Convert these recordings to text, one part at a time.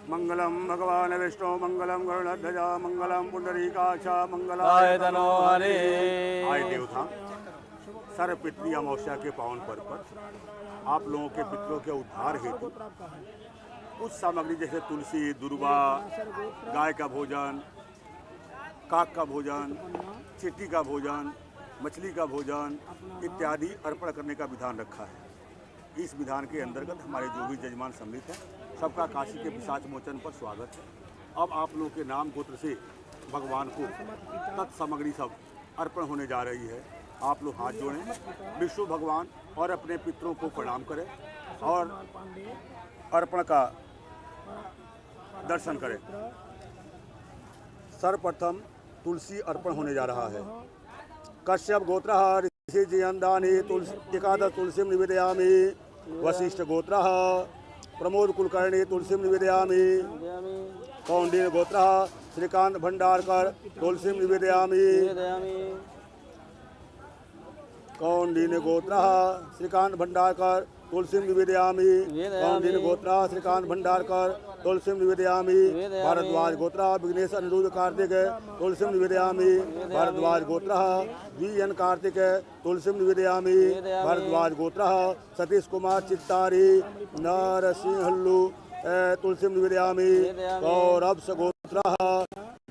मंगलम भगवान विष्णु मंगलम गरुड़ध्वजा मंगलम पुंडरीकाक्षा मंगलाय तनो हरे। आए देवता, सर्व पितृ अमावस्या के पावन पर्व पर आप लोगों के पितरों के उद्धार हेतु कुछ सामग्री जैसे तुलसी, दुर्वा, गाय का भोजन, काक का भोजन, चींटी का भोजन, मछली का भोजन इत्यादि अर्पण करने का विधान रखा है। इस विधान के अंतर्गत हमारे जो भी जजमान सम्मिलित हैं, सबका काशी के पिशाच मोचन पर स्वागत है। अब आप लोगों के नाम गोत्र से भगवान को तत्सामग्री सब अर्पण होने जा रही है। आप लोग हाथ जोड़ें, विष्णु भगवान और अपने पितरों को प्रणाम करें और अर्पण का दर्शन करें। सर्वप्रथम तुलसी अर्पण होने जा रहा है। कश्यप गोत्र ऋषि जयंदानी एकादश तुलसी निवेदयामि। वशिष्ठ गोत्र प्रमोद कुलकर्णी तुलसी निवेदयामि। कौंडिन्य गोत्र श्रीकांत भंडारकर तुलसी निवेदयामि। कौंडिन्य गोत्र श्रीकांत भंडारकर तुलसी निवेदयामि। कौंडिन्य गोत्र श्रीकांत भंडारकर तुलसी निवेदयामि। भारद्वाज गोत्र विघ्नेश अनिरुद्ध कार्तिक तुलसी निवेदयामि। भारद्वाज गोत्र वीएन कार्तिक तुलसी निवेदयामि। भारद्वाज गोत्र सतीश कुमार चित्तारी नरसिंहल्लू तुलसी निवेदयामि। कौरव गोत्र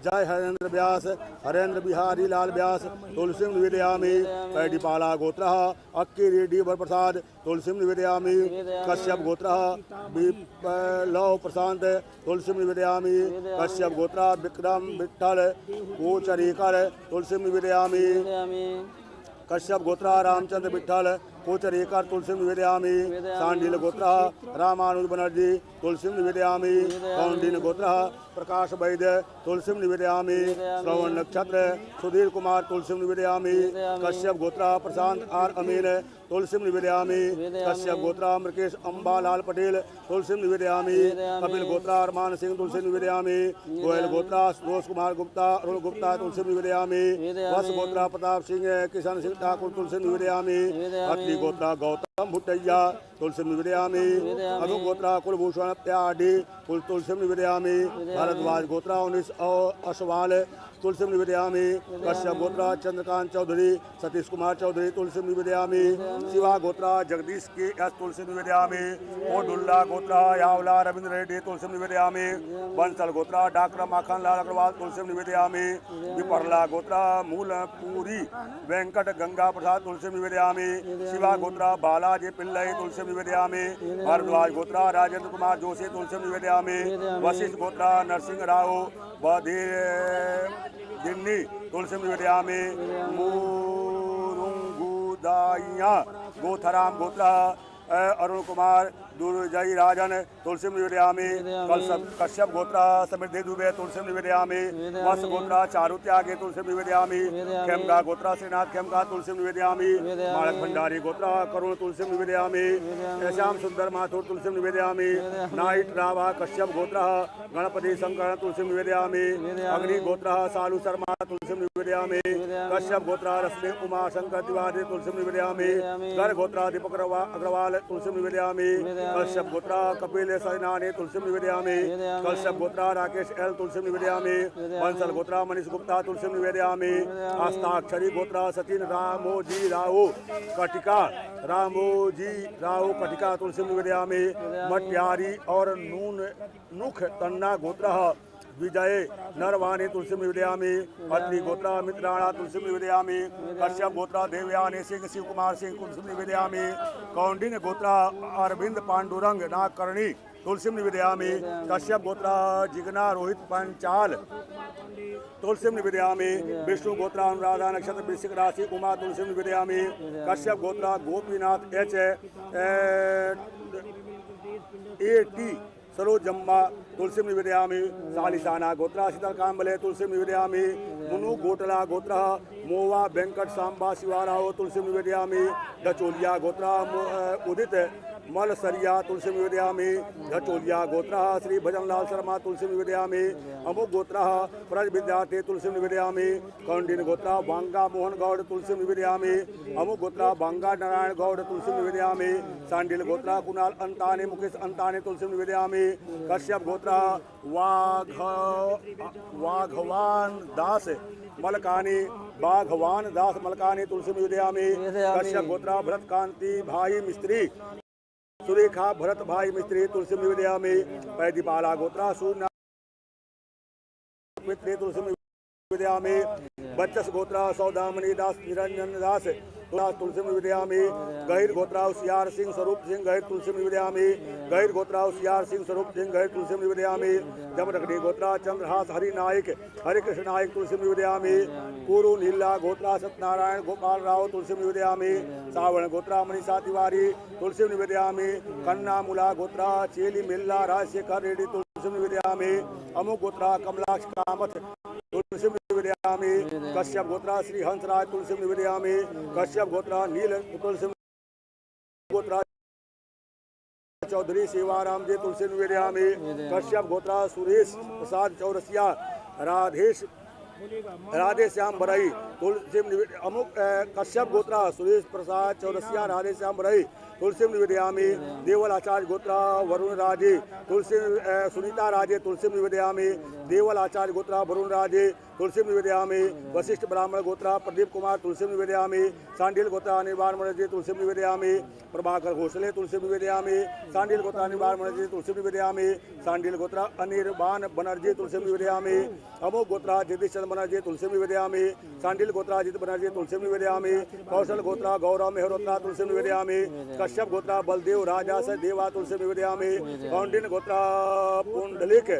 जय हरेंद्र व्यास हरेंद्र बिहारी लाल व्यास तुलसी निवेदयामि। पैडीपाला गोत्र अक्की रेड्डी वरप्रसाद तुलसी निवेदयामि। कश्यप गोत्र लव प्रशांत तुलसी निवेदयामि। कश्यप गोत्र विक्रम विठल कोचरेकर तुलसी निवेदयामि। कश्यप गोत्र रामचंद्र विठल कोचरेकर तुलसी निवेदयामि। सांडिल गोत्र रामानुज बनर्जी तुलसी निवेदयामि। कौंडिन्य गोत्र प्रकाश वैद्य तुलसी निवेदयामि। श्रवण नक्षत्र सुधीर कुमार तुलसी निवेदयामि। कश्यप गोत्र प्रशांत आर अमीन तुलसी निवेदयामि। कश्यप गोत्र मृकेश अम्बालाल पटेल तुलसी निवेदयामि। कपिल गोत्र अरमान सिंह तुलसी निवेदयामि। गोयल गोत्र सुरेश कुमार गुप्ता अरुण गुप्ता तुलसी निवेदयामि। वत्स गोत्र प्रताप सिंह किशन सिंह ठाकुर तुलसी निवेदयामि। अत्रि गोत्र गौतम भुट्टैया तुलसी निवेदयामि। अनु गोत्र कुलभूषण प्याडी तुलसी निवेदयामि। भारद्वाज गोत्र 19 अश्वाल तुलसी निवेदयामि। कश्यप गोत्र चंद्रकांत चौधरी सतीश कुमार चौधरी तुलसी निवेदयामि। शिवा गोत्र जगदीश के एस तुलसी निवेदयामि। ओडुल्ला गोत्र यावला रविंद्र रेड्डी तुलसी निवेदयामि। बंसल गोत्र डॉक्टर माखन लाल अग्रवाल तुलसी निवेदयामि। विपरला गोत्र मूलपुरी वेंकट गंगा प्रसाद तुलसी निवेदयामि। शिवा गोत्र बालाजी पिल्लई तुलसी निवेदयामि। भारद्वाज गोत्र राजेंद्र कुमार जोशी तुलसी निवेदयामि। वशिष्ठ गोत्र नरसिंह राव दिन्नी तुलसी निवेदयामि। मुरुंगुदाइया गोथराम गोत्र अरुण कुमार दुर्जयी राजन तुलसी निवेदयामि। कश्यप गोत्र समृद्धि दुबे तुलसी निवेदयामि। वत्स गोत्र चारु त्यागी तुलसी निवेदयामि। खेमका गोत्र श्रीनाथ खेमका तुलसी निवेदयामि। माणक भंडारी गोत्र करुण तुलसी निवेदयामि। श्याम सुंदर माथुर तुलसी निवेदयामि। नाइट रावा कश्यप गोत्र गणपति शंकर तुलसी निवेदयामि। अग्नि गोत्र सालू शर्मा तुलसी निवेदयामि। कश्यप गोत्र रश्मि उमा शंकर तिवारी तुलसी निवेदयामि। कर गोत्र दीपक अग्रवाल तुलसी निवेदयामि। कश्यप गोत्र कपिल सैनानी तुलसी निवेदयामि। कश्यप गोत्र राकेश एल तुलसी निवेदयामि। बंसल गोत्र मनीष गुप्ता तुलसी निवेदयामि। आस्ताक्षरी गोत्र सचिन रामोजी राव कटिका तुलसी निवेदयामि। मटियारी और नुख तन्ना गोत्र विजय नरवाणी तुलसी निवेदयामि। अत्रि गोत्र मित्राणा तुलसी निवेदयामि। कश्यप गोत्र देवयानी सिंह शिव कुमार सिंह तुलसी निवेदयामि। कौंडिन्य गोत्र अरविंद पांडुरंग नागकर्णी तुलसी निवेदयामि। कश्यप गोत्र जिग्ना रोहित पंचाल तुलसी निवेदयामि। विष्णु गोत्र अनुराधा नक्षत्र वृश्चिक राशि उमा तुलसी निवेदयामि। कश्यप गोत्र गोपीनाथ एच ए सरोजम्बा तुलसी निवेदयामि। सालिसाना गोत्र शीतल कांबले तुलसी निवेदयामि। मुनु गोटला गोत्र मोवा वेंकट सांबा शिवाराव तुलसी निवेदयामि। दचोलिया गोत्र उदित मल सरिया तुलसी निवेदयामि। झचोलिया गोत्रः श्री भजनलाल शर्मा तुलसी निवेदयामि। अमुक गोत्रः प्रज विद्यार्थी तुलसी निवेदयामि। कौंडिन्य गोत्रः बांगा मोहन गौड़ तुलसी निवेदयामि। अमुक गोत्रः बांगा नारायण गौड़ तुलसी निवेदयामि। सांडिल गोत्रः कुणाल अंताने मुकेश अंताने तुलसी निवेदयामि। कश्यप गोत्रः वाघवान दास मलकानी बाघवान दास मलकानी तुलसी निवेदयामि। कश्यप गोत्रा भरत कांति भाई मिस्त्री सुरेखा भरत भाई मिस्त्री तुलसी निवेदयामि। पैदीपाला गोत्रा सूर्य मित्री तुलसी निवेदयामि। बच्चस गोत्रा सौदामणि दास निरंजन दास तुलसी निवेदयामि। गहिर गोत्रा उसियार सिंह स्वरूप सिंह गहिर तुलसी निवेदयामि। गहिर गोत्रा उसियार सिंह स्वरूप सिंह गहिर तुलसी निवेदयामि। जमदग्नि गोत्रा चंद्रहास हरि नायक हरे कृष्ण नायक तुलसी निवेदयामि। कुरु नीला गोत्रा सत्यनारायण गोपाल राव तुलसी निवेदयामि। सावण गोत्रा मनीषा तिवारी तुलसी निवेदयामि। कन्ना मुला गोत्रा चेली मिल्ला राजशेखर रेड्डी तुलसी निवेदयामि। अमुक गोत्रा कमलाक्ष कामत तुलसी निवेदयामि। कश्यप गोत्रा श्री हंसराज तुलसी निवेदयामि। कश्यप गोत्रा नील तुलसी गोत्रा चौधरी सेवाराम जी तुलसी निवेदयामि। कश्यप गोत्रा सुरेश प्रसाद चौरसिया राधे श्याम बरई तुलसी अमुक कश्यप गोत्रा सुरेश प्रसाद चौरसिया राधे श्याम बरई तुलसी निवेदयामि। देवल आचार्य गोत्रा वरुण राजे तुलसी सुनीता राजे तुलसी निवेदयामि। देवल आचार्य गोत्रा वरुण राजे तुलसी निवेदयामि। वशिष्ठ ब्राह्मण गोत्रा प्रदीप कुमार तुलसी निवेदयामि। सांडिल गोत्रा अनिवार्य मनर्जी तुलसी निवेदयामि। प्रभाकर घोषले तुलसी निवेदयामि। सांडिल गोत्रा अनिवार्य मनर्जी तुलसी निवेदयामि। सांडिल गोत्रा अनिर्बाण बनर्जी तुलसी निवेदयामि। अमुक गोत्रा जगदीश बनर्जी तुलसी निवेदयामि। सांडिल गोत्रा अजित बनर्जी तुलसी निवेदयामि। कौशल गोत्रा गौरव मेहरोत्रा तुलसी निवेदयामि। कश्यप गोत्रा बलदेव राजा से देवा तुलसी निवेदयामि। कौंडिन्य गोत्रा पुंडलिक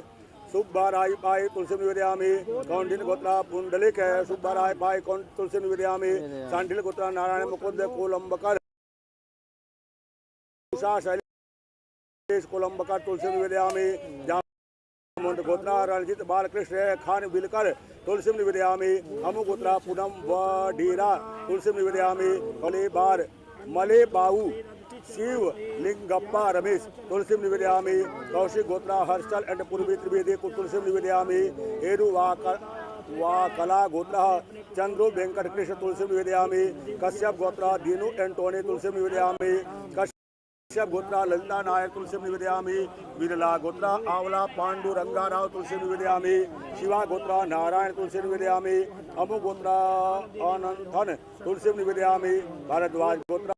सुब्बा राय पाई तुलसी निवेदयामि। कौंडिन्य गोत्रा पुंडलिक सुब्बा राय पाई तुलसी निवेदयामि। सांडिल गोत्रा नारायण मुकुंद कोलंबकर उषा शैलेश कोलंबकर तुलसी निवेदयामि। जामुंड गोत्रा रणजीत बालकृष्ण खान बिलकर तुलसी निवेदयामि। अमु गोत्रा पूनम वडीरा तुलसी निवेदयामि। कलेबार मले बाऊ शिव लिंगप्पा रमेश तुलसी निवेदयामि। कौशिक गोत्रा हर्षल एंड पूर्वी त्रिवेदी तुलसी निवेदयामि। एरु कला गोत्रा चंद्रो वेंकट कृष्ण तुलसी निवेदयामि। कश्यप गोत्रा दीनू एंटोनी तुलसी निवेदयामि। कश्यप गोत्रा ललिता नायक तुलसी निवेदयामि। विरला गोत्रा आवला पांडु रंगाराव तुलसी निवेदयामि। शिवा गोत्रा नारायण तुलसी निवेदयामि। अमु गोत्रा अनंतन तुलसी निवेदयामि। भारद्वाज गोत्रा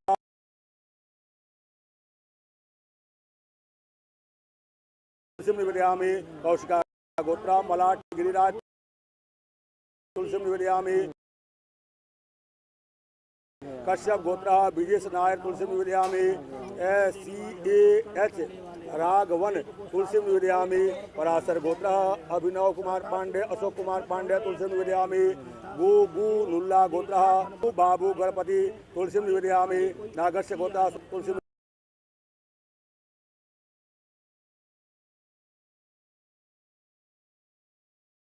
तुलसी निवेदयामि। कौशिका गोत्रा मलाट गिरिराज तुलसी निवेदयामि। कश्यप गोत्रा विजेश नायर तुलसी निवेदयामि। CAH राघवन तुलसी निवेदयामि। पराशर गोत्रा अभिनव कुमार पांडे अशोक कुमार पांडे तुलसी निवेदयामि। गु नुल्ला गोत्रा बाबू गणपति तुलसी निवेदयामि। नागस्य गोत्रा तुलसी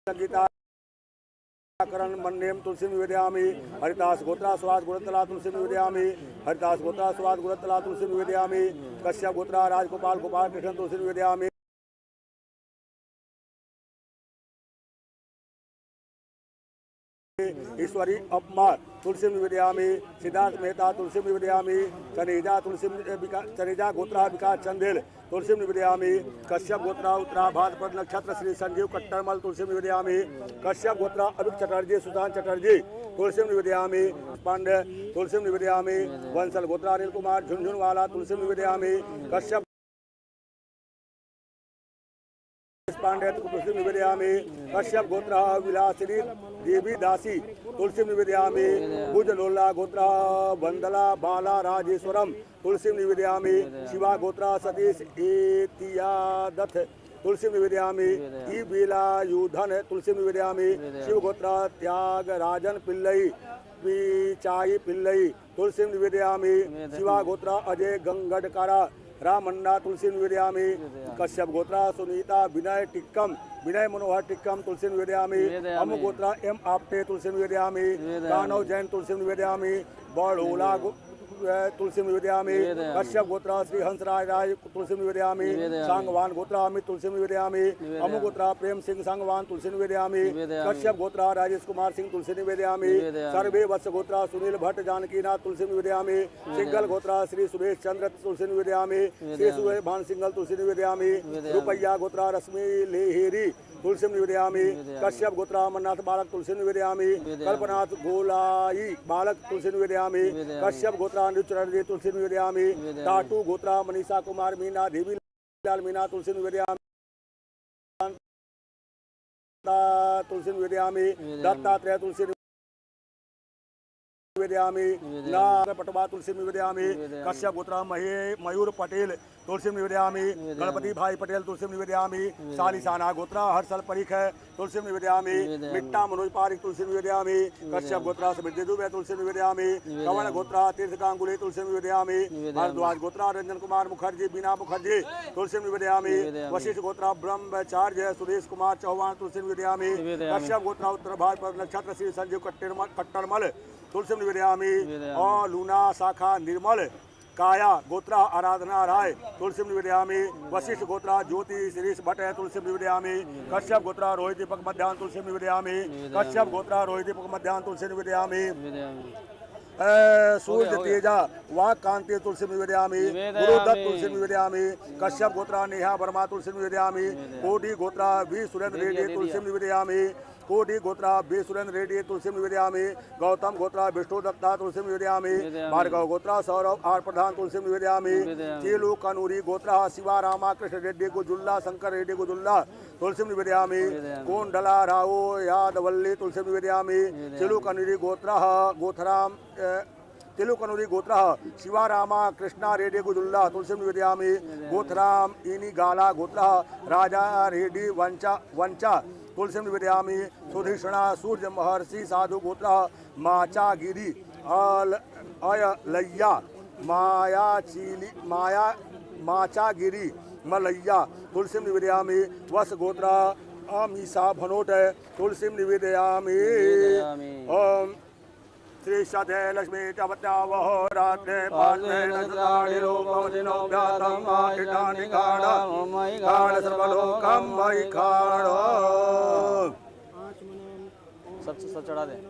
गीता करण मन्नेम तुलसी निवेदयामि। हरिदास गोत्रा स्वाद गुणतला तुलसी निवेदयामि। हरिदास गोत्रा स्वाद गुणतला तुलसी निवेदयामि। कश्यप गोत्रा राजगोपाल गोपाल कृष्ण तुलसी निवेदयामि। ईश्वरी अपमा तुलसी निवेदयामि। सिद्धार्थ मेहता तुलसी निवेदयामि। चनेजा गोत्रा विकास चंदेल तुलसी निवेदयामि। कश्यप गोत्रा उत्तराभाद्र पद नक्षत्र श्री संजीव कट्टरमल तुलसी निवेदयामि। कश्यप गोत्रा अभिक चटर्जी सुशांत चटर्जी तुलसी निवेदयामि। पांडे तुलसी निवेदयामि। वंशल गोत्रा अनिल कुमार झुंझुनवाला तुलसी निवेदयामि। कश्यप पांडे तुलसी निवेदयामि। कश्यप गोत्रा विलासिनी देवी दासी तुलसी निवेदयामि। भुजलोला गोत्रा बंदला बाला राजेश्वरम तुलसी निवेदयामि। शिवा गोत्रा सतीश एतियादथ तुलसी निवेदयामि। ई बेलायुधन तुलसी निवेदयामि। शिव गोत्रा त्यागराजन पिल्लई पिचाई पिल्लई तुलसी निवेदयामि। शिवा गोत्रा अजय गंगडकारा रामन्ना तुलसी निवेदयामि। कश्यप गोत्रा सुनीता विनय टिक्कम विनय मनोहर टिक्कम तुलसी निवेदयामि। अमु गोत्रा एम आपटे तुलसी निवेदयामि। कानव जैन तुलसी निवेदयामि। तुलसी निवेदयामि कश्यप गोत्र श्री हंसराज राज तुलसी निवेदयामि सांगवान गोत्र अमित तुलसी निवेदयामि अमु गोत्र प्रेम सिंह सांगवान तुलसी निवेदयामि कश्यप गोत्र राजेश कुमार सिंह तुलसी निवेदयामि सर्वे वत्स गोत्र सुनील भट्ट जानकीनाथ तुलसी निवेदयामि सिंगल गोत्र श्री सुरेश चंद्र तुलसी निवेदयामि श्री सुरेश भान सिंगल तुलसी निवेदयामि रुपैया गोत्र रश्मि लेहेरी तुलसी निवेदयामि कश्यप गोत्र अमरनाथ बालक तुलसी निवेदयामि कल्पनाथ गोलाई बालक तुलसी निवेदयामि कश्यप गोत्र अनुचरण तुलसी निवेदयामि टाटू गोत्र मनीषा कुमार मीना देवी लाल मीना तुलसी निवेदयामि तुलसी निवेदयामि दत्तात्रेय तुलसी निवेदयामि नाग पटवा तुलसी निवेदयामि कश्यप गोत्र मयूर पटेल तुलसी निवेदयामि गणपति भाई पटेल तुलसी निवेदयामि सालिसाना गोत्र हर्षल परीख तुलसी निवेदयामि मिट्टा मनोज पारिक तुलसी निवेदयामि कश्यप गोत्र समृद्धि दुबे तुलसी निवेदयामि कवन गोत्र तीर्थ गांगुली तुलसी निवेदयामि भारद्वाज गोत्र रंजन कुमार मुखर्जी बीना मुखर्जी तुलसी निवेदयामि वशिष्ठ गोत्र ब्रह्मचार्य सुरेश कुमार चौहान तुलसी निवेदयामि कश्यप गोत्र उत्तर भारत नक्षत्र श्री संजीव कट्टरमल तुलसी निवेदयामि और लूना शाखा निर्मल काया गोत्रा आराधना राय तुलसी निवेदयामि वशिष्ठ गोत्रा ज्योति शिरीष भट्ट तुलसी निवेदयामि कश्यप गोत्रा रोहित दीपक मध्याह्न तुलसी निवेदयामि कश्यप गोत्रा रोहित दीपक मध्याह्न तुलसी निवेदयामि सूर्य तेजा वाक कांति तुलसी निवेदयामि गुरुदत्त तुलसी निवेदयामि कश्यप गोत्रा नेहा वर्मा तुलसी निवेदयामि कोटि गोत्रा वी सुरेंद्र रेड्डी तुलसी निवेदयामि कोटि गोत्रा बी सुरेंद्र रेड्डी तुलसी निवेदयामि गौतम गोत्रा विष्णु दत्ता तुलसी निवेदयामि भार्गव गोत्रा सौरभ आर प्रधान तुलसी निवेदयामि चीलू कनूरी गोत्रा शिवा रामा कृष्ण रेड्डी गुजुल्ला शंकर रेड्डी गुजुल्ला तुलसी निवेदयामि कोंडला राव यादवल्ली तुलसी निवेदयामि चीलू कनूरी गोत्रा गोथराम तिलुकनूरी गोत्र शिवारामा कृष्णा रेड्डी गुजुल्ला तुलसी निवेदयामि गोथराम इनी गाला गोत्र राजा रेड्डी वंचा तुलसी निवेदयामि सुधीषणा सूर्य महर्षि साधु गोत्र माचागिरी अयलैया माचागिरी मलैया तुलसी निवेदयामि वस गोत्र अमीसा भनोट तुलसी निवेदयामि ओम श्री सदे लक्ष्मी चवत्यावह रात्रे पार्श्वे नक्षत्राणिरो भवतिनो व्यातं आटिटानि काणा काण सर्वलोकं मयि काणो सब चढ़ा दे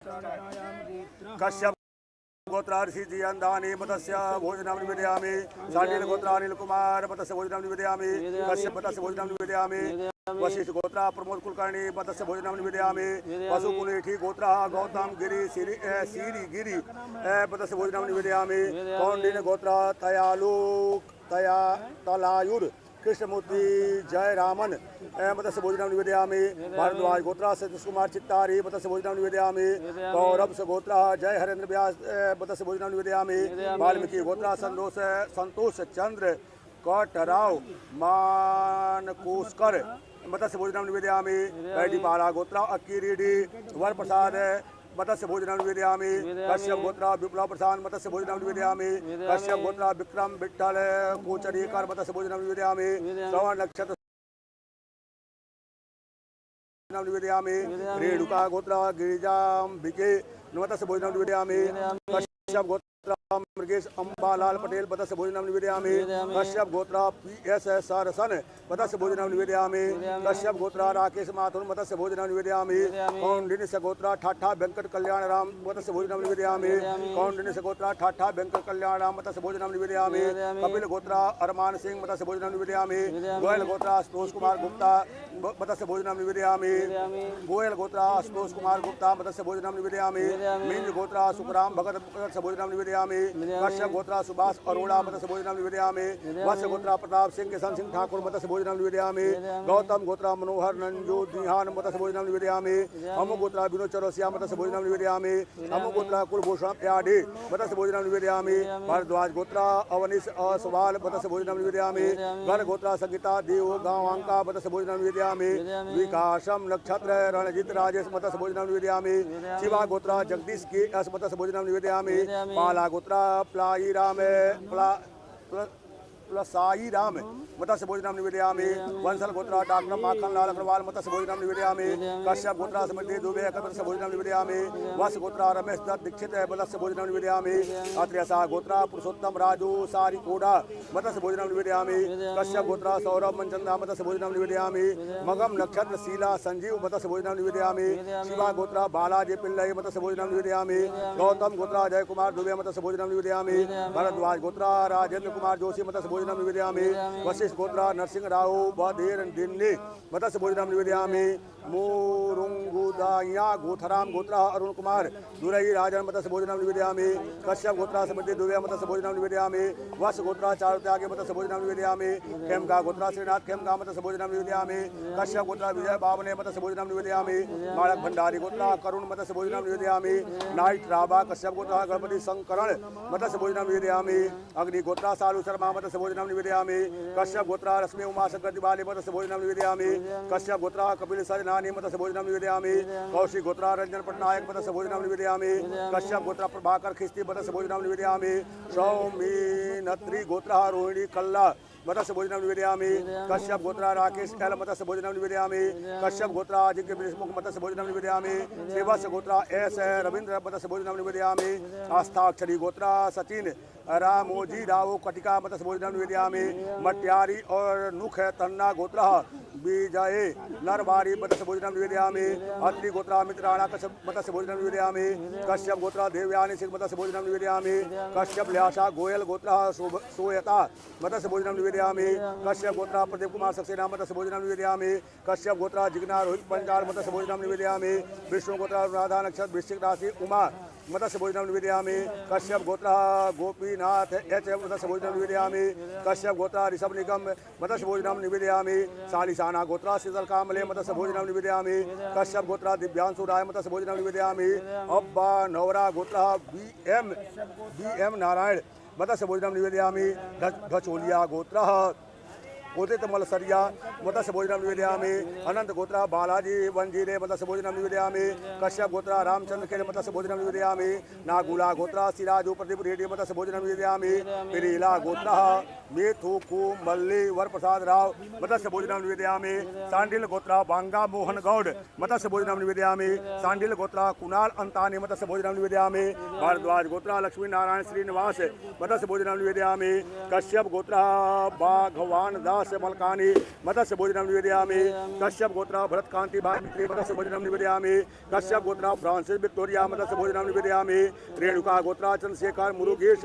कश्यप गोत्रा ऋषि जी अंदानी मतस्य भोजनम निवेदयामि सानिल गोत्रा अनिल कुमार मतस्य भोजनम निवेदयामि कश्यप मतस्य भोजनम निवेदयामि वशिष्ठ गोत्रा प्रमोद कुलकर्णी मतस्य भोजनम निवेदयामि पशु कुलेठी गोत्रा गौतम गिरी सीरी गिरी मतस्य भोजनम निवेदयामि कौंडिन्य गोत्रा तलायुर कृष्णमूर्ति जय रामन मतस्य भोजनम निवेदयामि भारद्वाज गोत्रा सतीश कुमार चित्तारी मतस्य भोजनम निवेदयामि कौरव गोत्रा जय हरेंद्र व्यास मतस्य भोजनम निवेदयामि वाल्मीकि गोत्रा संतोष चंद्र कटराव मानकोस्कर मतस्य भोजनम निवेदयामि बैडीपाला गोत्रा अक्की रेड्डी वर प्रसाद मतस्य भोजनम निवेदयामि कश्यप गोत्रा विप्लव प्रसाद मतस्य भोजनम निवेदयामि कश्यप गोत्रा विक्रम विठ्ठल कोचरीकर मतस्य भोजनम निवेदयामि श्रवण नक्षत्र निवेदयामि रेणुका गोत्रा गिरिजाम्बिके मतस्य भोजनम निवेदयामि कश्यप गोत्र मृगेश अंबालाल पटेल मत्स्य भोजनम निवेदयामि। कश्यप गोत्रा PS सरसन मत्स्य भोजनम निवेदयामि। कश्यप गोत्रा राकेश माथुर मत्स्य भोजनम निवेदयामि। कौंडिन्य गोत्रा ठाठा वेंकट कल्याण राम मत्स्य भोजनम निवेदयामि। कौंडिन्य गोत्रा ठाठा वेंकट कल्याण राम मत्स्य भोजनम निवेदयामि। कपिल गोत्रा अरमान सिंह मत्स्य भोजनम निवेदयामि। गोयल गोत्रा आशुतोष कुमार गुप्ता मत्स्य भोजनम निवेदयामि। गोयल गोत्रा आशुतोष कुमार गुप्ता मत्स्य भोजनम निवेदयामि। मिंज गोत्रा सुखराम भगत मत्स्य भोजनम निवेदयामि। कश्यप गोत्रा सुभाष अरोड़ा मत्स्य भोजनम निवेदयामि। वत्स गोत्रा प्रताप सिंह किशन सिंह ठाकुर मत्स्य भोजनम निवेदयामि। गौतम गोत्रा मनोहर नंजू दिहान मत्स्य भोजनम निवेदयामि। अमु गोत्रा विनोद चौरसिया मत्स्य भोजनम निवेदयामि। अमु गोत्रा कुलभूषण प्याडी मत्स्य भोजनम निवेदयामि। भारद्वाज गोत्रा अवनीश असवाल मत्स्य भोजनम निवेदयामि। गण गोत्रा संगीता देव गांवांका मत्स्य भोजनम निवेदयामि। विकासम नक्षत्र रणजित राजेश मत्स्य भोजनम निवेदयामि। शिवा गोत्रा जगदीश के एस मत्स्य भोजनम निवेदयामि। पाला गोत्रा प्लाई राम साई राम मत्स्य भोजनम निवेदयामि। वंशल गोत्रा डॉक्टर माखन लाल अग्रवाल मत्स्य भोजनम निवेदयामि। कश्यप गोत्रा समृद्धि दुबे मत्स्य भोजनम निवेदयामि। वत्स गोत्रा रमेश दत्त दीक्षित मत्स्य भोजनम निवेदयामि। अत्रेसा गोत्रा पुरुषोत्तम राजू सारी कोडा मत्स्य भोजनम निवेदयामि। कश्यप गोत्रा सौरभ मनचंदा मत्स्य भोजनम निवेदयामि। मगम नक्षत्र शीला संजीव मत्स्य भोजनम निवेदयामि। शिवा गोत्रा बालाजी पिल्लई मत्स्य भोजनम निवेदयामि। गौतम गोत्रा जय कुमार दुबे मत्स्य भोजनम निवेदयामि। भरद्वाज गोत्रा राजेंद्र कुमार जोशी मत्स्य भोजनम निवेदयामि। वशिष्ठ गोत्रा नरसिंह राव बधेर दिन्नी मत्स्य भोजनम निवेदयामि। मोरुंगुदाया गोथराम गोत्रा अरुण कुमार दुरई राजन मत्स्य भोजनम निवेदयामि। कश्यप गोत्रा समृद्धि दुबे मत्स्य भोजनम निवेदयामि। वत्स गोत्रा चारु त्यागी मत्स्य भोजनम निवेदयामि। खेमका गोत्रा श्रीनाथ खेमका मत्स्य भोजनम निवेदयामि। कश्यप गोत्रा विजय बावने मत्स्य भोजनम निवेदयामि। माणक भंडारी गोत्रा करुण मत्स्य भोजनम निवेदयामि। नाइट राबा कश्यप गोत्रा गणपति शंकरण मत्स्य भोजनम निवेदयामि। अग्नि गोत्रा सालू शर्मा मत्स्य भोजनम निवेदयामि। कश्यप गोत्रा रश्मि उमा शंकर दिवाली मत्स्य भोजनम निवेदयामि। कश्यप गोत्रा कपिल सजनानी मत्स्य भोजनम निवेदयामि। कौशिक गोत्रा रंजन पटनायक मत्स्य भोजनम निवेदयामि। कश्यप गोत्रा प्रभाकर खिस्ती मत्स्य भोजनम निवेदयामि। सौमीनत्री गोत्रा रोहिणी कल्ला मत्स्य भोजनम निवेदयामि। कश्यप गोत्रा राकेश एल मत्स्य भोजनम निवेदयामि। कश्यप गोत्रा अजिंक्य विष्णुमुख मत्स्य भोजनम निवेदयामि। श्रीवत्स गोत्रा एस रविंद्र मत्स्य भोजनम निवेदयामि। आस्थाक्षरी गोत्रा सचिन रामोजी राव कटिका मत्स्य भोजनम निवेदयामि। मट्यारी और नुख तन्ना गोत्रा विजय नरवारी मत्स्य भोजनम निवेदयामि। अत्रि गोत्रा मित्राणा कश्यप मत्स्य भोजनम निवेदयामि। कश्यप गोत्रा देवयानी सिंह मत्स्य भोजनम निवेदयामि। कश्यप ल्यासा गोयल गोत्रा सोयता मत्स्य भोजनम निवेदयामि। कश्यप गोत्रा प्रदीप कुमार सक्सेना मत्स्य भोजनम निवेदयामि। कश्यप गोत्रा जिग्ना रोहित पंचाल मत्स्य भोजनम निवेदयामि। विष्णु गोत्रा राधा नक्षत्र वृश्चिक राशि उमा मत्स्य भोजनम निवेदयामि। कश्यप गोत्रा गोपीनाथ एच मत्स्य भोजनम निवेदयामि। कश्यप गोत्रा ऋषभ निगम मत्स्य भोजनम निवेदयामि। सालिसाना गोत्रा शीतल कामले मत्स्य भोजनम निवेदयामि। कश्यप गोत्रा दिव्यांशु राय मत्स्य भोजनम निवेदयामि। अब्बा नवरा गोत्रा BM नारायण मत्स्य भोजनम निवेदयामि। ढचोलिया गोत्रा उदित मलसरिया मत्स्य भोजनम निवेदयामि। अनंत गोत्रा बालाजी वंजीरे मत्स्य भोजनम निवेदयामि। कश्यप गोत्रा रामचंद्र खेल मत्स्य भोजनम निवेदयामि। नागुला गोत्रा सिराजू प्रदीप रेड्डी मत्स्य भोजनम निवेदयामि। पिरीला गोत्रा मेथुकु मल्ली वरप्रसाद राव मत्स्य भोजनम निवेदयामि। सांडिल गोत्रा बांगा मोहन गौड मत्स्य भोजनम निवेदयामि। सांडिल गोत्रा कुणाल अंतानी मत्स्य भोजनम निवेदयामि। भारद्वाज गोत्रा लक्ष्मी नारायण श्रीनिवास मत्स्य भोजनम निवेदयामि। कश्यप गोत्रा बाघवान दास मलकानी मत्स्य भोजनम निवेदयामि। कश्यप गोत्रा भरत कांति भाई मत्स्य भोजनम निवेदयामि। कश्यप गोत्रा फ्रांसिस विक्टोरिया मत्स्य भोजनम निवेदयामि। रेणुका गोत्रा चंद्रशेखर मुरुगेश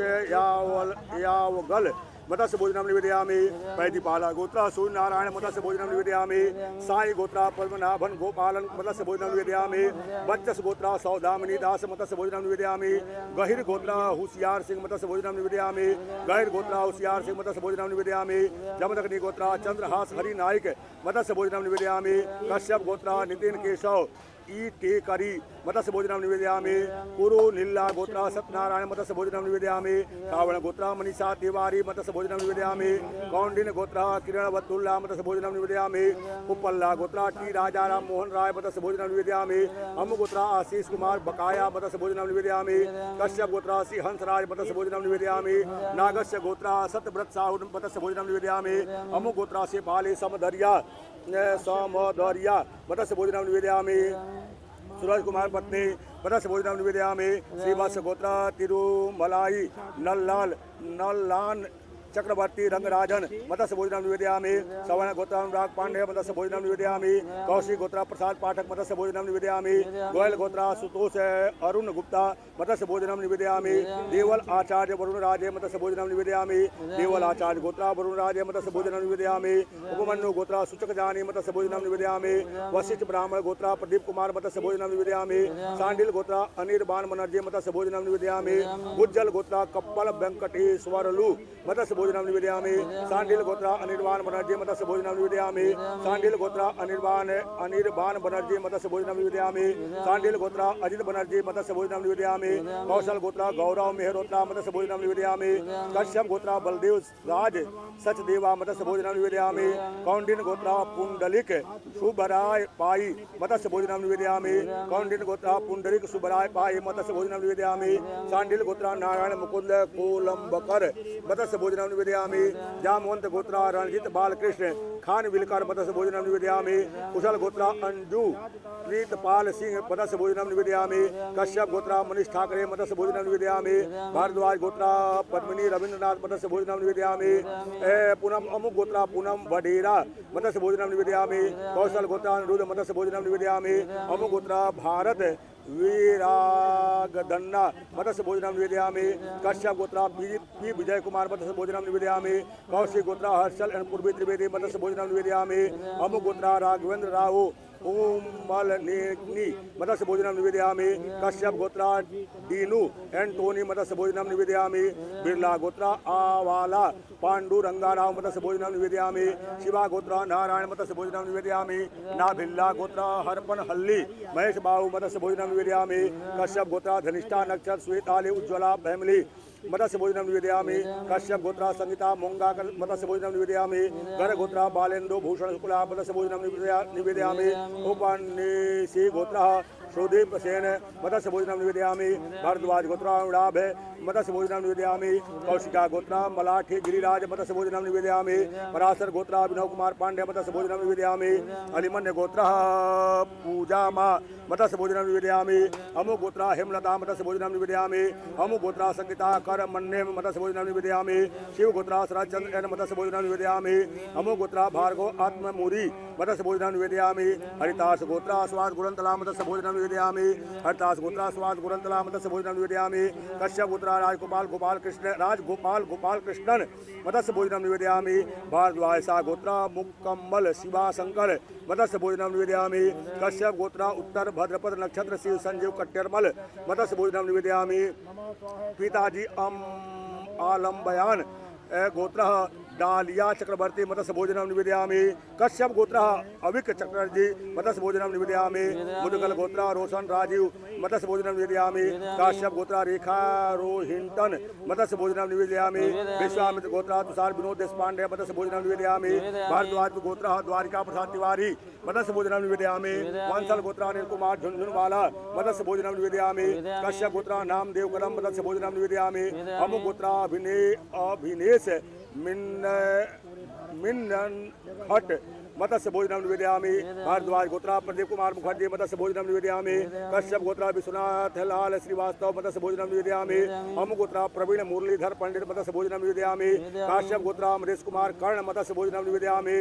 यावगल मत्स्य भोजनम निवेदयामि। पैदीपाला गोत्रा सूर्य नारायण मत्स्य भोजनम निवेदयामि। साई गोत्रा पद्मनाभन गोपालन मत्स्य भोजनम निवेदयामि। बच्चस गोत्रा सौदामिनी दास मत्स्य भोजनम निवेदयामि। गहिर गोत्रा होशियार सिंह मत्स्य भोजनम निवेदयामि। गहिर गोत्रा होशियार सिंह मत्स्य भोजनम निवेदयामि। जमदग्नि गोत्रा चंद्रहास हरि नायक मत्स्य भोजनम निवेदयामि। कश्यप गोत्रा नितिन केशव ईटेकरी मत्स्य भोजनम निवेदयामि। कुरु नीला गोत्रा सत्यनारायण मत्स्य भोजनम निवेदयामि। रावण गोत्रा मनीषा तिवारी मत्स्य भोजनम निवेदयामि। कौंडिन्य गोत्रा किरण वत्तुल्ला मत्स्य भोजनम निवेदयामि। कुपल्ला गोत्रा टी राजाराम मोहन राय मत्स्य भोजनम निवेदयामि। अमु गोत्रा आशीष कुमार बकाया मत्स्य भोजनम निवेदयामि। कश्यप गोत्रा श्री हंसराज मत्स्य भोजनम निवेदयामि। नागस्य गोत्रा सत्यव्रत साहू मत्स्य भोजनम निवेदयामि। अमु गोत्रा से बाली समदरिया मत्स्य भोजनम निवेदयामि। सूरज कुमार पत्नी मत्स्य भोजनम निवेदयामि। श्रीवत्स गोत्र तिरुमलाई नल्लान चक्रवर्ती रंगराजन मत्स्य भोजनम निवेदयामि। सवर्ण गोत्र अनुराग पांडे मत्स्य भोजनम निवेदयामि। कौशिक गोत्र प्रसाद पाठक मत्स्य भोजनम निवेदयामि। गोयल गोत्र सुतोष अरुण गुप्ता मत्स्य भोजनम निवेदयामि। देवल आचार्य वरुण राजे मत्स्य भोजनम निवेदयामि। देवल आचार्य गोत्र वरुण राजे मत्स्य भोजनम निवेदयामि। उपमन्यु गोत्र सूचक जानी मत्स्य भोजनम निवेदयामि। वशिष्ठ ब्राह्मण गोत्र प्रदीप कुमार मत्स्य भोजनम निवेदयामि। सांडिल गोत्र अनिर्बाण बनर्जी मत्स्य भोजनम निवेदयामि। गुज्जल गोत्र कप्पल वेंकटेश्वरलु मत्स्य भोजनम निवेदयामि। सांडिल गोत्र अनिर्बाण बनर्जी मत्स्य भोजनम निवेदयामि। सांडिल गोत्र अनिर्बाण बनर्जी मत्स्य भोजनम निवेदयामि। सांडिल गोत्र अजित बनर्जी मत्स्य भोजनम निवेदयामि। कौशल गोत्र गौरव मेहरोत्रा मत्स्य भोजनम निवेदयामि। कश्यप गोत्र बलदेव राज सचदेवा मत्स्य भोजनम निवेदयामि। कौंडिन गोत्र पुंडलिक सुबराय पाई मत्स्य भोजनम निवेदयामि। कौंडिन गोत्र पुंडलिक सुबराय पाई मत्स्य भोजनम निवेदयामि। सांडिल गोत्र नारायण मुकुंद कोलंबकर मत्स्य भोजनम निवेदयामि। जामवंत गोत्र रणजीत बालकृष्ण खान विलकर मत्स्य भोजनम निवेदयामि। कुशल गोत्र अंजू प्रीतपाल सिंह मत्स्य भोजनम निवेदयामि। कश्यप गोत्र मनीष ठाकरे मत्स्य भोजनम निवेदयामि। भारद्वाज गोत्र पद्मिनी रविंद्रनाथ मत्स्य भोजनम निवेदयामि। पूनम अमुक गोत्र पूनम वडेरा मत्स्य भोजनम निवेदयामि। कौशल गोत्र अनिरुद्ध मत्स्य भोजनम निवेदयामि। अमुक गोत्र भारत वीरागदन्ना मत्स्य भोजनम निवेदयामि। कश्यप गोत्र पी विजय कुमार मत्स्य भोजनम निवेदयामि। कौशिक गोत्र हर्षल एंड पूर्वी त्रिवेदी मत्स्य भोजनम निवेदयामि। अमुक गोत्र राघवेंद्र राव ओमलनेनी मत्स्य भोजनम निवेदयामि। कश्यप गोत्र डीनू एंटोनी मत्स्य भोजनम निवेदयामि। बिरला गोत्र आवाला पांडुरंगाराव मत्स्य भोजनम निवेदयामि। शिवा गोत्र नारायण मत्स्य भोजनम निवेदयामि। नाभिल्ला गोत्र हरपन हल्ली महेश बाबू मत्स्य भोजनम निवेदयामि। कश्यप गोत्र धनिष्ठा नक्षत्र श्वेताली उज्ज्वला फैमिली मत्स्य भोजनम निवेदयामि। कश्यप गोत्र संगीता मोंगा मत्स्य भोजनम निवेदयामि। गर गोत्र बालेंदु भूषण शुक्ला मत्स्य भोजनम निवेदयामि। उपन्नेसी गोत्र सुदीप सेन मत्स्य भोजनम निवेदयामि। भारद्वाज गोत्र उड़ाभ मत्स्य भोजनम निवेदयामि। कौशिका गोत्र मलाठी गिरिराज मत्स्य भोजनम निवेदयामि। पराशर गोत्र विनोद कुमार पांडे मत्स्य भोजनम निवेदयामि। अलिमन्य गोत्र पूजा माँ मत्स्य भोजनम निवेदयामि। अमुक गोत्र हेमलता मत्स्य भोजनम निवेदयामि। अमुक गोत्र संगीता कर मन्ने मत्स्य भोजनम निवेदयामि। शिव गोत्र शरदचंद्र एन मत्स्य भोजनम निवेदयामि। अमुक गोत्र भार्गव आत्ममूरी मत्स्य भोजनम निवेदयामि। हरितास गोत्र स्वाद गुरंतला मत्स्य भोजनम निवेदयामि। हरितास गोत्र स्वाद गुरंतला मत्स्य भोजनम निवेदयामि। कश्यप गोत्र राजगोपाल गोपाल कृष्णन मत्स्य भोजनम निवेदयामि। भारद्वाज गोत्र मुक्कम्मल शिवा शंकर मत्स्य भोजनम निवेदयामि। कश्यप गोत्र उत्तर भद्रपद नक्षत्र शिव संजीव कट्टरमल मत्स्य भोजनम निवेदयामि। पिताजी आलम बयान गोत्र डालिया चक्रवर्ती मत्स्य भोजनम निवेदयामि। कश्यप गोत्र अविक चक्रवर्ती मत्स्य भोजनम निवेदयामि। मुदगल गोत्र रोशन राजीव मत्स्य भोजनम निवेदयामि। काश्यप गोत्र रेखा रोहिंटन मत्स्य भोजनम निवेदयामि। विश्वामित्र गोत्र तुषार विनोद देशपांडे मत्स्य भोजनम निवेदयामि। भारद्वाज गोत्र द्वारिका प्रसाद तिवारी मत्स्य भोजनम निवेदयामि। वंशल गोत्र अनिल कुमार झुंझुनवाला मत्स्य भोजनम निवेदयामि। कश्यप गोत्र नामदेव कदम मत्स्य भोजनम निवेदयामि। अमुक गोत्र अभिनेश मिन्नन हट मत्स्य भोजनम निवेदयामि। भारद्वाज गोत्र प्रदीप कुमार मुखर्जी मत्स्य भोजनम निवेदयामि। कश्यप गोत्र विश्वनाथ लाल श्रीवास्तव मत्स्य भोजनम निवेदयामि। अमुक गोत्र प्रवीण मुरलीधर पंडित मत्स्य भोजनम निवेदयामि। काश्यप गोत्र अमरीश कुमार कर्ण मत्स्य भोजनम निवेदयामि।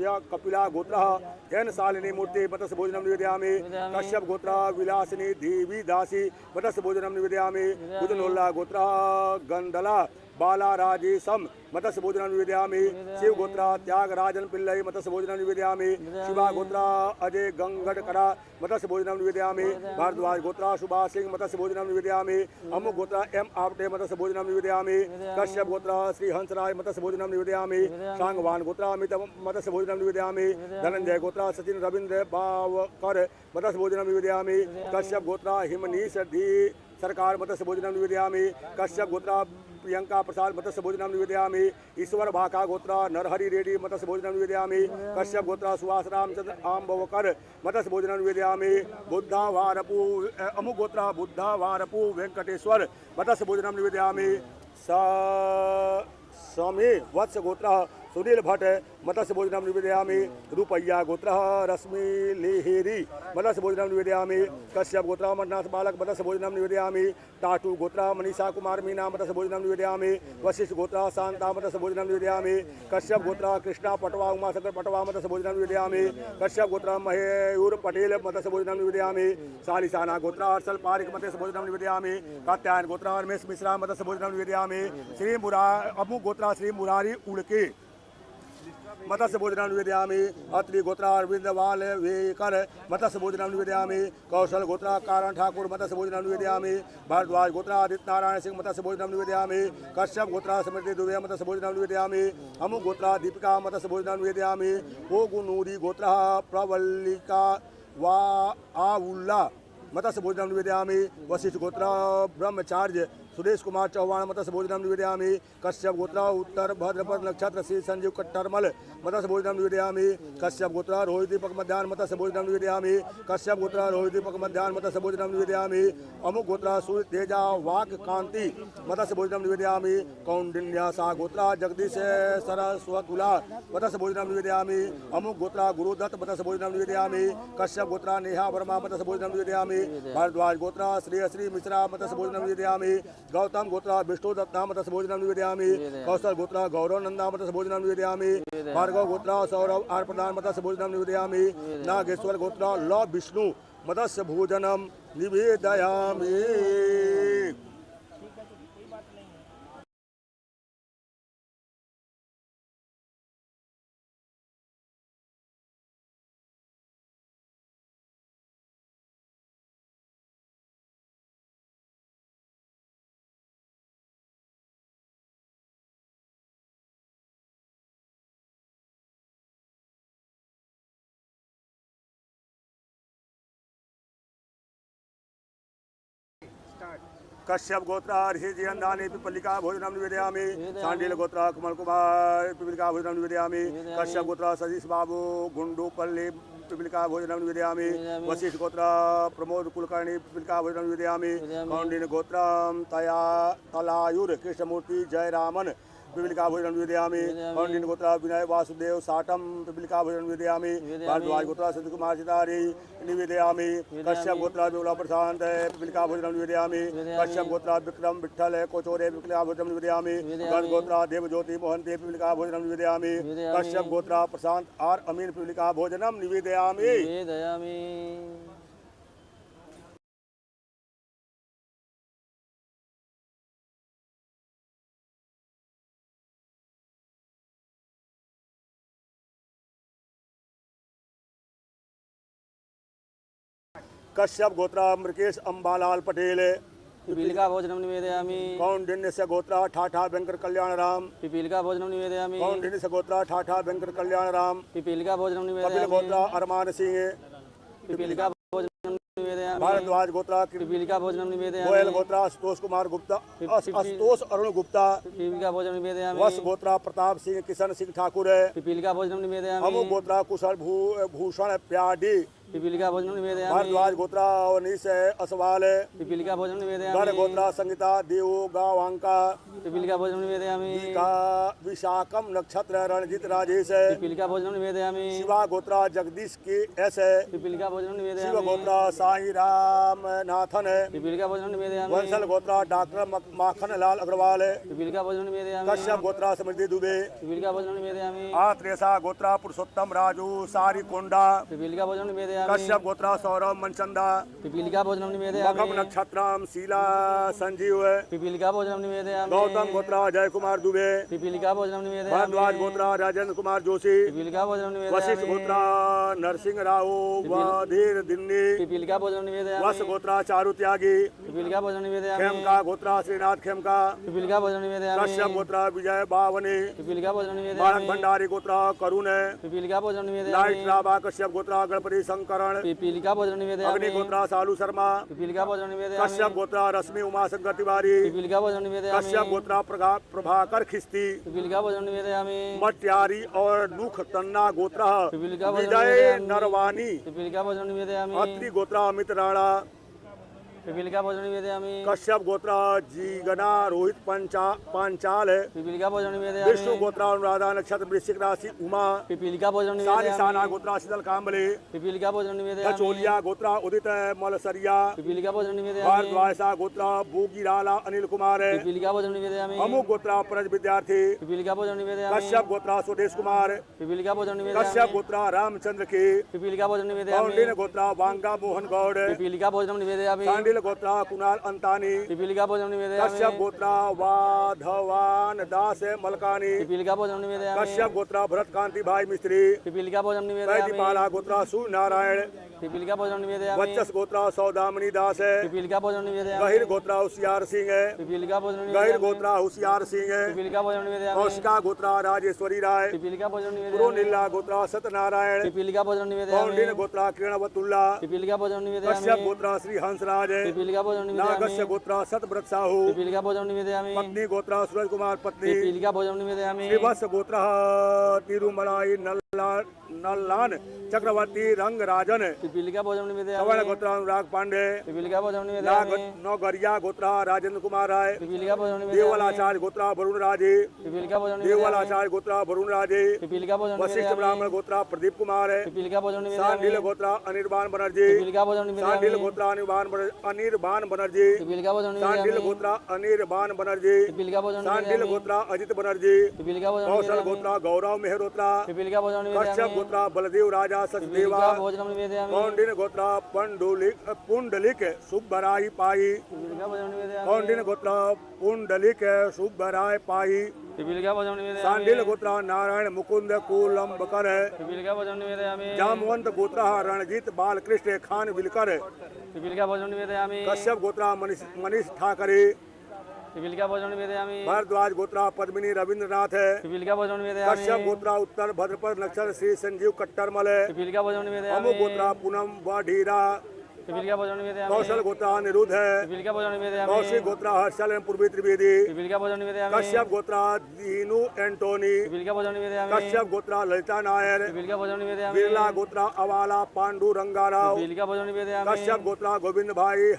या कपिला गोत्र एन शालिनी मूर्ति मत्स्य भोजनम निवेदयामि। कश्यप गोत्र विलासिनी देवी दासी मत्स्य भोजनम निवेदयामि। बुधनोल्ला गोत्र गंदला बाला राजेशम मत्स्य भोजनम निवेदयामि। शिव गोत्र त्यागराजन पिल्लई मत्स्य भोजनम निवेदयामि। शिवा गोत्र अजय गंगड़करा मत्स्य भोजनम निवेदयामि। भारद्वाज गोत्र सुभाष सिंह मत्स्य भोजनम निवेदयामि। अमुक गोत्र एम आपटे मत्स्य भोजनम निवेदयामि। कश्यप गोत्र श्री हंसराज मत्स्य भोजनम निवेदयामि। सांगवान गोत्र अमित मत्स्य भोजनम निवेदयामि। धनंजय गोत्र सचिन रविंद्र बावकर मत्स्य भोजनम निवेदयामि। कश्यप गोत्र हिमनीश डी सरकार मत्स्य भोजनम निवेदयामि। कश्यप गोत्र प्रियंका प्रसाद मत्स्य भोजनम निवेदयामि। ईश्वर भाका गोत्र नरहरि रेड्डी मत्स्य भोजनम निवेदयामि। कश्यप गोत्र सुहास रामचंद्र आम्बवकर मत्स्य भोजनम निवेदयामि। बुद्धावारपु अमुक गोत्र बुद्धावारपु वेंकटेश्वर मत्स्य भोजनम निवेदयामि। समे वत्स गोत्र सुनील भट्ट मत्स्य भोजनम निवेदयामि। रूपय्या गोत्रः रश्मि लेहेरी मत्स्य भोजनम निवेदयामि। कश्यप गोत्र अमरनाथ बालक मत्स्य भोजनम निवेदयामि। टाटू गोत्र मनीषा कुमार मीना मत्स्य भोजनम निवेदयामि। वशिष्ठ गोत्र शांता मत्स्य भोजनम निवेदयामि। कश्यप गोत्र कृष्णा पटवा उमाशंकर पटवा मत्स्य भोजनम निवेदयामि। कश्यप गोत्र मयूर पटेल मत्स्य भोजनम निवेदयामि। सालिसाना गोत्र हर्षल पारिक मत्स्य भोजनम निवेदयामि। कात्यायन गोत्र रमेश मिश्रा मत्स्य भोजनम निवेदयामि। श्री अमु गोत्र श्री मुरारी उड़के मत्स्य भोजनम निवेदयामि। अत्रि गोत्र अरविंद वाल वेकर मत्स्य भोजनम निवेदयामि। कौशल गोत्र कारण ठाकुर मत्स्य भोजनम निवेदयामि। भारद्वाज गोत्र आदित्य नारायण सिंह मत्स्य भोजनम निवेदयामि। कश्यप गोत्र स्मृति दुबे मत्स्य भोजनम निवेदयामि। अमु गोत्र दीपिका मत्स्य भोजनम निवेदयामि। ओगुनूरी गोत्र प्रवल्लिका वा आउल्ला मत्स्य भोजनम निवेदयामि। वशिष्ठ गोत्र ब्रह्मचार्य सुरेश कुमार चौहान मत्स्य भोजनम निवेदयामि। कश्यप गोत्र उत्तर भद्रपद नक्षत्र श्री संजीव कट्टरमल मत्स्य भोजनम निवेदयामि। कश्यप गोत्र रोहित दीपक मध्याह्न मत्स्य भोजनम निवेदयामि। कश्यप गोत्र रोहित दीपक मध्याह्न मत्स्य भोजनम निवेदयामि। अमुक गोत्र सूर्य तेजा वाक कांति मत्स्य भोजनम निवेदयामि। कौंडिन्या सा गोत्र जगदीश सरस्वतुला मत्स्य भोजनम निवेदयामि। अमुक गोत्र गुरुदत्त मत्स्य भोजनम निवेदयामि। कश्यप गोत्र नेहा वर्मा मत्स्य भोजनम निवेदयामि। भारद्वाज गोत्र श्री मिश्रा मत्स्य भोजनम निवेदयामि। गौतम गोत्र विष्णु दत्ता मत्स्य भोजनम निवेदयामि। कौशल गोत्र गौरव नंदा मत्स्य भोजनम निवेदयामि। भार्गव गोत्र सौरभ आर प्रधान मत्स्य भोजनम निवेदयामि। नागेश्वर गोत्र लव विष्णु मत्स्य भोजनम निवेदयामि। कश्यप गोत्र ऋषि अंदानी पिपलिका भोजनम निवेदयामि। सांडिल गोत्र कमल कुमार पिपलिका भोजनम निवेदयामि। कश्यप गोत्र सतीश बाबू गुंडूपल्ली पिपलिका भोजनम निवेदयामि। वशिष्ठ गोत्र प्रमोद कुलकर्णी पिपलिका भोजनम निवेदयामि। कौंडिन्य गोत्र तलायुर कृष्णमूर्ति जयरामन पिपलिका भोजनम निवेदयामि। कौंडिन्य गोत्र विनय वासुदेव साटम पिपलिका भोजनम निवेदयामि। भारद्वाज गोत्र सत्य कुमार सितारी निवेदयामि। कश्यप गोत्र विमला प्रशांत पिपलिका भोजनम निवेदयामि। कश्यप गोत्र विक्रम विठल कोचोरे पिपलिका भोजनम निवेदयामि। गण गोत्र देवज्योति मोहंते पिपलिका भोजनम निवेदयामि। कश्यप गोत्र प्रशांत आर अमीन पिपलिका भोजनम निवेदयामि। कश्यप गोत्र मृकेश अंबालाल पटेल पिपीलिका भोजनम निवेदयामि। कौंडिन्य से गोत्र ठाठा वेंकट कल्याण राम पिपीलिका भोजनम निवेदयामि। कौंडिन्य से गोत्र ठाठा वेंकट कल्याण राम पिपीलिका भोजनम कपिल निवेदयामि। गोत्र अरमान सिंह पिपीलिका भोजनम निवेदयामि। भारद्वाज गोत्र पिपीलिका भोजनम निवेदयामि। गोयल गोत्र आशुतोष कुमार गुप्ता आशुतोष अरुण गुप्ता पिपीलिका भोजनम निवेदयामि। वश गोत्र प्रताप सिंह किशन सिंह ठाकुर पिपीलिका भोजनम निवेदयामि। अमु गोत्र कुशल भूषण प्याडी पिपीलिका भोजनम निवेदयामि। भारद्वाज गोत्र अवनीश असवाल पिपीलिका भोजनम निवेदयामि। गण गोत्र संगीता देव गावांका पिपीलिका भोजनम निवेदयामि। विशाखम नक्षत्र रणजीत राजेश पिपीलिका भोजनम निवेदयामि। शिवा गोत्र जगदीश के एस पिपीलिका भोजनम शिव निवेदयामि। गोत्र साई राम नाथन पिपीलिका भोजनम निवेदयामि। वंशल गोत्र डॉक्टर माखन लाल अग्रवाल पिपीलिका भोजनम निवेदयामि। कश्यप गोत्र समृद्धि दुबे पिपीलिका भोजनम निवेदयामि। आत्रेसा गोत्र पुरुषोत्तम राजू सारी कोंडा पिपीलिका भोजनम निवेदयामि। कश्यप गोत्र सौरभ मनचंदा पिपीलिका भोजनम निवेदयामि। मखम नक्षत्रम शीला संजीव पिपीलिका भोजनम निवेदयामि। गौतम गोत्र जय कुमार दुबे पिपीलिका भोजनम निवेदयामि। भारद्वाज गोत्र राजेंद्र कुमार जोशी पिपीलिका भोजनम निवेदयामि। वशिष्ठ गोत्र नरसिंह राव वधीर दिन्नी पिपीलिका भोजनम निवेदयामि। वश गोत्र चारु त्यागी पिपीलिका भोजनम निवेदयामि। खेमका गोत्र श्रीनाथ खेमका पिपीलिका भोजनम निवेदयामि। कश्यप गोत्र विजय बावनी पिपीलिका भोजनम बालक निवेदयामि। भंडारी गोत्र करुण पिपीलिका भोजनम नाइट निवेदयामि। राबा कश्यप गोत्र गणपति शंकरण पिपीलिका भोजनम निवेदयामि। अग्नि गोत्र सालू शर्मा पिपीलिका भोजनम निवेदयामि। कश्यप गोत्र रश्मि उमाशंकर तिवारी पिपीलिका भोजनम निवेदयामि। कश्यप गोत्र प्रभाकर खिस्ती पिपीलिका भोजनम निवेदयामि। मट्यारी और नुख तन्ना गोत्र पिपीलिका भोजनम विजय निवेदयामि। नरवानी पिपीलिका भोजनम निवेदयामि। अत्रि गोत्र अमित राणा पिपीलिका भोजनं निवेदयामि कश्यप गोत्र जीगना रोहित पांचाल पिपीलिका भोजनं निवेदयामि विष्णु गोत्र अनुराधा नक्षत्र वृश्चिक राशि उमा पिपीलिका भोजनं सारी निवेदयामि साना गोत्र शीतल काम्बले पिपीलिका भोजनं निवेदयामि चोलिया गोत्र उदित मलसरिया पिपीलिका भोजनं निवेदयामि भारद्वाजा गोत्र बोगीराला अनिल कुमार पिपीलिका भोजनं निवेदयामि अमुक गोत्र प्रज विद्यार्थी पिपीलिका भोजनं निवेदयामि कश्यप गोत्र सुदेश कुमार पिपीलिका भोजनं निवेदयामि कश्यप गोत्र रामचंद्र के पिपीलिका भोजनं निवेदयामि कौंडिन्य गोत्र वांगा मोहन गौड़ पिपीलिका भोजनं निवेदयामि सांडिल गोत्र कुणाल अंतानी पिपीलिका भोजनं निवेदयामि कश्यप गोत्र वाधवान दास मलकानी पिपीलिका भोजनं निवेदयामि कश्यप गोत्र भरत कांति भाई मिस्त्री पिपीलिका भोजनं निवेदयामि वैदिपाला गोत्र सूर्य नारायण पिपीलिका भोजनं निवेदयामि वच्चस गोत्र सौदामनी दास है पिपीलिका भोजनं निवेदयामि गहिर गोत्र होशियार सिंह है पिपीलिका भोजनं गहिर निवेदयामि गोत्र होशियार सिंह है पिपीलिका भोजनं निवेदयामि कौशिका गोत्र राजेश्वरी राय पिपीलिका भोजनं पुरो निवेदयामि नीला गोत्र सत्यनारायण पिपीलिका भोजनं निवेदयामि कौंडिन्य गोत्र किरणवतुल्ला पिपीलिका भोजनं निवेदयामि कश्यप गोत्र श्री हंसराज पिपीलिका भोजनं नागस्य निवेदयामि गोत्र सतव्रत साहू पिपीलिका भोजनं निवेदयामि पत्नी गोत्र सूरज कुमार पत्नी पिपीलिका भोजनं निवेदयामि श्रीवत्स गोत्र तिरुमलाई नल्लान चक्रवर्ती रंग राजन पिपीलिका भोजनं सवर्ण निवेदयामि गोत्र अनुराग पांडे पिपीलिका भोजनं निवेदयामि नौगरिया गोत्र राजेंद्र कुमार राय पिपीलिका भोजनं देवल निवेदयामि आचार्य गोत्र वरुण राजे पिपीलिका भोजनं देवल निवेदयामि आचार्य गोत्र वरुण राजे पिपीलिका भोजनं वशिष्ठ निवेदयामि ब्राह्मण गोत्र प्रदीप कुमार पिपीलिका भोजनं सांडिल निवेदयामि गोत्र अनिर्बाण बनर्जी पिपीलिका भोजनं सांडिल निवेदयामि गोत्र अनिर्बाण बनर्जी पिपीलिका भोजनं सांडिल निवेदयामि गोत्र अनिर्बाण बनर्जी पिपीलिका भोजनं सांडिल निवेदयामि गोत्र अजित बनर्जी पिपीलिका भोजनं कौशल निवेदयामि गोत्र गौरव मेहरोत्रा पिपीलिका भोजनं कश्यप निवेदयामि गोत्र बलदेव राजा सचदेवा पिपीलिका भोजनं निवेदयामि कौंडिन्य गोत्र पुंडलिक सुब्बराई पाई पिपीलिका भोजनं निवेदयामि कौंडिन्य गोत्र पुंडलिक सुब्बराय पाई पिपीलिका भोजनं निवेदयामि सांडिल गोत्र नारायण मुकुंद कुलंबकर पिपीलिका भोजनं निवेदयामि जामवंत गोत्र रणजीत बालकृष्ण खान विलकर पिपीलिका भोजनं निवेदयामि कश्यप गोत्र मनीष ठाकरे पिपीलिका भोजनं निवेदयामि भारद्वाज गोत्र पद्मिनी रविंद्रनाथ है पिपीलिका भोजनं निवेदयामि कश्यप गोत्र उत्तर भद्रपद नक्षत्र श्री संजीव कट्टरमल है पिपीलिका भोजनं निवेदयामि अमुक गोत्र पूनम व पिपीलिका भोजनं निवेदयामि कौशल गोत्र अनिरुद्ध है पिपीलिका भोजनं निवेदयामि कौशिक गोत्र हर्षल पूर्वी त्रिवेदी पिपीलिका भोजनं निवेदयामि कश्यप गोत्र दीनू एंटोनी पिपीलिका भोजनं निवेदयामि कश्यप गोत्र ललिता नायर पिपीलिका भोजनं निवेदयामि बिरला गोत्र अवाला पांडु रंगाराव पिपीलिका भोजनं निवेदयामि कश्यप गोत्र गोविंद भाई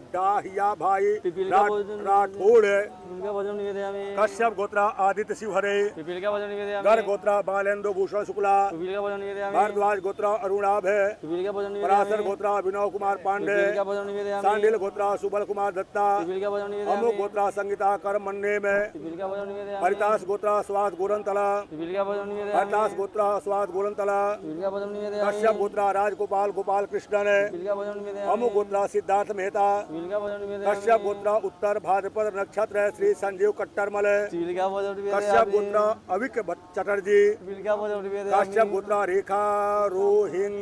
डाहिया भाई पिपीलिका भोजन राठौड़ पिपीलिका भोजनं निवेदयामि कश्यप गोत्र आदित्य शिवहरे पिपीलिका भोजनं निवेदयामि गर गोत्र बालेंद्र भूषण शुक्ला पिपीलिका भोजनं निवेदयामि भारद्वाज गोत्र अरुणाभ है पिपीलिका भोजनं पराशर निवेदयामि गोत्र विनोद कुमार पांडे पिपीलिका भोजनं निवेदयामि सांडिल गोत्र सुबल कुमार दत्ता पिपीलिका भोजनं अमुक निवेदयामि गोत्र संगीता कर मन्ने में पिपीलिका भोजनं निवेदयामि हरिदास गोत्र स्वाद गोरंतला पिपीलिका भोजनं निवेदयामि हरिदास गोत्र स्वाद गोरंतला पिपीलिका भोजनं निवेदयामि कश्यप गोत्र राजगोपाल गोपाल कृष्णन पिपीलिका भोजनं निवेदयामि अमुक गोत्र सिद्धार्थ मेहता पिपीलिका भोजनं निवेदयामि कश्यप गोत्र उत्तर भाद्रपद नक्षत्र श्री संजीव कट्टरमल पिपीलिका भोजनं कश्यप निवेदयामि गोत्र अविक चटर्जी पिपीलिका भोजनं निवेदयामि कश्यप गोत्र रेखा रोहिंग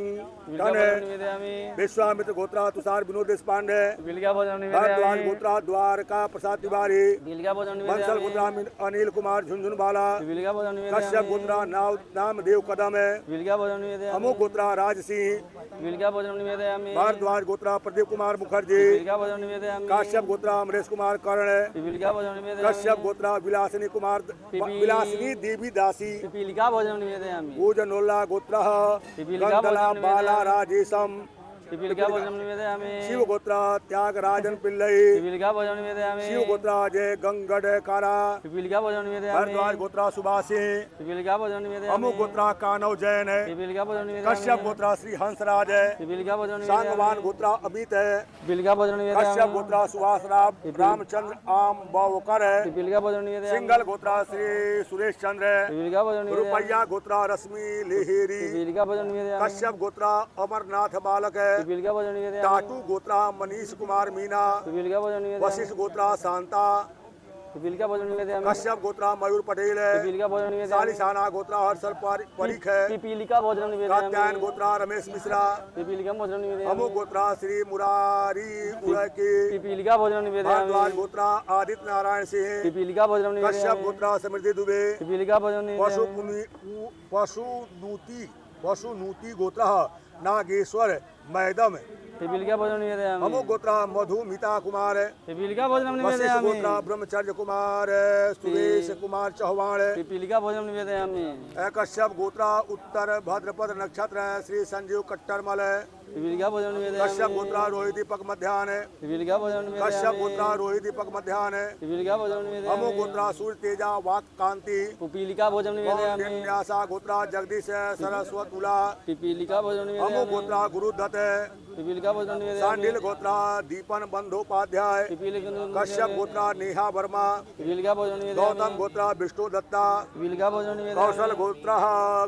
पिपीलिका भोजनं निवेदयामि विश्वामित्र गोत्र तुषार विनोद देशपांडे पिपीलिका भोजनं भारद्वाज निवेदयामि गोत्र द्वारका प्रसाद तिवारी पिपीलिका भोजनं बंसल निवेदयामि गोत्र अनिल कुमार झुंझुनवाला पिपीलिका भोजनं कश्यप निवेदयामि गोत्र नामदेव कदम है पिपीलिका भोजनं निवेदयामि अमुक गोत्र राज सिंह पिपीलिका भोजनं निवेदयामि भारद्वाज गोत्र प्रदीप कुमार मुखर्जी पिपीलिका भोजनं निवेदयामि काश्यप गोत्र अमरेश कुमार कर्ण पिपीलिका भोजनं निवेदयामि कश्यप गोत्र विलासिनी देवी दासी पिपीलिका भोजनं निवेदयामि पूजनोल्ला गोत्र पिपीलिका गंदला भोजनं बाला निवेदयामि राजेशम पिपीलिका भोजनं निवेदयामि शिव गोत्र त्यागराजन पिल्लई पिपीलिका भोजनं निवेदयामि शिव गोत्र अजय गंगड कारा पिपीलिका भोजनं निवेदयामि भारद्वाज गोत्र सुभाष सिंह पिपीलिका भोजनं निवेदयामि अमुक गोत्र कानव जैन है पिपीलिका भोजनं निवेदयामि कश्यप गोत्र श्री हंसराज है पिपीलिका भोजनं सांगवान निवेदयामि गोत्र अमित है पिपीलिका भोजनं कश्यप निवेदयामि गोत्र सुभाष रामचंद्र आम बावकर है पिपीलिका भोजनं निवेदयामि सिंगल गोत्र श्री सुरेश चंद्र है पिपीलिका भोजनं निवेदयामि रुपया गोत्र रश्मि लेहेरी पिपीलिका भोजनं निवेदयामि कश्यप गोत्र अमरनाथ बालक है पिपीलिका भोजनं निवेदयामि टाटू गोत्र मनीष कुमार मीना पिपीलिका भोजनं निवेदयामि वशिष्ठ गोत्र शांता पिपीलिका भोजनं निवेदयामि कश्यप गोत्र मयूर पटेल है पिपीलिका भोजनं निवेदयामि सालिसाना गोत्र हर्षल परीख है पिपीलिका भोजनं कात्यायन निवेदयामि गोत्र रमेश मिश्रा पिपीलिका भोजनं अमुक निवेदयामि गोत्र श्री मुरारी उड़की पिपीलिका भोजनं निवेदयामि भारद्वाज गोत्र आदित्य नारायण सिंह पिपीलिका भोजनं कश्यप निवेदयामि गोत्र समृद्धि दुबे पिपीलिका भोजनं निवेदयामि पशुनूति गोत्र नागेश्वर मैदम पिपीलिका भोजनं निवेदयामि अमो गोत्रा मधुमिता कुमार पिपीलिका भोजनं वशिष्ठ निवेदयामि गोत्रा ब्रह्मचर्य कुमार सुरेश कुमार चौहान पिपीलिका भोजनं निवेदयामि कश्यप गोत्रा उत्तर भद्रपद नक्षत्र श्री संजीव कट्टरमल पिपीलिका भोजनं कश्यप निवेदयामि गोत्रा रोहित दीपक मध्यान्ह पिपीलिका भोजनं कश्यप निवेदयामि गोत्रा रोहित दीपक मध्यान्ह पिपीलिका भोजनं अमो निवेदयामि गोत्रा सूर्य तेजा वाक कांति पिपीलिका भोजनं निवेदयामि व्यासा गोत्रा जगदीश सरस्वत तुला पिपीलिका भोजनं अमो निवेदयामि गोत्रा गुरु दत्त पिपीलिका भोजनं निवेदयामि सांडिल गोत्रा दीपन बंदोपाध्याय पिपीलिका कश्यप गोत्रा नेहा वर्मा पिपीलिका भोजनं गौतम निवेदयामि गोत्रा विष्णु दत्ता पिपीलिका भोजनं निवेदयामि कौशल गोत्रा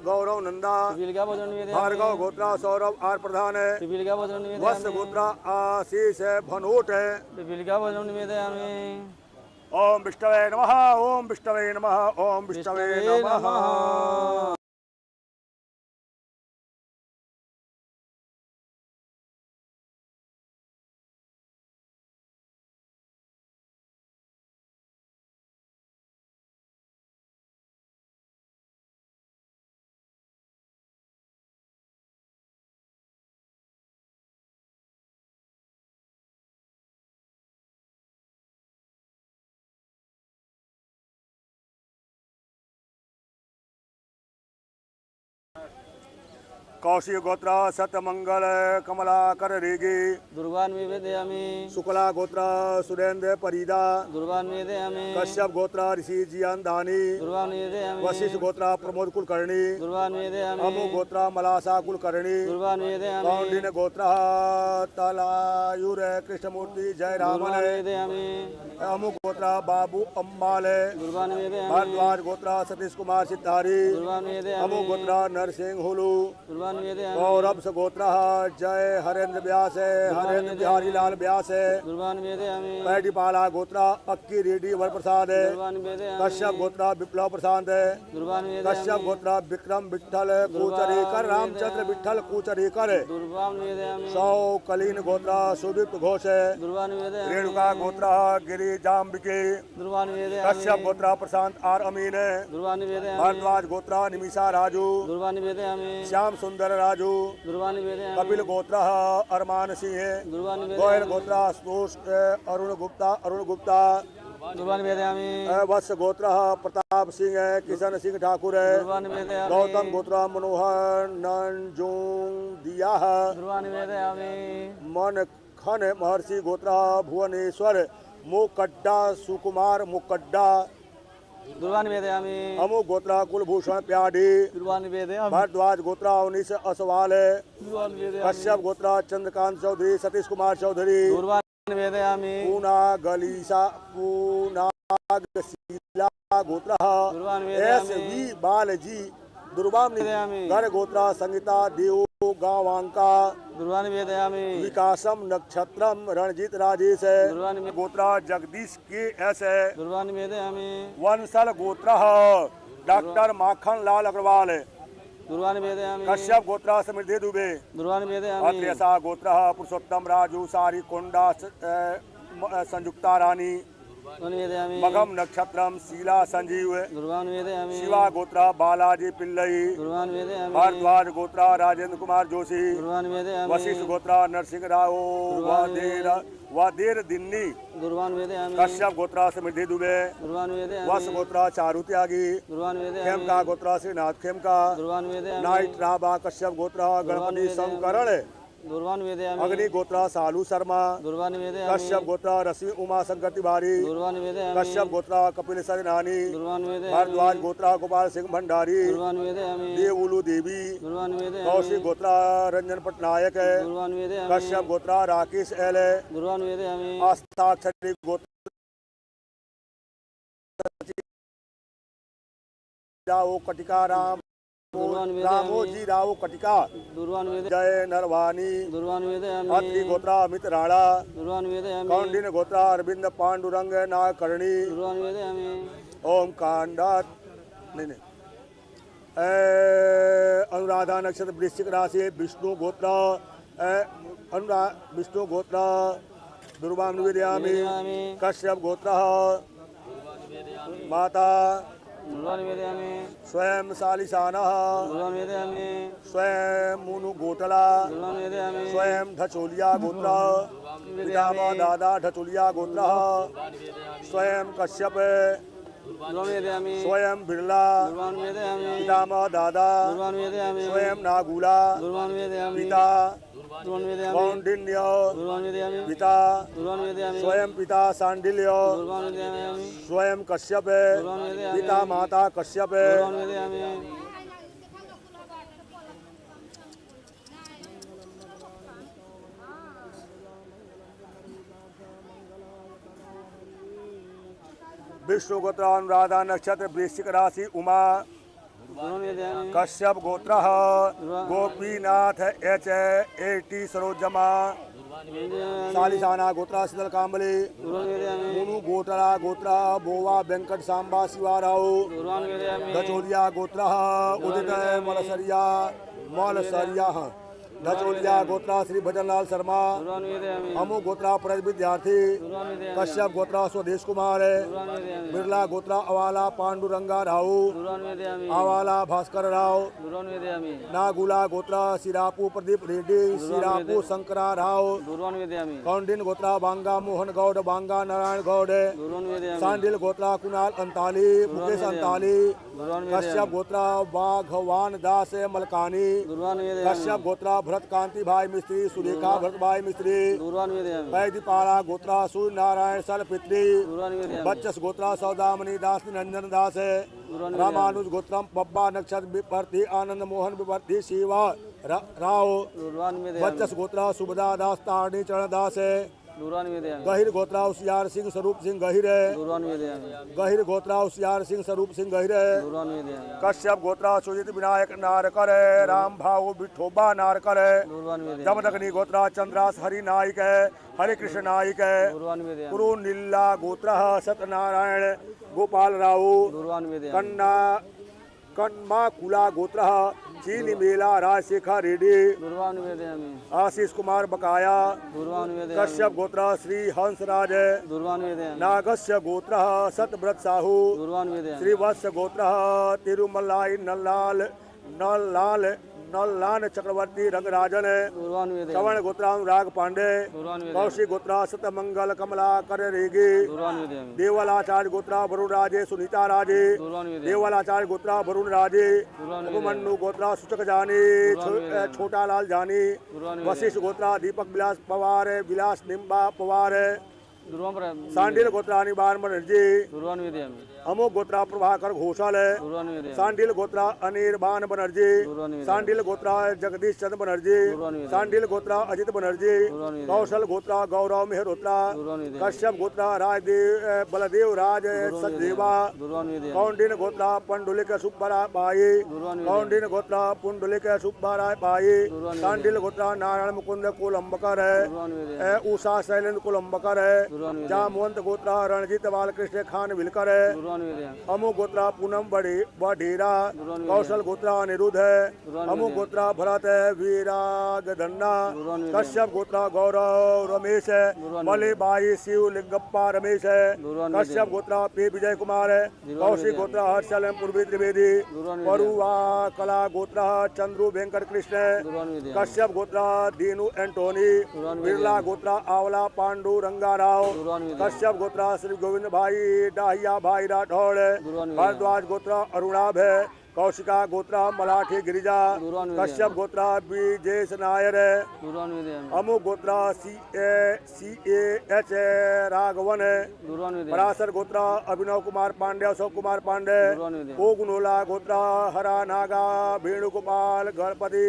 गौरव नंदा पिपीलिका भोजनं निवेदयामि भार्गव गोत्रा सौरभ आर प्रधान पिपीलिका भोजनं वत्स निवेदयामि गोत्रा आशीष भनोट पिपीलिका भोजनं निवेदयामि ओम विष्णवे नमः ओम विष्णवे नमः ओम विष्णवे नमः कौशिक गोत्रा सतमंगल कमलाकर रेगे दुर्गान् निवेदयामि शुक्ला गोत्रा सुरेंद्र परिदा दुर्गान् निवेदयामि कश्यप गोत्रा ऋषि जियान दानी दुर्गान् निवेदयामि वशिष्ठ गोत्रा प्रमोद कुलकर्णी दुर्गान् निवेदयामि अमु गोत्रा मलासा कुलकर्णी दुर्गान् निवेदयामि कौंडिन्य गोत्रा तलायुर कृष्णमूर्ति जय रामन दुर्गान् निवेदयामि अमु गोत्रा बाबू अम्बाल दुर्गान् निवेदयामि भारद्वाज गोत्रा सतीश कुमार सिद्धारी दुर्गान् निवेदयामि अमु गोत्रा नरसिंह हुलू दुर्गान् निवेदयामि गौरव गोत्रा जय हरेंद्र व्यास हरेंद्र बिहारी लाल व्यास दुर्गान् निवेदयामि पैडीपाला गोत्रा अक्की रेड्डी वर प्रसाद दुर्गान् निवेदयामि कश्यप गोत्रा विप्लव प्रशांत दुर्गान् कश्यप निवेदयामि गोत्रा विक्रम विठल कूचरेकर रामचंद्र विठल कूचरेकर दुर्गान् निवेदयामि सौ कलीन गोत्रा सुदीप्त घोष दुर्गान् निवेदयामि रेणुका गोत्रा गिरिजाम्बिके दुर्गान् निवेदयामि कश्यप गोत्रा प्रशांत आर अमीन दुर्गान् निवेदयामि भारद्वाज गोत्रा निमिषा राजू दुर्गान् निवेदयामि श्याम सुंदर राजू दुर्गान् निवेदयामि कपिल गोत्रा अरमान सिंह दुर्गान् गोयल निवेदयामि गोत्रा स्पोर्ट्स अरुण गुप्ता दुर्गान् निवेदयामि वत्स गोत्रा प्रताप सिंह किशन सिंह ठाकुर दुर्गान् निवेदयामि गौतम गोत्रा मनोहर नंजोंग दिया दुर्गान् निवेदयामि मन खन महर्षि गोत्रा भुवनेश्वर मुकड्डा सुकुमार मुकड्डा दुर्गान् निवेदयामि अमु गोत्रा कुलभूषण प्याडी दुर्गान् निवेदयामि भारद्वाज गोत्रा उन्नीस असवाल दुर्गान् निवेदयामि कश्यप गोत्रा चंद्रकांत चौधरी सतीश कुमार चौधरी दुर्गान् निवेदयामि पूना गलीसा पूनागशीला गोत्रा दुर्गान् एस निवेदयामि वी बालजी दुर्वाम निवेदयामि घर गोत्रा संगीता देव गावांका दुर्गान् निवेदयामि विकासम नक्षत्रम रणजीत राजेश दुर्गान् निवेदयामि गोत्रा जगदीश के एस दुर्गान् निवेदयामि वंशल गोत्रा डॉक्टर माखन लाल अग्रवाल दुर्गान् निवेदयामि कश्यप गोत्रा समृद्धि दुबे दुर्गान् निवेदयामि अत्रेसा गोत्रा पुरुषोत्तम राजू सारी कोंडा संयुक्ता रानी निवेदयामि मगम नक्षत्रम शीला संजीव दुर्गान् निवेदयामि शिवा गोत्रा बालाजी पिल्लई दुर्गान् निवेदयामि भारद्वाज गोत्रा राजेंद्र कुमार जोशी दुर्गान् निवेदयामि वशिष्ठ गोत्रा नरसिंह राव वादेर दिन्नी दुर्गान् निवेदयामि कश्यप गोत्रा समृद्धि दुबे दुर्गान् निवेदयामि वस गोत्रा चारु त्यागी दुर्गान् निवेदयामि खेमका गोत्रा श्रीनाथ खेमका दुर्गान् निवेदयामि नाइट राबा कश्यप गोत्रा गणपति संकरण दुर्गान् निवेदयामि अग्नि गोत्रा सालू शर्मा दुर्गान् निवेदयामि कश्यप गोत्रा रश्मि उमा शंकर तिवारी दुर्गान् निवेदयामि कश्यप गोत्रा कपिल सरनानी दुर्गान् निवेदयामि भारद्वाज गोत्रा गोपाल सिंह भंडारी दुर्गान् निवेदयामि देवुलू देवी दुर्गान् निवेदयामि कौशिक गोत्रा रंजन पटनायक दुर्गान् निवेदयामि कश्यप गोत्रा राकेश एल दुर्गान् निवेदयामि आस्थाक्षरी गोत्रा कटिका रामोजी राव कटिका दुर्गान् निवेदयामि जय नरवानी दुर्गान् निवेदयामि अत्रि गोत्रा अमित राणा दुर्गान् निवेदयामि कौंडिन्य गोत्रा अरविंद पांडुरंग नागकर्णी दुर्गान् निवेदयामि ओम कांडा नहीं अनुराधा नक्षत्र वृश्चिक राशि विष्णु गोत्र विष्णु गोत्र दुर्वाम निवेदयामि कश्यप गोत्र माता दुर्वा निवेदयामि स्वयं शालिशानः दुर्वा निवेदयामि स्वयं मुनु गोटला दुर्वा निवेदयामि स्वयं ढचोलिया गोत्र पितामह दादा ढचोलिया गोत्र स्वयं कश्यप दुर्वा निवेदयामि स्वयं बिरला दुर्वा निवेदयामि पितामह दादा दुर्वा निवेदयामि स्वयं नागुला दुर्वा निवेदयामि पिता दुर्वा निवेदयामि कौंडिन्य दुर्वा निवेदयामि पिता दुर्वा निवेदयामि स्वयं पिता सांडिल्य दुर्वा निवेदयामि स्वयं कश्यप दुर्वा निवेदयामि पिता माता कश्यप दुर्वा निवेदयामि विष्णु गोत्र अनुराधा नक्षत्र वृश्चिक राशि उमा दुर्वा निवेदयामि कश्यप गोत्र गोपीनाथ H80 सरोजमा शालिशाना गोत्र शीतल कांबले दुर्वा निवेदयामि मुनु गोटरा गोत्र बोवा वेंकट सांबा शिवाराव दुर्वा निवेदयामि ढचोलिया गोत्र उदित मलसरिया ढचोलिया गोत्र श्री भजनलाल शर्मा दुर्वा निवेदयामि अमु गोत्र परज विद्यार्थी दुर्वा निवेदयामि कश्यप गोत्र स्वदेश कुमार दुर्वा निवेदयामि बिरला गोत्र अवाला पांडुरंगा राव दुर्वा निवेदयामि अवाला भास्कर राव दुर्वा निवेदयामि नागुला गोत्र सिरापू प्रदीप रेड्डी सिरापू शंकरा राव दुर्वा निवेदयामि कौंडिन गोत्र बांगा मोहन गौड बांगा नारायण गौड दुर्वा निवेदयामि सांडिल गोत्र कुणाल अंताली मुकेश अंताली दुर्वा निवेदयामि कश्यप गोत्र बाघवान दास मलकानी दुर्वा निवेदयामि कश्यप गोत्र भरत कांति भाई मिस्त्री सुलेखा भरत भाई मिस्त्री दुर्वा निवेदयामि वैदिपाड़ा गोत्र सूर्य नारायण सल पित्री दुर्वा निवेदयामि बच्चस गोत्र सौदामणि दास निरंजन दास रामानुज गोत्रम पब्बा नक्षत्र विपर्ति आनंद मोहन विपर्ति शिवा राव दुर्वा निवेदयामि बच्चस गोत्र सुभदा दास तारणी चरण दास दुर्वा निवेदयामि गहिर गोत्र उसियार सिंह स्वरूप सिंह गहिर दुर्वा निवेदयामि गहिर गोत्र उसियार सिंह स्वरूप सिंह गहिर दुर्वा निवेदयामि कश्यप गोत्र सुजित विनायक नारकर राम भाव विठोबा नारकर दुर्वा निवेदयामि जमदग्नि गोत्र चंद्रास हरि नायक हरे कृष्ण नायक दुर्वा निवेदयामि कुरु नीला गोत्र सत्यनारायण गोपाल राव दुर्वा निवेदयामि कन्ना कन्मा कुला गोत्र चीनी मेला राजशेखर रेड्डी दुर्वा निवेदयामि आशीष कुमार बकाया दुर्वा निवेदयामि कश्यप गोत्र श्री हंसराज दुर्वा निवेदयामि नागस्य गोत्र सतव्रत साहू दुर्वा निवेदयामि श्रीवत्स गोत्र तिरुमलाई नल्लान चक्रवर्ती रंगराजन दुर्वा निवेदयामि श्रवण गोत्र अनुराग पांडे दुर्वा निवेदयामि कौशिक गोत्र सतमंगल कमलाकर रेगी दुर्वा निवेदयामि देवलाचार्य गोत्र वरुण राजे सुनीता राजे दुर्वा निवेदयामि देवलाचार्य गोत्र वरुण राजे दुर्वा निवेदयामि उपमन्यु गोत्र सूचक जानी छोटा लाल जानी दुर्वा निवेदयामि वशिष्ठ गोत्र दीपक विलास पवार विलास निम्बा पवार दुर्वा सांडिल गोत्र अनिबान बनर्जी दुर्वा निवेदयामि अमोक गोत्रा प्रभाकर घोषाल दुर्वा निवेदयामि सांडिल गोत्रा अनिर्बान बनर्जी दुर्वा निवेदयामि सांडिल गोत्रा जगदीश चंद्र बनर्जी दुर्वा निवेदयामि सांडिल गोत्रा अजित बनर्जी दुर्वा निवेदयामि कौशल गोत्रा गौरव मेहरोत्रा दुर्वा निवेदयामि कश्यप गोत्रा राजदेव बलदेव राज सचदेवा दुर्वा निवेदयामि कौंडिन गोत्रा पंडुलिक सुब्बाराय पाई दुर्वा निवेदयामि कौंडिन गोत्रा पुंडलिक सुब्बाराय पाई दुर्वा निवेदयामि सांडिल गोत्रा नारायण मुकुंद कुलम्बकर दुर्वा निवेदयामि उषा शैलेंद्र कुलम्बकर दुर्वा निवेदयामि जामवंत गोत्रा रणजीत बालकृष्ण खान विलकर दुर्वा निवेदयामि अमु गोत्रा पूनम बढेरा दुर्वा निवेदयामि कौशल गोत्रा अनिरुद्ध दुर्वा अमु निवेदयामि गोत्रा भरत वीराग धन्ना दुर्वा निवेदयामि कश्यप गोत्रा गौरव रमेश दुर्वा मले बाई शिव लिंगप्पा रमेश दुर्वा निवेदयामि कश्यप गोत्रा पी विजय कुमार कौशिक गोत्रा हर्षल पूर्वी त्रिवेदी दुर्वा निवेदयामि परुवा कला गोत्रा चंद्रू वेंकट कृष्ण दुर्वा निवेदयामि कश्यप गोत्रा दीनू एंटोनी दुर्वा निवेदयामि बिरला गोत्रा आवला पांडु रंगाराव दुर्वा निवेदयामि कश्यप गोत्रा श्री गोविंद भाई डाहिया भाई राठौड़ दुर्वा निवेदयामि भारद्वाज गोत्र अरुणाभ कौशिका गोत्रा मलाठी गिरिजा दुर्वा निवेदयामि कश्यप गोत्रा विजेश नायर दुर्वा निवेदयामि अमु गोत्रा CAH राघवन दुर्वा निवेदयामि पराशर गोत्रा अभिनव कुमार पांडे अशोक कुमार पांडे दुर्वा निवेदयामि कोगुनोला गोत्रा हरा नागा वेणुगोपाल गणपति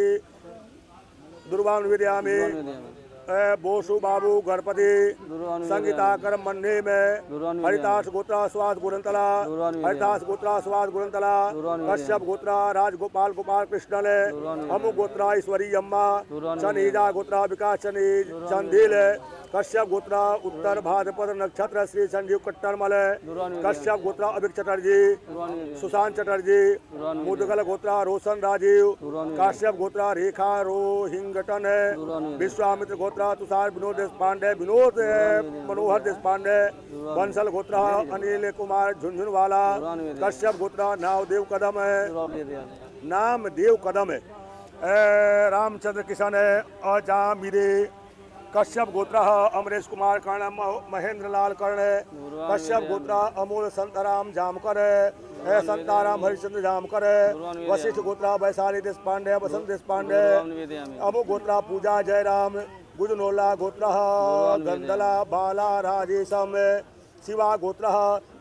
दुर्वा निवेदयामि दुर्वा निवेदयामि बोसु बाबू गणपति दुर्वा निवेदयामि संगीताकर मन्ने में दुर्वा निवेदयामि हरिदास गोत्रा स्वाद गुरंतला दुर्वा निवेदयामि हरिदास गोत्रा स्वाद गुरंतला दुर्वा निवेदयामि कश्यप गोत्रा राजगोपाल गोपाल कृष्णल दुर्वा निवेदयामि अमु गोत्रा ईश्वरी अम्मा दुर्वा निवेदयामि चनीजा गोत्रा विकास चंदील कश्यप गोत्रा उत्तर भाद्रपद नक्षत्र श्री संजीव कट्टरमल दुर्वा निवेदयामि कश्यप गोत्रा अभिक चटर्जी दुर्वा निवेदयामि सुशांत चटर्जी दुर्वा निवेदयामि मुदगल गोत्रा रोशन राजीव दुर्वा निवेदयामि काश्यप गोत्रा रेखा रोहिंगटन दुर्वा निवेदयामि विश्वामित्र गोत्रा तुषार विनोद देशपांडे विनोद मनोहर देशपांडे बंसल गोत्र अनिल कुमार झुंझुनवाला। कश्यप गोत्र नामदेव कदम है, नामदेव कदम है। रामचंद्र किशन है अजामिरे। कश्यप गोत्र अमरेश कुमार कर्ण महेंद्र लाल कर्ण है। कश्यप गोत्र अमूल संतराम जामकर है। संताराम हरिश्चंद्र जामकर है। वशिष्ठ गोत्र वैशाली देश पांडे वसंत देश पांडे। अमु गोत्र पूजा जयराम। गुजनोला गोत्र गंदला बाला राजेशम। शिवा गोत्र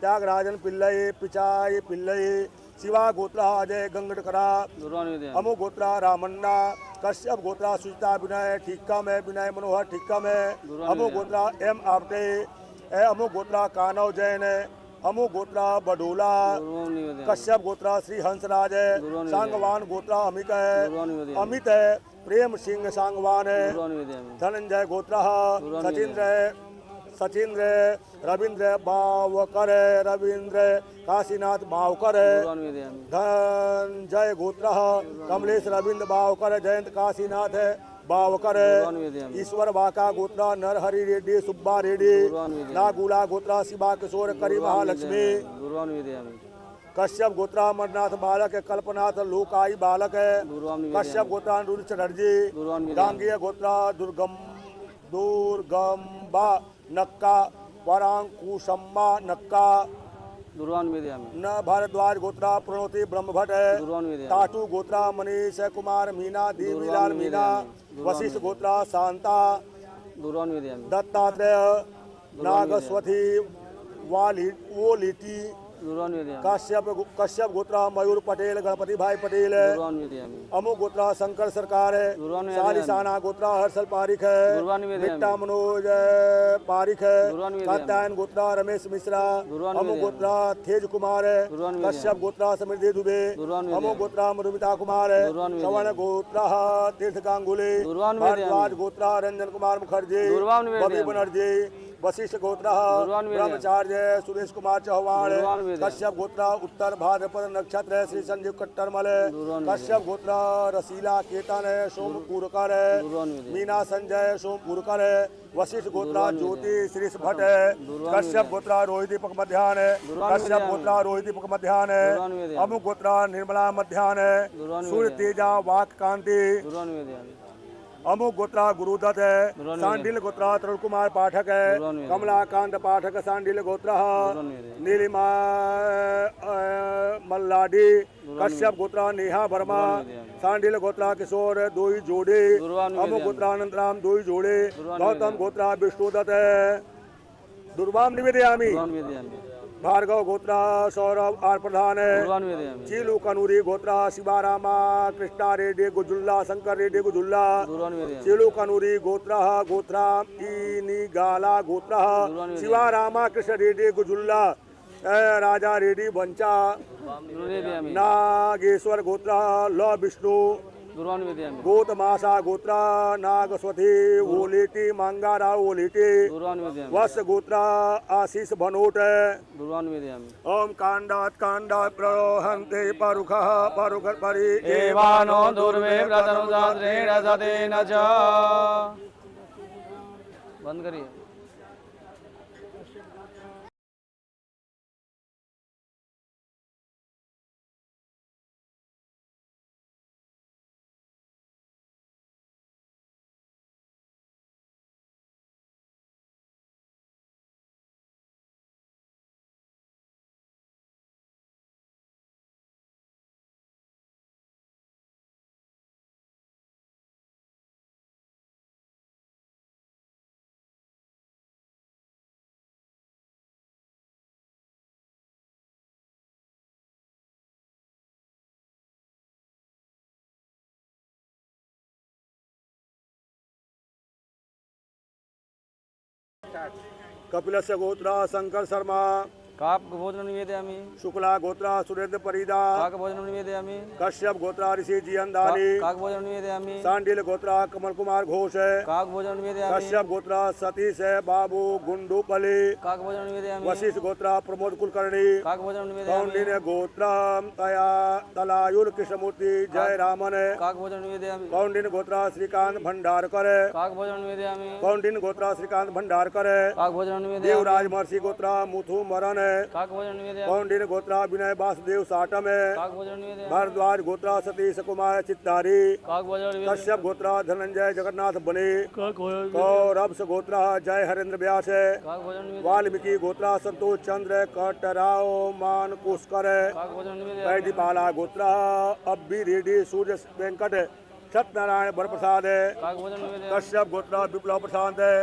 त्यागराजन पिल्लई पिचाई पिल्लई। शिवा गोत्र अजय गंगटकरा। अमु गोत्र रामन्ना। कश्यप गोत्र सुचिता विनय ठीकम है, विनय मनोहर ठीकम है। अमु गोत्र एम आपटे। अमु गोत्र कानव जैन। अमु गोत्र बडोला। कश्यप गोत्र श्री हंसराज है। सांगवान गोत्र अमित है, अमित है। प्रेम सिंह सांगवान है। धनंजय गोत्र सचिंद्र रविंद्र बावकर है। रविंद्र काशीनाथ बावकर है। धनंजय गोत्र कमलेश रविंद्र बावकर। जयंत काशीनाथ है बावकर है। ईश्वर वाका गोत्र नरहरि रेड्डी सुब्बा रेड्डी। नागुला गोत्र शिवा किशोर करी महालक्ष्मी। कश्यप गोत्र अमरनाथ बालक है। कल्पनाथ लोकाई बालक है। कश्यप गोत्र अनुरुद्ध चटर्जी। गांगीय गोत्र दुर्गम्बा नक्का वरांकुशम्मा नक्का। न भारद्वाज गोत्रा प्रणोति ब्रह्मभट्ट है। टाटू गोत्रा मनीष कुमार मीना दीवीलाल मीना। वशिष्ठ गोत्रा शांता। दत्तात्रेय नागस्वती वालिटी। कश्यप गोत्रा मयूर पटेल गणपति भाई पटेल है। अमु गोत्रा शंकर सरकार है। सालिसाना गोत्रा हर्षल पारिक है। मिट्टा मनोज पारिक है। कात्यायन गोत्रा रमेश मिश्रा। अमु गोत्रा तेज कुमार है। कश्यप गोत्रा समृद्धि दुबे। अमु गोत्रा मधुमिता कुमार है। श्रवण गोत्रा तीर्थ गांगुली। भारद्वाज गोत्रा रंजन कुमार मुखर्जी बबी बनर्जी। वशिष्ठ गोत्र ब्रह्मचार्य सुरेश कुमार चौहान। कश्यप गोत्र उत्तर भाद्रपद नक्षत्र श्री संजीव कट्टरमल। कश्यप गोत्र रसीला केतन है सोमपुरकर है। मीना संजय सोमपुरकर है। वशिष्ठ गोत्र ज्योति श्रीष भट्ट है। कश्यप गोत्र रोहित दीपक मध्यान है। कश्यप गोत्र रोहित दीपक मध्यान है। अमुक गोत्र निर्मला मध्यान है। सूर्य तेजा वाक कांति। अमुक गोत्रा गुरुदत्त है। सांडिल गोत्रा तरुण कुमार पाठक है। कमलाकांत पाठक सांडिल गोत्र। नीलिमा मल्लाडी। कश्यप गोत्रा नेहा वर्मा। सांडिल गोत्रा किशोर दो ही जोड़े। अमुक गोत्रा अनंतराम दो ही जोड़े। गौतम गोत्रा विष्णुदत्त है। दुर्वाम निवेदयामि। भार्गव गोत्रा सौरभ आर प्रधान है। चीलू कनूरी गोत्रा शिवारामा कृष्णा रेड्डी गुजुल्ला शंकर रेड्डी गुजुल्ला। चीलू कनूरी गोत्रा गोत्रा इनी गाला गोत्रा शिवारामा कृष्ण रेड्डी गुजुल्ला। राजा रेड्डी बंचा। नागेश्वर गोत्रा ल विष्णु। गोतमाशा गोत्रा नागस्वती ओलेटी मांगारा ओलेटी। वत्स गोत्रा आशीष बनोट। ओम कांडात प्रहंते परुखः परुख परि एवानो दुर्वे व्रतनुदात्रेण सतेन च। बंद करिए। कपिलस्य गोत्रा शंकर शर्मा। काकभोजनं निवेदयामि शुक्ला गोत्रा सुरेंद्र परिदा काकभोजनं निवेदयामि कश्यप गोत्रा ऋषि जियंदानी काकभोजनं निवेदयामि सांडिल गोत्रा कमल कुमार घोष है काकभोजनं निवेदयामि कश्यप गोत्रा सतीश है बाबू गुंडूपली काकभोजनं निवेदयामि वशिष्ठ गोत्रा प्रमोद कुलकर्णी काकभोजनं निवेदयामि कौंडिन्य गोत्रा तलायुर कृष्णमूर्ति जय रामन है काकभोजनं निवेदयामि कौंडिन्य गोत्रा श्रीकांत भंडारकर है काकभोजनं निवेदयामि कौंडिन्य गोत्रा श्रीकांत भंडारकर है काकभोजनं निवेदयामि देवराज महर्षि गोत्रा मुथु मरन है काकभोजनं निवेदयामि कौंडिन्य गोत्रा विनय वासुदेव साटम है काकभोजनं निवेदयामि भारद्वाज गोत्रा सतीश कुमार चित्तारी काकभोजनं निवेदयामि कश्यप गोत्रा धनंजय जगन्नाथ बने कौरव गोत्रा जय हरेंद्र व्यास है काकभोजनं निवेदयामि वाल्मीकि गोत्रा संतोष चंद्र कटराव मान पुष्कर है काकभोजनं निवेदयामि कैदीपाला गोत्रा अब्बी रेड्डी सूर्य वेंकट सत्यनारायण बरप्रसाद है काकभोजनं निवेदयामि कश्यप गोत्रा विप्लव प्रशांत है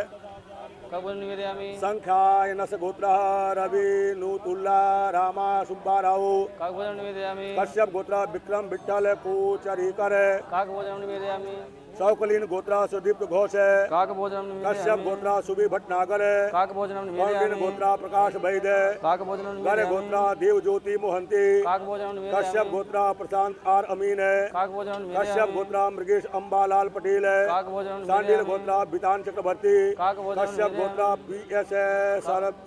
काकभोजनं निवेदयामि संख्याय नस गोत्रा रवि नूतुल्ला रामा सुब्बाराव काकभोजनं निवेदयामि कश्यप गोत्रा विक्रम विठ्ठल कुचरीकर है काकभोजनं निवेदयामि सौकलीन गोत्रा सुदीप्त घोष है काकभोजनं कश्यप निवेदयामि गोत्रा सुबी भटनागर है काकभोजनं कौंडिन्य निवेदयामि गोत्रा प्रकाश वैद है काकभोजनं गण निवेदयामि गोत्रा देव ज्योति मोहंती काकभोजनं कश्यप निवेदयामि गोत्रा प्रशांत आर अमीन है काकभोजनं कश्यप निवेदयामि गोत्रा मृगेश अंबालाल पटेल है काकभोजनं सांडिल निवेदयामि गोत्रा बितान चक्रवर्ती काकभोजनं कश्यप गोत्रा पी एस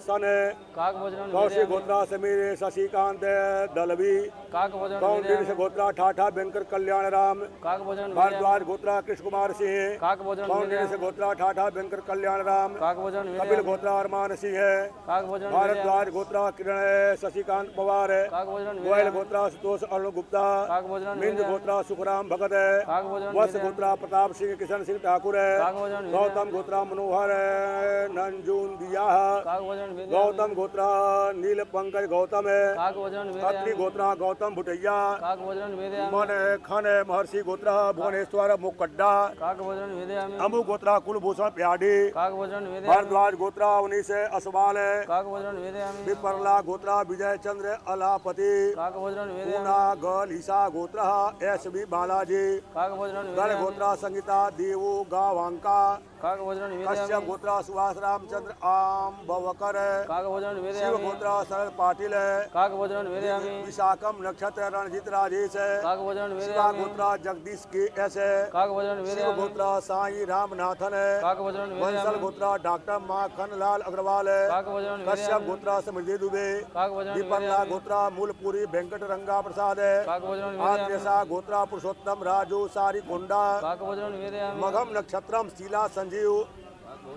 सन है काकभोजनं कौशिक निवेदयामि गोत्रा समीर शशिकांत दलवी काकभोजनं कौंडिन्य निवेदयामि गोत्रा ठाठा वेंकर कल्याण राम काकभोजनं भारद्वाज गोत्रा कृष्ण कुमार सिंह काकभोजनं कौंडिन्य गोत्रा ठाठा वेंकर कल्याण राम काकभोजनं कपिल गोत्रा अरमान सिंह है काकभोजनं भारद्वाज गोत्रा किरण है शशिकांत पवार है काकभोजनं गोयल गोत्रा संतोष अरुण गुप्ता काकभोजनं मिंज गोत्रा सुखराम भगत है काकभोजनं वत्स गोत्रा प्रताप सिंह किशन सिंह ठाकुर है काकभोजनं गौतम गोत्रा मनोहर है नंजून दिया काकभोजनं गौतम गोत्रा नील पंकज गौतम है काकभोजनं खत्री गोत्रा गौतम भुटैया काकभोजनं निवेदयामि मन खन है महर्षि गोत्रा भुवनेश्वर मुकड्डा काकभोजनं निवेदयामि अमु गोत्रा कुलभूषण प्याडी काकभोजनं निवेदयामि भारद्वाज गोत्रा उन्नीस असवाल है काकभोजनं निवेदयामि विपरला गोत्रा विजय चंद्र अलापति काकभोजनं निवेदयामि पूना गलीसा गोत्रा एस बी बालाजी काकभोजनं गण निवेदयामि गोत्रा संगीता देवो गावांका काकभोजनं कश्यप निवेदयामि गोत्रा सुभाष रामचंद्र आम बवकर है काकभोजनं शिव निवेदयामि गोत्रा शरद पाटिल है काकभोजनं निवेदयामि विशाखम नक्षत्र रणजीत राजेश है काकभोजनं शिवा निवेदयामि गोत्रा जगदीश के एस है काकभोजनं शिव निवेदयामि गोत्रा साई रामनाथन है काकभोजनं वंशल निवेदयामि गोत्रा डॉक्टर माखन लाल अग्रवाल है काकभोजनं कश्यप निवेदयामि गोत्रा समृद्धि दुबे काकभोजनं दीपकला निवेदयामि गोत्रा मूलपुरी वेंकट रंगा प्रसाद है काकभोजनं निवेदयामि आद्रेसा गोत्रा पुरुषोत्तम राजू सारी कोंडा काकभोजनं निवेदयामि मघम नक्षत्रम शीला संजीव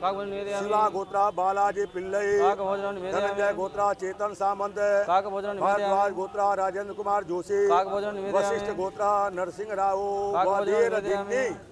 काकभोजनं निवेदयामि शिवा गोत्रा बालाजी पिल्लई काकभोजनं निवेदयामि धनंजय गोत्रा चेतन सामंत काकभोजनं निवेदयामि भारद्वाज गोत्रा राजेंद्र कुमार जोशी काकभोजनं निवेदयामि वशिष्ठ गोत्रा नरसिंह राव काकभोजनं वधीर निवेदयामि दिग्नी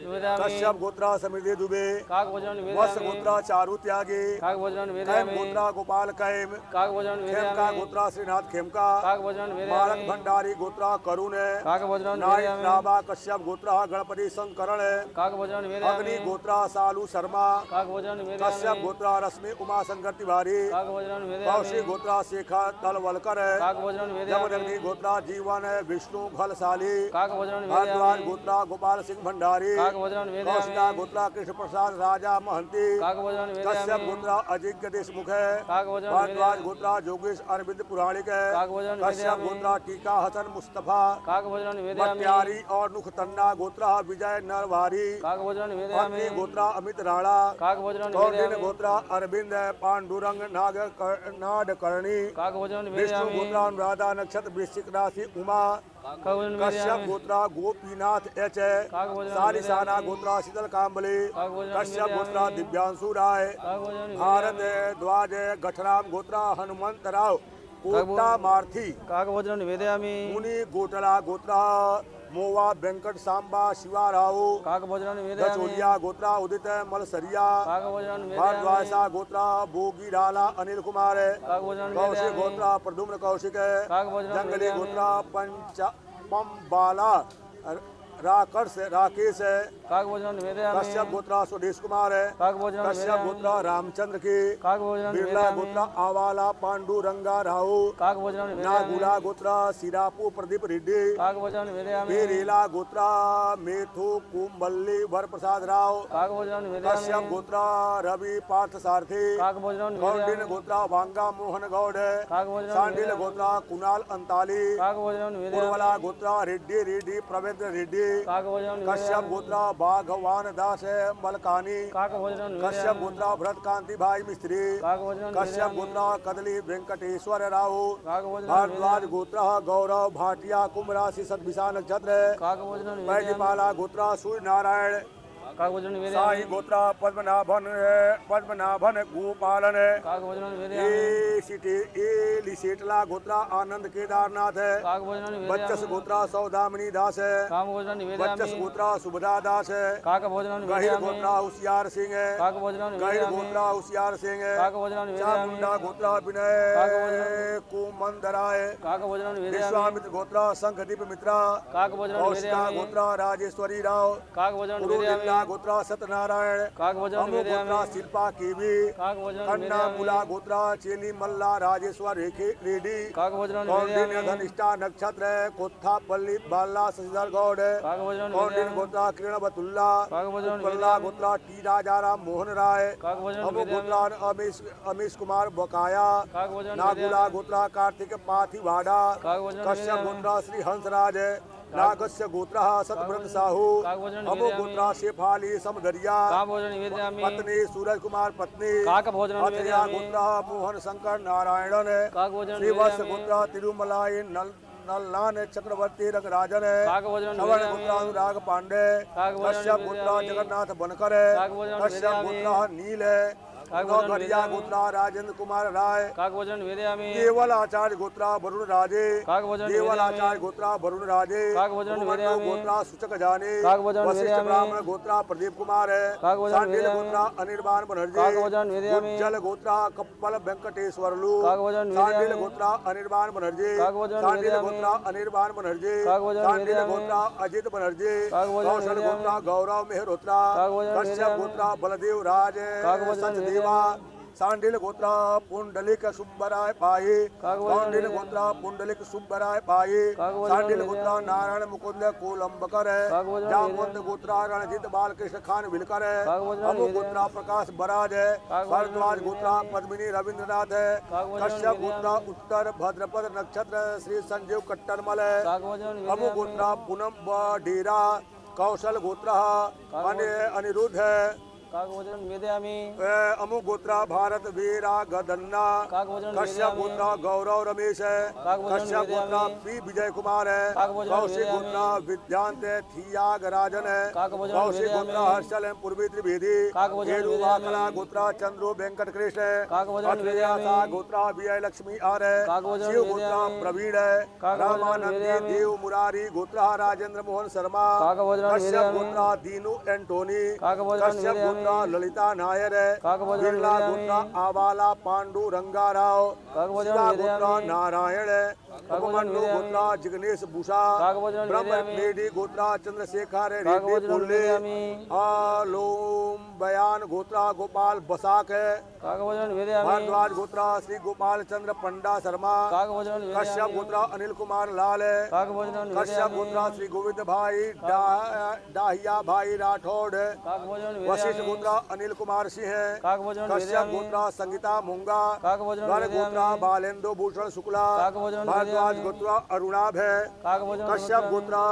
निवेदयामि कश्यप गोत्रा समृद्धि दुबे काकभोजनं वत्स निवेदयामि गोत्रा चारू त्यागी काकभोजनं कैम निवेदयामि गोत्रा गोपाल कैम काकभोजनं खेमका निवेदयामि गोत्रा श्रीनाथ खेमका काकभोजनं मारक निवेदयामि भंडारी गोत्रा करुण है काकभोजनं नायक निवेदयामि राबा कश्यप गोत्रा गणपति संकरण है काकभोजनं अग्नि निवेदयामि गोत्रा सालू शर्मा काकभोजनं कश्यप निवेदयामि गोत्रा रश्मि उमा शंकर तिवारी काकभोजनं कौशिक निवेदयामि गोत्रा शेखर तलवलकर है काकभोजनं निवेदयामि जमदग्नि गोत्रा जीवन है विष्णु घलशाली काकभोजनं भारद्वाज निवेदयामि गोत्रा गोपाल सिंह भंडारी काकभोजनं कौशिका निवेदयामि गोत्रा कृष्ण प्रसाद राजा महंती काकभोजनं कश्यप निवेदयामि गोत्रा अजिज्ञ देशमुख है काकभोजनं भारद्वाज निवेदयामि गोत्रा जोगेश अरविंद पुराणिक है काकभोजनं कश्यप निवेदयामि गोत्रा टीका हसन मुस्तफा काकभोजनं निवेदयामि भट्यारी और नुखतन्ना गोत्रा विजय नरवारी काकभोजनं पत्नी निवेदयामि गोत्रा अमित राणा काकभोजनं कौंडिन्य निवेदयामि गोत्रा अरविंद पांडुरंग नाडकर्णी काकभोजनं विष्णु निवेदयामि गोत्रा अनुराधा नक्षत्र वृश्चिक राशि उमा काकभोजनं कश्यप निवेदयामि गोत्रा गोपीनाथ एच है काकभोजनं सारी साना निवेदयामि गोत्रा शीतल काम्बली काकभोजनं कश्यप निवेदयामि गोत्रा दिव्यांशु राय काकभोजनं भारत निवेदयामि ध्वज गठराम गोत्रा हनुमंत राव कोटा मार्थी काकभोजनं निवेदयामि मुनि गोटला गोत्रा मोवा वेंकट सांबा शिवा राव काकभोजनं निवेदयामि गचोलिया गोत्रा उदित मलसरिया काकभोजनं निवेदयामि भारद्वाजा गोत्रा भोगी डाला अनिल कुमार है काकभोजनं कौशिक निवेदयामि गोत्रा प्रद्युम्न कौशिक है काकभोजनं जंगली निवेदयामि गोत्रा पंबाला राकेश है। काक भोजन निवेदयामि कश्यप गोत्रा स्वदेश कुमार है। काक भोजन कश्यप निवेदयामि गोत्रा रामचंद्र की। काक भोजन बिरला निवेदयामि गोत्रा आवाला पांडुरंगा राव। काक भोजन निवेदयामि नागुला गोत्रा सिरापू प्रदीप रेड्डी। काक भोजन निवेदयामि बेरेला गोत्रा मेथु कुंबल्ली वरप्रसाद राव। काक भोजन निवेदयामि कश्यप गोत्रा रवि पार्थ सारथी। काक भोजन कौंडिन्य निवेदयामि गोत्रा वांगा मोहन गौड़ है। काक भोजन सांडिल गोत्रा कुणाल अंताली। काक भोजन निवेदयामि उर्वला गोत्रा रेड्डी प्रवेंद्र रेड्डी। काक भोजन कश्यप गोत्रा बाघवान दास है मलकानी। काक भोजन कश्यप गोत्रा भरत कांति भाई मिस्त्री। काक भोजन कश्यप गोत्रा कदली वेंकटेश्वर राव। काक भोजन भारद्वाज गोत्रा गौरव भाटिया कुंभ राशि सतभिषा नक्षत्र है। काक भोजन निवेदयामि बैजपाला गोत्रा सूर्य नारायण। काक भोजन निवेदयामि साई गोत्रा पद्मनाभन गोपालन है। काक भोजन निवेदयामि लिसेटला गोत्रा आनंद केदारनाथ है। काक भोजन बच्चस निवेदयामि गोत्रा सौदामिनी दास है। काम भोजन बच्चस निवेदयामि गोत्रा सुभदा दास है। काक भोजन गहिर निवेदयामि गोत्रा होशियार सिंह है। काक भोजन गहिर निवेदयामि गोत्रा होशियार सिंह है। काक भोजन निवेदयामि चामुंडा गोत्रा विनय कुमंदरा है। काक भोजन निवेदयामि विश्वामित्र गोत्रा संघदीप मित्रा। काक भोजन कौशिका निवेदयामि गोत्रा राजेश्वरी राव। काक भोजन उरुलिल्ला निवेदयामि गोत्रा सत्यनारायण। काक भोजन अमु गोत्रा निवेदयामि शिल्पा केवी। काक भोजन कन्ना निवेदयामि बुला गोत्रा चेली मल्ला राजेश्वर रेड्डी। काक भोजन कौंडिन्य निवेदयामि धनिष्ठा नक्षत्र है। कोत्थापल्ली बाला शशिधर गौड़ है। काक भोजन कौंडिन्य निवेदयामि गोत्रा किरण बतुल्ला। काक भोजन उत्पल्ला निवेदयामि गोत्रा टी राजाराम मोहन राय। काक भोजन अमु निवेदयामि गोत्रा अमीश कुमार बकाया। काक भोजन नागुला निवेदयामि गोत्रा कार्तिक पाथिवाड़ा। काक भोजन कश्यप निवेदयामि गोत्रा श्री हंसराज है। नागस्य गोत्रा सतव्रत साहू। काक भोजन अमु निवेदयामि गोत्रा शेफाली समदरिया। काक भोजन निवेदयामि पत्नी सूरज कुमार पत्नी। काक भोजन अथया निवेदयामि गोत्रा मोहन शंकर नारायणन है। काक भोजन श्रीवत्स निवेदयामि गोत्रा तिरुमलाई नलनान चक्रवर्ती रंगराजन है। काक भोजन श्रवण निवेदयामि गोत्रा अनुराग पांडे। काक भोजन कश्यप गोत्रा निवेदयामि जगन्नाथ बनकर है। काक भोजन कश्यप निवेदयामि गोत्रा नील है। काक भोजन नौगरिया निवेदयामि गोत्रा राजेंद्र कुमार राय। काक भोजन निवेदयामि केवल आचार्य गोत्रा वरुण राजे। काक भोजन केवल निवेदयामि आचार्य गोत्रा वरुण राजे। काक भोजन उपमन्यु निवेदयामि गोत्रा सूचक जाने। काक भोजन वशिष्ठ निवेदयामि ब्राह्मण गोत्रा प्रदीप कुमार है। काक भोजन सांडिल निवेदयामि गोत्रा अनिर्बाण बनर्जी। काक भोजन निवेदयामि उज्जल गोत्रा कप्पल वेंकटेश्वरलू। काक भोजन सांडिल निवेदयामि गोत्रा अनिर्बाण बनर्जी। काक भोजन सांडिल निवेदयामि गोत्रा अनिर्बाण बनर्जी। काक भोजन सांडिल निवेदयामि गोत्रा अजित बनर्जी। काक भोजन कौशल निवेदयामि गोत्रा गौरव मेहरोत्रा। काक भोजन कश्यप निवेदयामि गोत्रा बलदेव राज काक भोजन सचदेवा। निवेदयामि सांडिल गोत्रा पुंडलिक सुब्बराय पाये। काक भोजन सांडिल निवेदयामि गोत्रा पुंडलिक सुब्बराय पाये। काक भोजन सांडिल निवेदयामि गोत्रा नारायण मुकुंद कोलंबकर है। काक भोजन जामवंत निवेदयामि गोत्रा रणजित बालकृष्ण खान विलकर है। काक भोजन अमु निवेदयामि गोत्रा प्रकाश बराज है। काक भोजन भारद्वाज गोत्रा निवेदयामि पद्मिनी रविंद्रनाथ है। काक भोजन कश्यप निवेदयामि गोत्रा उत्तर भद्रपद नक्षत्र श्री संजीव कट्टरमल है। काक भोजन अमु निवेदयामि गोत्रा पूनम डेरा। कौशल गोत्रा अनिरुद्ध है। काक भोजन निवेदयामि अमु गोत्रा भारत वीरा गदन्ना। काक भोजन कश्यप निवेदयामि गोत्रा गौरव रमेश है। काक भोजन कश्यप गोत्रा निवेदयामि पी विजय कुमार है। काक भोजन कौशिक निवेदयामि गोत्रा विद्यांत थियाग राजन है। काक भोजन कौशिक निवेदयामि गोत्रा हर्षल है पूर्वी त्रिवेदी। काक भोजन केरु निवेदयामि वाकला गोत्रा चंद्रो वेंकट कृष्ण है। काक भोजन अत्रेया निवेदयामि गोत्रा विजय लक्ष्मी आर है। काक भोजन शिव गोत्रा निवेदयामि प्रवीण है। काक भोजन रामानंदी निवेदयामि देव मुरारी गोत्रा राजेंद्र मोहन शर्मा। काक भोजन कश्यप निवेदयामि गोत्रा दीनू एंटोनी। काक भोजन कश्यप निवेदयामि गोत्रा ललिता नायर है। काक भोजन बिरला निवेदयामि गोत्रा आवाला पांडु रंगाराव। काक भोजन शिवा गोत्रा निवेदयामि नारायण है। काक भोजन उपमन्यु निवेदयामि गोत्रा जिग्नेश भूषा। काक भोजन ब्रह्म निवेदयामि रेड्डी गोत्रा चंद्रशेखर काक रेड्डी भोजन पुल्ले। निवेदयामि आलोम बयान गोत्रा गोपाल बसाक है। काक भोजन निवेदयामि भारद्वाज गोत्रा श्री गोपाल चंद्र पंडा शर्मा। काक भोजन कश्यप निवेदयामि गोत्रा अनिल कुमार लाल है। काक भोजन कश्यप निवेदयामि गोत्रा श्री गोविंद भाई डाहिया भाई राठौड़ है। काक भोजन वशिष्ठ निवेदयामि गोत्रा अनिल कुमार सिंह है। काक भोजन कश्यप निवेदयामि गोत्रा संगीता मुंगा। काक भोजन गढ़ गोत्रा निवेदयामि बालेंदु भूषण शुक्ला। काक भोजन भारद्वाज निवेदयामि गोत्रा अरुणाभ है। काक भोजन कश्यप निवेदयामि गोत्रा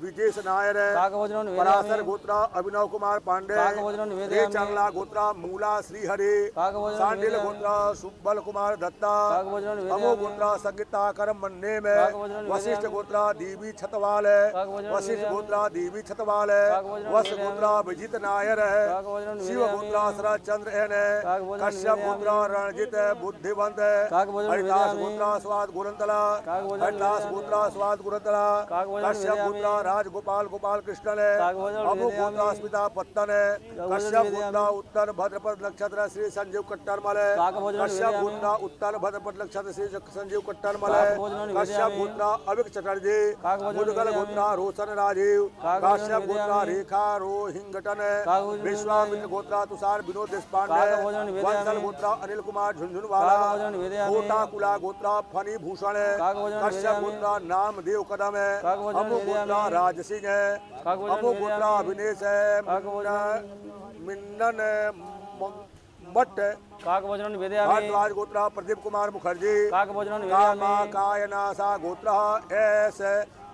विजेश नायर है। काक भोजन पराशर निवेदयामि गोत्रा अभिनव कुमार पांडे। काक भोजन निवेदयामि चांगला गोत्रा मूला श्रीहरि। काक भोजन सांडिल निवेदयामि गोत्रा सुब्बल कुमार दत्ता। काक भोजन अमो निवेदयामि गोत्रा संगीता करम मन्ने में। काक भोजन निवेदयामि वशिष्ठ गोत्रा देवी छतवाल है। काक भोजन वशिष्ठ निवेदयामि गोत्रा देवी छतवाल है। काक भोजन वश निवेदयामि गोत्रा विजित नायर है। काक भोजन शिव निवेदयामि गोत्रा शरद चंद्र एन है। काक भोजन कश्यप निवेदयामि गोत्रा रणजित है बुद्धिवंत है। काक भोजन हरिदास निवेदयामि गोत्रा स्वाद गोरंतला। काकभोजन हरिदास विदयामि गोत्रा स्वाद गुरुतरा काकभोजन कश्यप विदयामि गोत्रा राजगोपाल गोपाल कृष्ण है काकभोजन अमु गोत्रा विदयामि स्मिता पत्तन है कश्यप गोत्रा उत्तर भद्रपद नक्षत्र श्री संजीव कट्टरमल है काकभोजन कश्यप विदयामि गोत्रा उत्तर भद्रपद नक्षत्र श्री संजीव कट्टरमल है काकभोजन कश्यप विदयामि गोत्रा अविक चटर्जी काकभोजन मुदगल विदयामि गोत्रा रोशन राजीव काकभोजन कश्यप गोत्रा विदयामि रेखा रोहिंगटन काकभोजन विश्वामित्र विदयामि गोत्रा तुषार विनोद देशपांडे काकभोजन विदयामि वंशल गोत्रा अनिल कुमार झुंझुनवाला काकभोजन विदयामि कोटा कुला गोत्रा फनी भूषण है काकभोजन कश्यप विदयामि गोत्रा नामदेव कदम है काकभोजन अमु गोत्रा विदयामि राज सिंह है काकभोजन अमु गोत्रा विदयामि अभिनेश है काकभोजन मिन्नन मट्ट काकभोजन विदयामि भारद्वाज गोत्रा प्रदीप कुमार मुखर्जी काकभोजन कामा विदयामि कायनासा गोत्रा एस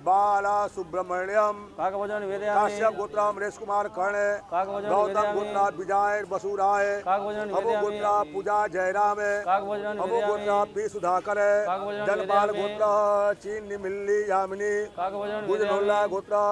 बाला सुब्रमण्यम काकभोजन विदयामि काश्यप गोत्रा अमरेश कुमार कर्ण काकभोजन गौतम विदयामि गोत्रा विजय बसुराय काकभोजन अमु विदयामि गोत्रा पूजा जयराम है काकभोजन अमु विदयामि गोत्रा पी सुधाकर है काकभोजन जनपाल विदयामि गोत्रा चीन मिल्ली यामिनी काकभोजन गुजनोल्ला विदयामि गोत्रा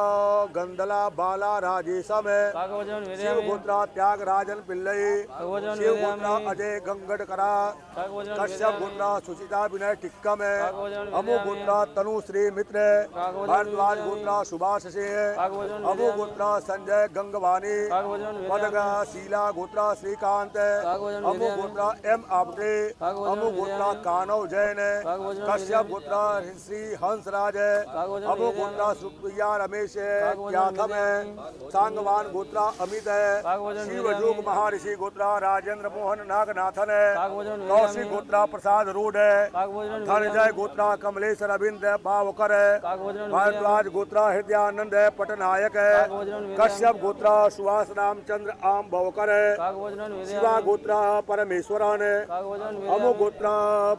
गंदला बाला राजेशम है काकभोजन शिव विदयामि गोत्रा त्यागराजन पिल्लई काकभोजन शिव गोत्रा विदयामि अजय गंगडकरा काकभोजन कश्यप विदयामि गोत्रा सुचिता विनय टिक्कम है काकभोजन अमु विदयामि गोत्रा तनुश्री मित्र है काकभोजन भारद्वाज विदयामि गोत्रा सुभाष सिंह है काकभोजन अमु विदयामि गोत्रा संजय गंगवानी काकभोजन पदगा विदयामि शीला गोत्रा श्रीकांत है काकभोजन अमु विदयामि गोत्रा एम आपटे काकभोजन अमु गोत्रा विदयामि कानव जैन है काकभोजन कश्यप विदयामि गोत्रा श्री हंसराज है काकभोजन अमु विदयामि गोत्रा सुप्रिया रमेश है काकभोजन याथम है विदयामि सांगवान गोत्रा अमित है काकभोजन शिवयोग विदयामि महर्षि गोत्रा राजेंद्र मोहन नागनाथन है काकभोजन कौशिक विदयामि गोत्रा प्रसाद रूड है काकभोजन धनजय विदयामि गोत्रा कमलेश रविंद्र बावकर है काकभोजन भारद्वाज गोत्रा हृदयानंद है पटनायक है काकभोजन विदयामि कश्यप गोत्रा सुभाष रामचंद्र आम भवकर है काकभोजन शिवा विदयामि गोत्रा परमेश्वरन है काकभोजन अमु विदयामि गोत्रा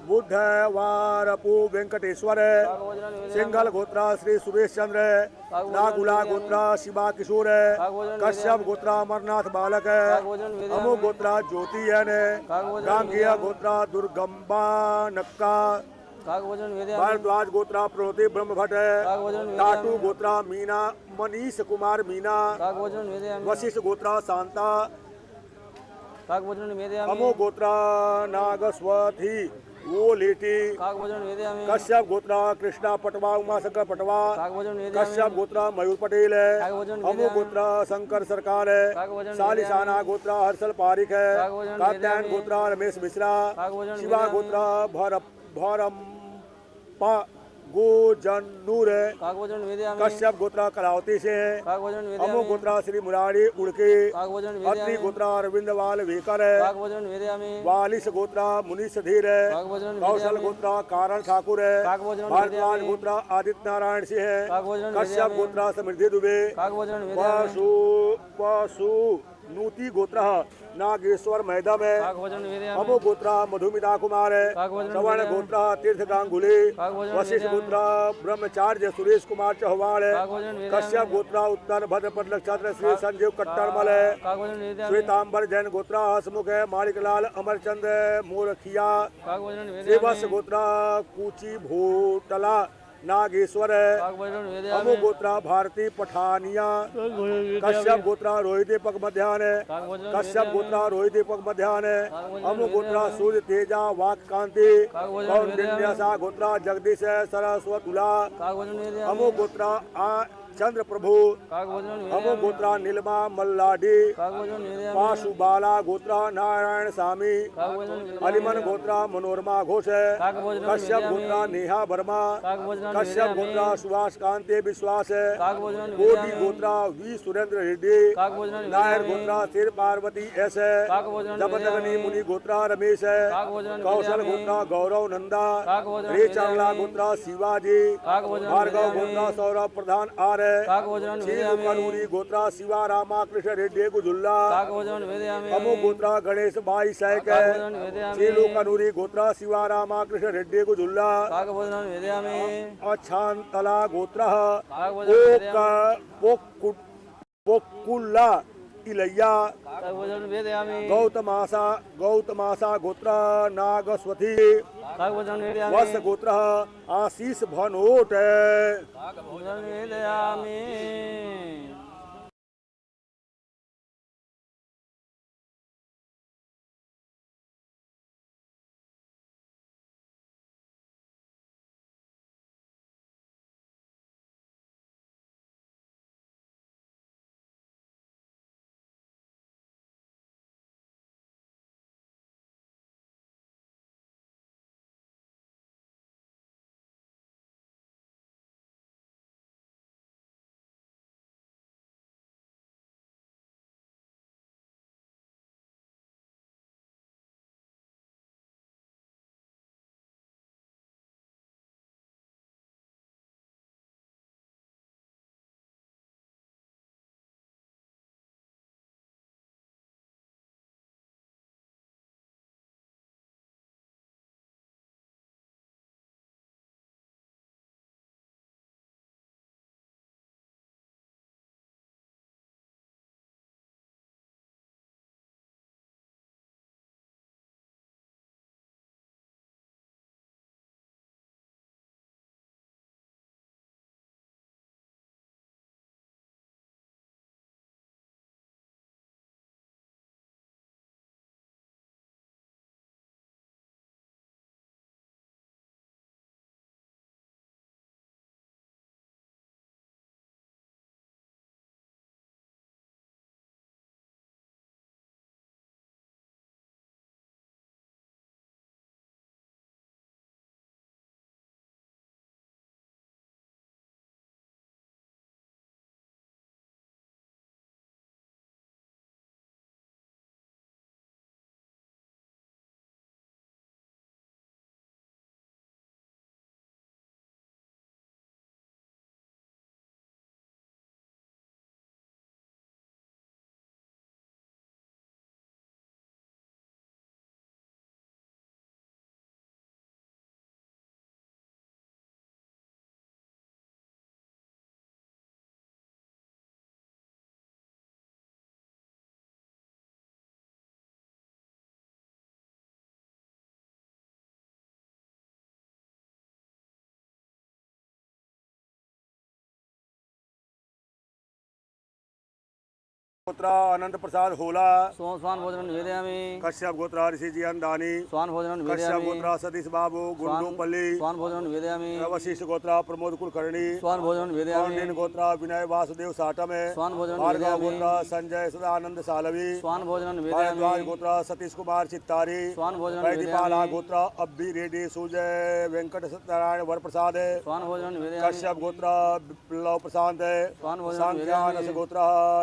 बुद्ध है वारपु वेंकटेश्वर है काकभोजन विदयामि सिंगल गोत्रा श्री सुरेश चंद्र है नागुला गोत्रा शिवा किशोर है काकभोजन कश्यप गोत्रा अमरनाथ बालक है काकभोजन विदयामि अमु गोत्रा ज्योति जैन है काकभोजन गांगेय विदयामि गोत्रा दुर्गम्बा नक्का काकभोजन विदयामि भारद्वाज गोत्रा प्रणोति ब्रह्म भट्ट है काकभोजन टाटू विदयामि गोत्रा मीना मनीष कुमार मीना काकभोजन विदयामि वशिष्ठ गोत्रा शांता काकभोजन विदयामि अमो गोत्रा नागस्वती वो लेटी काकभोजन विदयामि कश्यप गोत्रा कृष्णा पटवा उमाशंकर पटवा काकभोजन विदयामि कश्यप गोत्रा मयूर पटेल है काकभोजन अमो विदयामि गोत्रा शंकर सरकार है काकभोजन सालिसाना गोत्रा हर्षल पारिक है काकभोजन कात्यायन विदयामि गोत्रा रमेश मिश्रा काकभोजन शिवा विदयामि गोत्रा भरम्पा गोजनूर है काकभोजन विदयामि कश्यप गोत्रा कलावती से है काकभोजन अमो विदयामि गोत्रा श्री मुरारी उड़के काकभोजन अत्रि विदयामि गोत्रा अरविंद वाल वेकर है काकभोजन विदयामि वालिस गोत्रा मुनीष धीर है काकभोजन कौशल विदयामि गोत्रा कारण ठाकुर है काकभोजन भारद्वाज विदयामि गोत्रा आदित्य नारायण सिंह है काकभोजन कश्यप विदयामि गोत्रा समृद्धि दुबे काकभोजन विदयामि पशु पशु नूति गोत्र नागेश्वर मैदम है काकभोजन विदयामि अमो गोत्रा मधुमिता कुमार है काकभोजन श्रवण विदयामि गोत्रा तीर्थ गांगुली काकभोजन वशिष्ठ विदयामि गोत्रा ब्रह्मचार्य सुरेश कुमार चौहान है काकभोजन विदयामि कश्यप गोत्रा उत्तर भद्रपद नक्षत्र श्री संजीव कट्टरमल है काकभोजन विदयामि श्वेतांबर जैन गोत्रा हसमुख है माणिकलाल अमरचंद मोरखिया काकभोजन श्रीवत्स विदयामि गोत्रा कूची भोटला नागेश्वर है काकभोजन अमो विदयामि गोत्रा भारती पठानिया कश्यप गोत्रा रोहित दीपक मध्यान है काकभोजन कश्यप गोत्रा रोहित दीपक मध्यान है अमो गोत्रा विदयामि सूर्य तेजा वाक कांति काकभोजन कौंडिन्यसा गोत्रा जगदीश है सरस्वतुला काकभोजन विदयामि अमो गोत्रा चंद्र प्रभु काकभोजन अमो विदयामि गोत्रा नीलमा मल्लाडी काकभोजन विदयामि पाशुबाला गोत्रा नारायण स्वामी काकभोजन विदयामि अलिमन गोत्रा मनोरमा घोष है काकभोजन कश्यप विदयामि गोत्रा नेहा वर्मा काकभोजन कश्यप विदयामि गोत्रा सुभाष कांति विश्वास है काकभोजन कोटि विदयामि गोत्रा वी सुरेंद्र रेड्डी काकभोजन नायर विदयामि गोत्रा सिर पार्वती एस है काकभोजन जबदगनी विदयामि मुनि गोत्रा रमेश है काकभोजन कौशल विदयामि गोत्रा गौरव नंदा काकभोजन रे चावला विदयामि गोत्रा शिवाजी काकभोजन भार्गव विदयामि गोत्रा सौरभ प्रधान आर है काकभोजन विदयामि कनूरी गोत्रा शिवा रामाकृष्ण रेड्डी गुजुल्ला काकभोजन विदयामि अमो गोत्रा गणेश बाई सैक काकभोजन है विदयामि चीलू कनूरी गोत्रा शिवा रामाकृष्ण रेड्डी गुजुल्ला काकभोजन विदयामि अछांतला गोत्र काकभोजन विदयामि पोकुल्ला इलैया काकभोजन विदयामि गौतमासा गोत्र नागस्वती काकभोजन विदयामि वत्स गोत्र आशीष भनोट काकभोजन विदयामि। गोत्र अनंत प्रसाद होला। स्वान भोजनं निवेदयामि। कश्यप गोत्र ऋषि जी अंदानी। स्वान भोजनं कश्यप निवेदयामि। गोत्र सतीश बाबू गुंडूपल्ली। स्वान भोजनं निवेदयामि। वशिष्ठ गोत्र प्रमोद कुलकर्णी। स्वान भोजनं निवेदयामि। कौंडिन्य गोत्र विनय वासुदेव साटमे। स्वान भोजनं भार्गव निवेदयामि। गोत्र संजय सदानंद सालवी। स्वान भोजनं भारद्वाज निवेदयामि। गोत्र सतीश कुमार चित्तारी। स्वान भोजनं वैदिपाला निवेदयामि। गोत्र अब्बी रेड्डी सुजय वेंकट सत्यनारायण वर प्रसाद। स्वान भोजनं निवेदयामि। कश्यप गोत्र विप्लव प्रशांत। स्वान भोजनं सांख्यानस निवेदयामि। गोत्र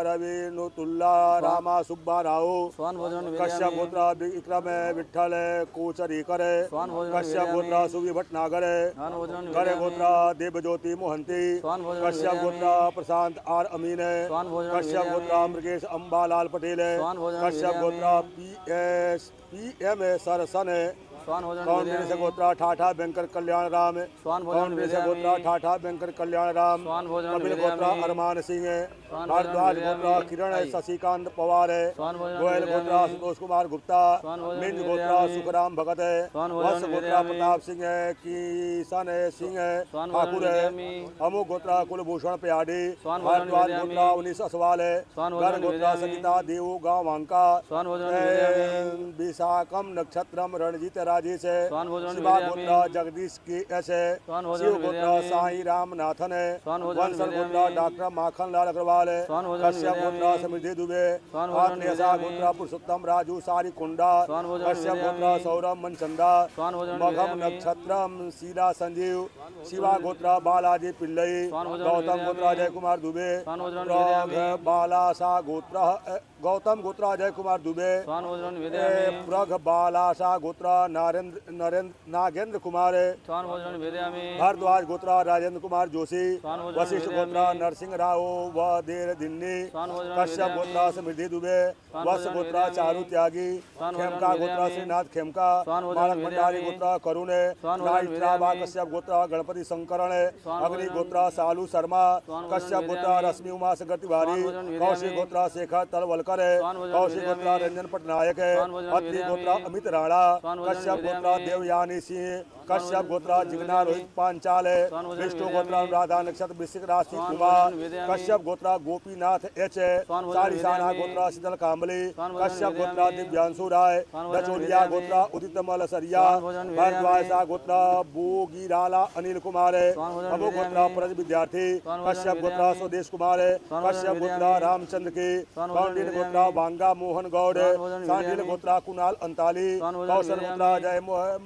रवि नुतुल्ला रामा सुब्बा राव। स्वान भोजनं कश्यप निवेदयामि। गोत्र विक्रम विठ्ठल कोचरीकर। स्वान भोजनं कश्यप निवेदयामि। गोत्र सुवी भटनागर। स्वान भोजनं करे निवेदयामि। गोत्र देवज्योति मोहंती। स्वान भोजनं कश्यप निवेदयामि। गोत्र प्रशांत आर अमीन। स्वान भोजनं कश्यप निवेदयामि। गोत्र मृगेश अंबालाल पटेल। स्वान भोजनं कश्यप निवेदयामि। गोत्र PM सरसन। स्वान भोजनं कौंडिन्य निवेदयामि। गोत्र ठाठा वेंकट कल्याण राम। स्वान भोजनं कौंडिन्य गोत्र निवेदयामि। ठाठा वेंकट कल्याण राम। स्वान भोजनं कपिल गोत्र निवेदयामि। अरमान सिंह। स्वान भारद्वाज भोजनं गोत्र निवेदयामि। किरण शशिकांत पवार। स्वान भोजनं गोयल निवेदयामि। गोत्र संतोष कुमार गुप्ता। स्वान भोजनं मिंज गोत्र निवेदयामि। सुखराम भगत। स्वान भोजनं वत्स गोत्र निवेदयामि। प्रताप सिंह किशन सिंह स्वान भोजनं ठाकुर। निवेदयामि। अमुक गोत्र कुलभूषण प्याडी। स्वान भोजनं भारद्वाज निवेदयामि। गोत्र उन्नीस असवाल। स्वान भोजनं गर गोत्र निवेदयामि। सचिता देव गांव वांका। स्वान भोजनं निवेदयामि। विशाखम नक्षत्रम रणजीत राजेश। स्वान भोजनं शिवा निवेदयामि। गोत्र जगदीश के एस। स्वान भोजनं शिव गोत्र निवेदयामि। साई राम नाथन। स्वान भोजनं वंशल गोत्र निवेदयामि। डॉक्टर माखन लाल अग्रवाल। स्वान भोजनं कश्यप गोत्र निवेदयामि। समृद्धि दुबे। स्वान भोजनं आत्मेयसा निवेदयामि। गोत्र पुरुषोत्तम राजू सारी कुंडा। स्वान भोजनं कश्यप गोत्र निवेदयामि। सौरभ मनचंदा। स्वान भोजनं मघम निवेदयामि। नक्षत्रम शीला संजीव। शिवा गोत्र बालाजी पिल्लई। स्वान भोजनं गौतम निवेदयामि। गोत्र अजय कुमार दुबे। स्वान भोजनं निवेदयामि। बालासा गोत्र गौतम गोत्र अजय कुमार दुबे। स्वान भोजनं निवेदयामि। प्रघ बालासा गोत्र नागेंद्र कुमार। स्वान भोजनं निवेदयामि। भारद्वाज गोत्र राजेंद्र कुमार जोशी। स्वान भोजनं वशिष्ठ गोत्र निवेदयामि। नरसिंह राव व देर दिन्नी। स्वान भोजनं कश्यप निवेदयामि। गोत्र समृद्धि दुबे। स्वान वत्स भोजनं गोत्र निवेदयामि। चारू त्यागी। स्वान भोजनं खेमका गोत्र निवेदयामि। श्रीनाथ खेमका। स्वान भोजनं माणक भंडारी निवेदयामि। गोत्र करुण। स्वान भोजनं नाइत्राबा निवेदयामि। कश्यप गोत्र गणपति शंकरण। स्वान अग्नि भोजनं गोत्र सालू शर्मा। स्वान भोजनं कश्यप गोत्र निवेदयामि। रश्मि उमा शंकर तिवारी। स्वान भोजनं निवेदयामि। कौशिक गोत्र शेखर तलवलकर। स्वान भोजनं कौशिक गोत्र निवेदयामि। रंजन पटनायक। स्वान भोजनं अत्रि निवेदयामि। गोत्र अमित राणा। स्वान भोजनं कश्यप गोत्र निवेदयामि। देवयानी सिंह। कश्यप भोजनं गोत्र जिग्ना रोहित पांचाल। स्वान भोजनं विष्णु निवेदयामि। गोत्र राधा नक्षत्र वृश्चिक राशि स्वान कुमार। भोजनं निवेदयामि। कश्यप गोत्र गोपीनाथ एच। स्वान भोजनं सारिसाना निवेदयामि। गोत्र शीतल कांबली। स्वान भोजनं कश्यप गोत्र निवेदयामि। दिव्यांशु राय। स्वान भोजनं दचोलिया निवेदयामि। गोत्र उदित मलसरिया। स्वान भोजनं निवेदयामि। भारद्वाजा गोत्र बोगीराला अनिल कुमार। स्वान भोजनं अमो गोत्र निवेदयामि। प्रज विद्यार्थी। स्वान भोजनं कश्यप गोत्र निवेदयामि। स्वदेश कुमार। स्वान भोजनं कश्यप गोत्र निवेदयामि। रामचंद्र के। स्वान भोजनं कौंडिन्य गोत्र निवेदयामि। बांगा मोहन गौड़। स्वान भोजनं सांडिल निवेदयामि। गोत्र कुणाल अंताली। स्वान भोजनं कौशल गोत्र निवेदयामि। जय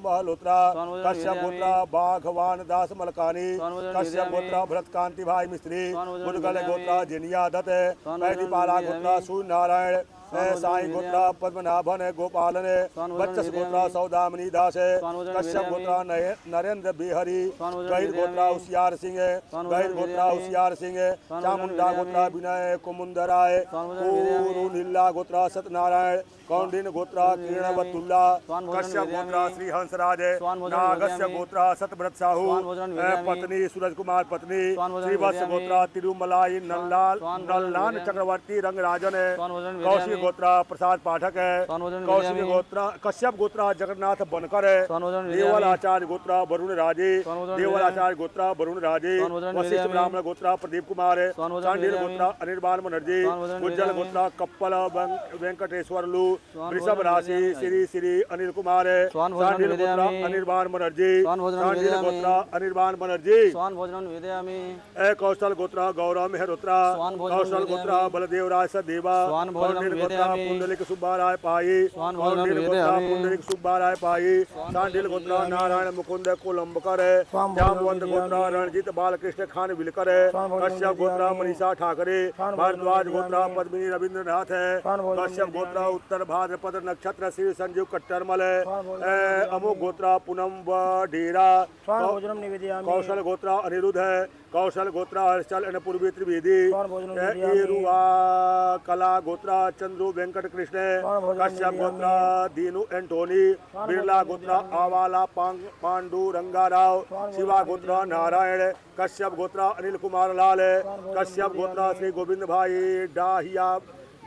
महलोत्रा। स्वान भोजनं कश्यप निवेदयामि। गोत्र बाघवान दास मलकानी। स्वान भोजनं कश्यप निवेदयामि। गोत्र भरत कांति भाई मिस्त्री। स्वान भोजनं मुदगल निवेदयामि। गोत्र जिनिया दत्त। स्वान भोजनं पैदीपाला गोत्र निवेदयामि। सूर्य नारायण। स्वान भोजनं साई गोत्र निवेदयामि। पद्मनाभन गोपालन। स्वान भोजनं बच्चस गोत्र निवेदयामि। सौदामनी दास। स्वान भोजनं कश्यप निवेदयामि। गोत्र नरेंद्र बिहरी। स्वान भोजनं गहिर गोत्र निवेदयामि। होशियार सिंह। स्वान भोजनं गहिर गोत्र निवेदयामि। होशियार सिंह। स्वान भोजनं चामुंडा गोत्र निवेदयामि। विनय कुमुंदराय। स्वान भोजनं निवेदयामि। कोरु नीला गोत्र सत्यनारायण। कौंडिन्य गोत्र किरणवतुल्ला। स्वान भोजनं कश्यप गोत्र निवेदयामि। श्री हंसराज। स्वान भोजनं नागस्य निवेदयामि। गोत्र सतव्रत साहू। स्वान भोजनं निवेदयामि। पत्नी सूरज कुमार पत्नी। स्वान भोजनं श्रीवत्स निवेदयामि। गोत्र तिरुमलाई नल्लाल स्वान भोजनं नल्लान निवेदयामि। चक्रवर्ती रंगराजन है। स्वान भोजनं कौशिक निवेदयामि। गोत्र प्रसाद पाठक है। स्वान भोजनं कौशिक निवेदयामि। गोत्र कश्यप गोत्र जगन्नाथ बनकर है। स्वान भोजनं देवल निवेदयामि। आचार्य गोत्र वरुण राजे। स्वान भोजनं देवल निवेदयामि। आचार्य गोत्र वरुण राजे। स्वान भोजनं वशिष्ठ निवेदयामि। ब्राह्मण गोत्र प्रदीप कुमार है। स्वान भोजनं चांडिल निवेदयामि। गोत्र अनिर्बाण बनर्जी। स्वान भोजनं उज्जवल निवेदयामि। गोत्र कप्पल वेंकटेश्वर लू। स्वान वृषभ भोजनं राशि निवेदयामि। श्री श्री अनिल कुमार है। स्वान भोजनं चांडिल गोत्र निवेदयामि। अनिर्बाण बनर्जी। स्वान भोजनं चांडिल निवेदयामि। गोत्र अनिर्बाण बनर्जी। स्वान भोजनं निवेदयामि। कौशल गोत्र गौरव मेहरोत्रा। स्वान भोजनं कौशल गोत्र निवेदयामि। बलदेव राय सदेवा। स्वान भोजनं कौंडिन्य गोत्र निवेदयामि। पुंडलिक सुब्बाराय पाई। स्वान भोजनं कौंडिन्य गोत्र निवेदयामि। पुंडलिक सुब्बाराय पाई। सांडिल गोत्र नारायण मुकुंद कोलंबकर है। जामवंत गोत्र रणजीत बालकृष्ण खान विलकर है। कश्यप गोत्र मनीषा ठाकरे। भारद्वाज गोत्र पद्मिनी रविंद्रनाथ है। कश्यप गोत्र उत्तर भाद्रपद नक्षत्र श्री संजीव कट्टरमल है। अमुक गोत्र पूनम व डेरा। कौशल गोत्र अनिरुद्ध है। कौशल गोत्र हर्षल अनपूर्वी त्रिवेदी। एरुआ कला गोत्र चंद्रू वेंकट कृष्ण। कश्यप गोत्र दीनू एंटोनी। बिरला गोत्र आवाला पांडु रंगाराव। शिवा गोत्र नारायण। कश्यप गोत्र अनिल कुमार लाल। कश्यप गोत्र श्री गोविंद भाई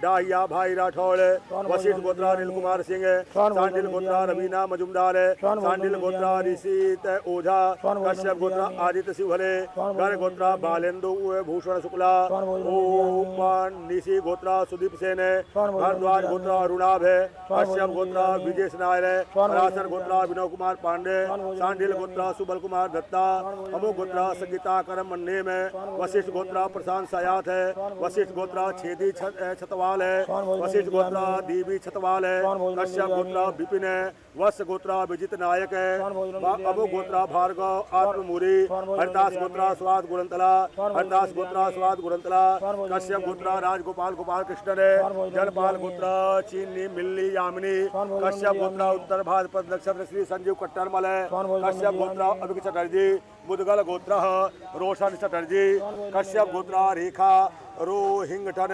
डाहिया भाई राठौड़, वशिष्ठ गोत्रा अनिल कुमार सिंह, सांडिल गोत्रा रवीना मजुमदार, सांडिल गोत्रा ऋषित ओझा, कश्यप गोत्रा आदित्य शिवहरे, गर्ग गोत्रा बालेंदु भूषण शुक्ला, ओपन निशी गोत्रा सुदीप सेन, भारद्वाज गोत्रा अरुणाभ, कश्यप गोत्रा विजेश नायर, पराशर गोत्रा विनोद कुमार पांडे, सांडिल गोत्रा सुबल कुमार दत्ता, अमोक गोत्रा संगीता करम मन्ने में, वशिष्ठ गोत्रा प्रशांत सयात है, वशिष्ठ गोत्रा छेदी छतवाल है, वशिष्ठ गोत्रा दीवी छतवाल है, कश्यप गोत्रा विपिन है, वत्स गोत्रा विजित नायक है, अमोक गोत्रा भार्गव आत्ममूरी, हरदास गोत्रा स्वाद गुरंतला, हरदास गोत्रा स्वाद गुरंतला, कश्यप गोत्रा राजगोपाल गोपाल कृष्ण है, जनपाल गोत्रा चीनी मिल्ली यामिनी, कश्यप गोत्रा उत्तर भाद्रपद नक्षत्र श्री संजीव कट्टरमल है, कश्यप गोत्रा अभिक चटर्जी, मुदगल गोत्र रोशन चटर्जी, कश्यप गोत्रा रेखा रोहिंगटन,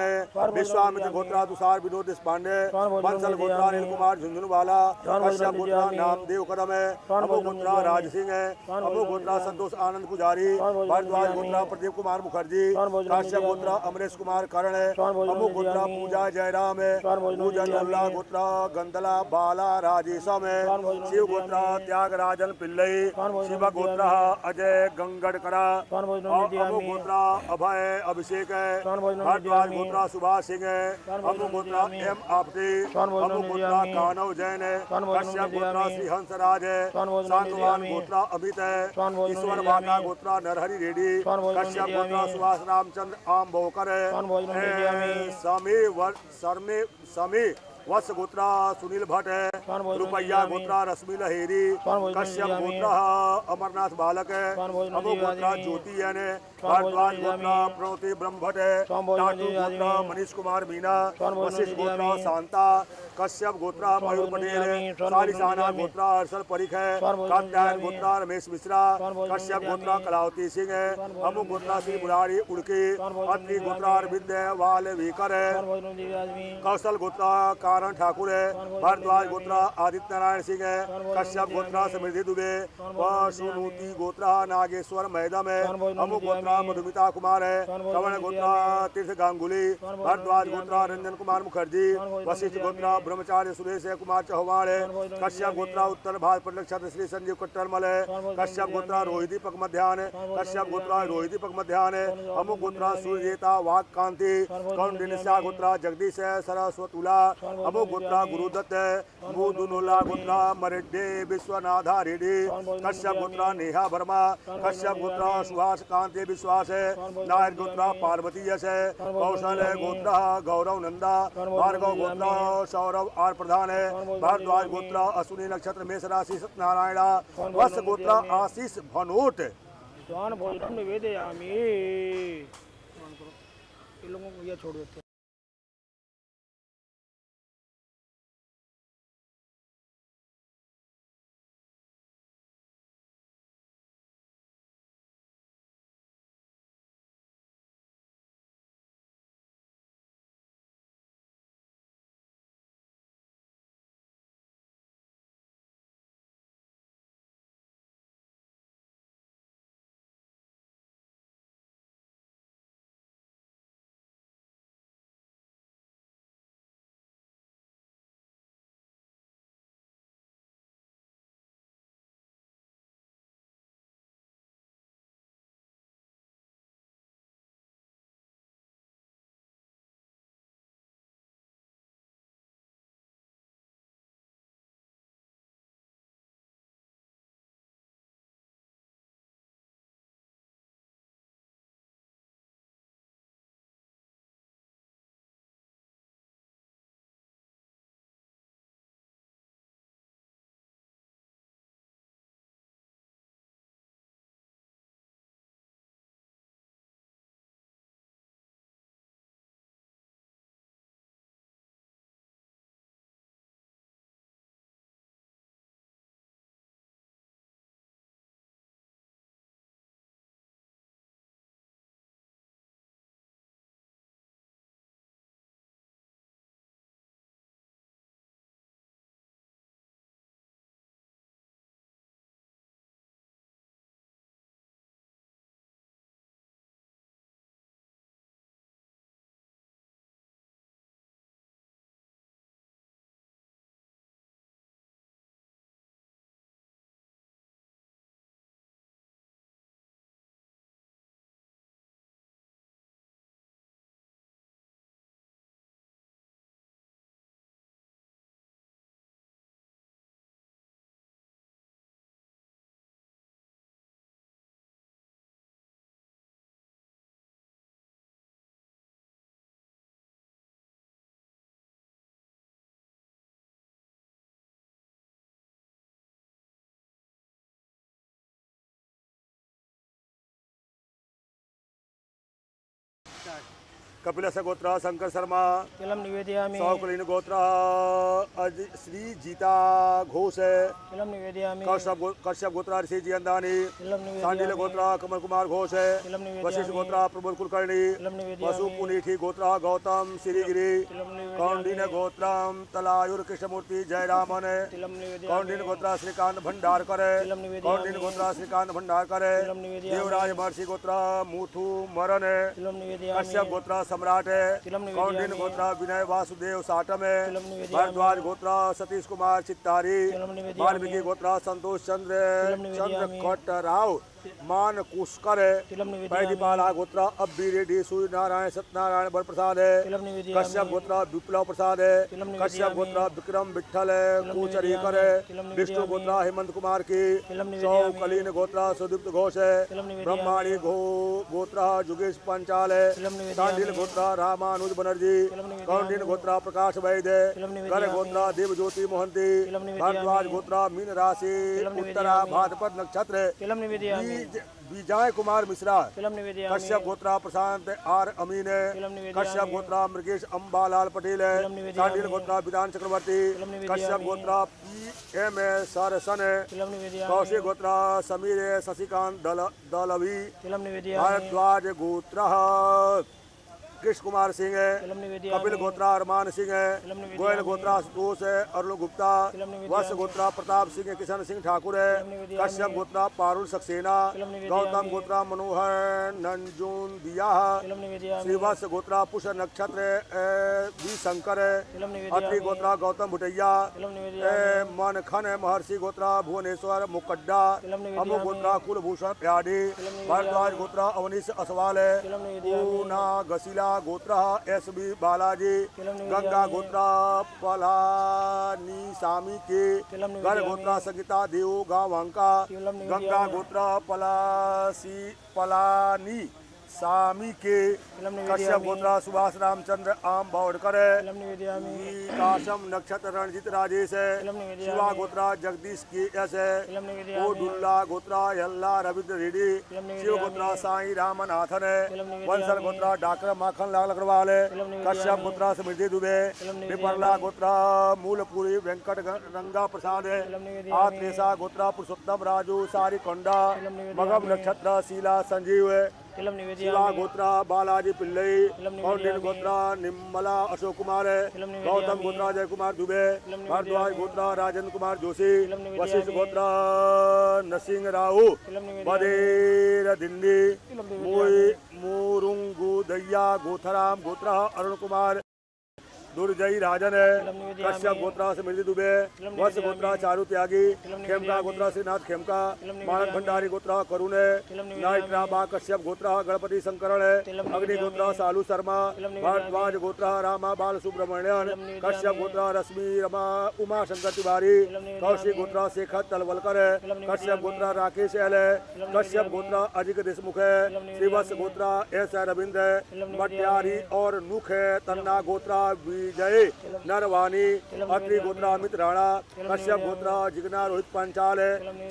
विश्वामित्र गोत्रा तुषार विनोद देशपांडे, बंसल गोत्रा अनिल कुमार झुंझुनवाला, कश्यप गोत्रा नामदेव कदम है, अमोक गोत्रा राज सिंह है, अमोक गोत्रा संतोष आनंद पुजारी, भारद्वाज गोत्रा प्रदीप कुमार मुखर्जी, कश्यप गोत्रा अमरेश कुमार करण है, अमोक गोत्रा पूजा जयराम है, पूजन गोत्रा गंदला बाला राजेशम है, शिव गोत्रा त्यागराजन पिल्लई, शिव गोत्रा अजय गंगड़करा, अमोक गोत्रा अभय अभिषेक है, भारद्वाज गोत्रा सुभाष सिंह है, अमोक गोत्रा एम आपटे, अमोक गोत्रा कानव जैन है, कश्यप गोत्रा श्री हंसराज है, शांतवान गोत्रा अमित है, ईश्वर वाका गोत्रा नरहरि रेड्डी, कश्यप गोत्रा सुभाष रामचंद्र आम भोकर है, समी वत्स गोत्रा सुनील भट्ट है, रुपैया गोत्रा रश्मि लहेरी, कश्यप गोत्रा अमरनाथ बालक है, अमोक गोत्रा ज्योति जैन है, भारद्वाज गोत्रा प्रणति ब्रह्म भट्ट है, टाटू गोत्रा मनीष कुमार मीना, वशिष्ठ गोत्रा शांता, कश्यप गोत्रा मयूर पटेल है, सालिसाना गोत्रा हर्षल परीख है, कात्यायन गोत्रा रमेश मिश्रा, कश्यप गोत्रा कलावती सिंह है, अमुक गोत्रा श्री मुरारी उड़की, अत्रि गोत्रा अरविंद वाल वीकर है, कौशल गोत्रा कारण ठाकुर है, भारद्वाज गोत्रा आदित्य नारायण सिंह है, कश्यप गोत्रा समृद्धि दुबे, सुनूति गोत्रा नागेश्वर मैदम है, अमुक गोत्रा मधुमिता कुमार है, कवण गोत्रा तीर्थ गांगुली, भारद्वाज गोत्रा रंजन कुमार मुखर्जी, वशिष्ठ गोत्रा ब्रह्मचार्य सुरेश कुमार चौहान है, कश्यप गोत्रा उत्तर भाद्रपद नक्षत्र श्री संजीव कट्टरमल है, कश्यप गोत्रा रोहित दीपक मध्यान है, कश्यप गोत्रा रोहित दीपक मध्यान है, अमुक गोत्रा सूर्यजेता वाक कांति, कौंडिन्य गोत्रा जगदीश है, सरस्वतुला, अमुक गोत्रा गुरुदत्त है, मुदुनुला गोत्रा मरेड्डे विश्वनाथा रेड्डी, कश्यप गोत्रा नेहा वर्मा, कश्यप गोत्रा सुभाष कांति विश्वास है, नायर गोत्रा पार्वती यश है, कौशल गोत्रा गौरव नंदा, भार्गव गोत्रा सौरभ आर प्रधान है, भारद्वाज गोत्रा अश्विनी नक्षत्र मेष राशि सत्यनारायणा, वत्स गोत्रा आशीष भनोट। भोजन वेदयामि, इन लोगों को यह छोड़ देते हैं। कपिलस्य गोत्र शंकर शर्मा तिलम निवेदयामि सौकलीन गोत्र श्री जीता घोष तिलम निवेदयामि कश्यप गोत्र ऋषि जी अंदानी तिलम सांडिल निवेदयामि गोत्र कमल कुमार घोष तिलम वशिष्ठ निवेदयामि गोत्र प्रबल कुलकर्णी तिलम निवेदयामि वसु पुनीठी गोत्र गौतम श्रीगिरी तिलम कौंडिन निवेदयामि गोत्रम तलायुर कृष्णमूर्ति जयरामन तिलम निवेदयामि कौंडिन गोत्र श्रीकांत भंडारकर तिलम निवेदयामि कौंडिन गोत्र श्रीकांत भंडारकर तिलम निवेदयामि देवराज महर्षि गोत्र मुथु मरन तिलम निवेदयामि कश्यप गोत्र सम्राट तिलम निवेदयामि कौंडिन गोत्र विनय वासुदेव साटम तिलम निवेदयामि भारद्वाज गोत्र सतीश कुमार चित्तारी तिलम निवेदयामि वाल्मीकि गोत्र संतोष चंद्र तिलम निवेदयामि खट्टराव मान कुशकर तिलम निवेदयामि पैदीपाला गोत्र अब्बी रेड्डी सूर्य नारायण सत्यनारायण बर प्रसाद तिलम निवेदयामि कश्यप गोत्र विप्लव प्रसाद तिलम निवेदयामि कश्यप गोत्र विक्रम विठल तिलम कोचरीकर निवेदयामि तिलम विष्णु निवेदयामि गोत्र हेमंत कुमार की तिलम निवेदयामि सौकलीन गोत्र सुदीप्त घोष तिलम निवेदयामि ब्रह्माणी गोत्र जुगेश पंचाल तिलम निवेदयामि सांडिल गोत्र रामानुज बनर्जी तिलम निवेदयामि कौंडिन गोत्र प्रकाश वैद्य तिलम कर निवेदयामि गोत्र देवज्योति मोहंती तिलम निवेदयामि भारद्वाज गोत्र मीन राशि तिलम निवेदयामि उत्तरा भाद्रपद नक्षत्र तिलम निवेदयामि विजय कुमार मिश्रा तिलम निवेदयामि कश्यप गोत्रा प्रशांत आर अमीन तिलम निवेदयामि कश्यप गोत्रा मृगेश अंबालाल पटेल तिलम निवेदयामि सांडिल गोत्रा विधान चक्रवर्ती तिलम निवेदयामि कश्यप गोत्रा PM सरसन तिलम निवेदयामि कौशिक गोत्रा समीर शशिकांत दलवी तिलम निवेदयामि भारद्वाज गोत्र कृष्ण कुमार सिंह तिलम निवेदयामि कपिल गोत्रा अरमान सिंह तिलम निवेदयामि गोयल गोत्रा आशुतोष अरुण गुप्ता तिलम निवेदयामि वत्स गोत्रा प्रताप सिंह किशन सिंह ठाकुर निवेदयामि कश्यप गोत्रा पारुल सक्सेना तिलम निवेदयामि गौतम गोत्रा मनोहर नंजून दिया तिलम निवेदयामि श्रीवत्स गोत्रा पुष्य नक्षत्र वी शंकर तिलम निवेदयामि अत्रि गोत्रा गौतम भुटैया तिलम निवेदयामि मनखन महर्षि गोत्रा भुवनेश्वर मुकड्डा तिलम निवेदयामि अमु गोत्रा कुलभूषण प्याडी तिलम निवेदयामि भारद्वाज गोत्रा अवनीश असवाल तिलम निवेदयामि पूना गसीला गोत्रा SB बालाजी तिलम निवेदयामि गंगा गोत्रा पलानी सामी के तिलम घर निवेदयामि गोत्रा संगीता देव गांव अंका तिलम निवेदयामि गंगा गोत्रा पलानी सामी के तिलम कश्यप निवेदयामि गोत्रा सुभाष रामचंद्र आम बावड़कर तिलम निवेदयामि काशम नक्षत्र रणजीत राजेश तिलम निवेदयामि शिवा गोत्रा जगदीश के एस तिलम निवेदयामि कोडुल्ला गोत्रा यल्ला रविंद्र रेड्डी तिलम निवेदयामि शिव गोत्रा साई रामनाथन तिलम निवेदयामि वंशल गोत्रा डाकर माखन लाल अग्रवाल तिलम निवेदयामि कश्यप गोत्रा समृद्धि दुबे तिलम निवेदयामि विपरला गोत्रा मूलपुरी वेंकट रंगा प्रसाद तिलम निवेदयामि आत्रेसा गोत्रा पुरुषोत्तम राजू सारी कोंडा तिलम निवेदयामि मगम नक्षत्र शीला संजीव तिलम शिवा निवेदयामि गोत्रा बालाजी पिल्लई तिलम निवेदयामि कौंडिन गोत्रा निम्मला अशोक कुमार तिलम निवेदयामि गौतम गोत्रा जय कुमार दुबे तिलम निवेदयामि भारद्वाज गोत्रा राजेंद्र कुमार जोशी तिलम निवेदयामि वशिष्ठ गोत्रा नरसिंह राव तिलम निवेदयामि बदेर दिंडी तिलम निवेदयामि मोरुंगु दैया गोथराम गोत्रा अरुण कुमार दुर्जयी राजन तिलम निवेदयामि कश्यप गोत्रा समृद्धि दुबे तिलम वत्स निवेदयामि गोत्रा चारु त्यागी तिलम खेमका निवेदयामि गोत्रा श्रीनाथ खेमका तिलम मानक निवेदयामि भंडारी गोत्रा करुण तिलम निवेदयामि नाइट रामा कश्यप गोत्रा गणपति शंकरण तिलम अग्नि निवेदयामि गोत्रा सालू शर्मा तिलम निवेदयामि भारद्वाज गोत्रा रामा बाल सुब्रमण्यन तिलम निवेदयामि कश्यप गोत्रा रश्मि रमा उमा शंकर तिवारी तिलम निवेदयामि कौशिक गोत्रा शेखर तलवलकर तिलम निवेदयामि कश्यप गोत्रा राकेश एल तिलम कश्यप निवेदयामि गोत्रा अजित देशमुख तिलम निवेदयामि श्रीवत्स गोत्रा S रविंद्र तिलम निवेदयामि मटियारी और नुख तन्ना गोत्रा विजय नरवानी अत्रि गोत्रा अमित राणा कश्यप गोत्रा जिगना रोहित पंचाल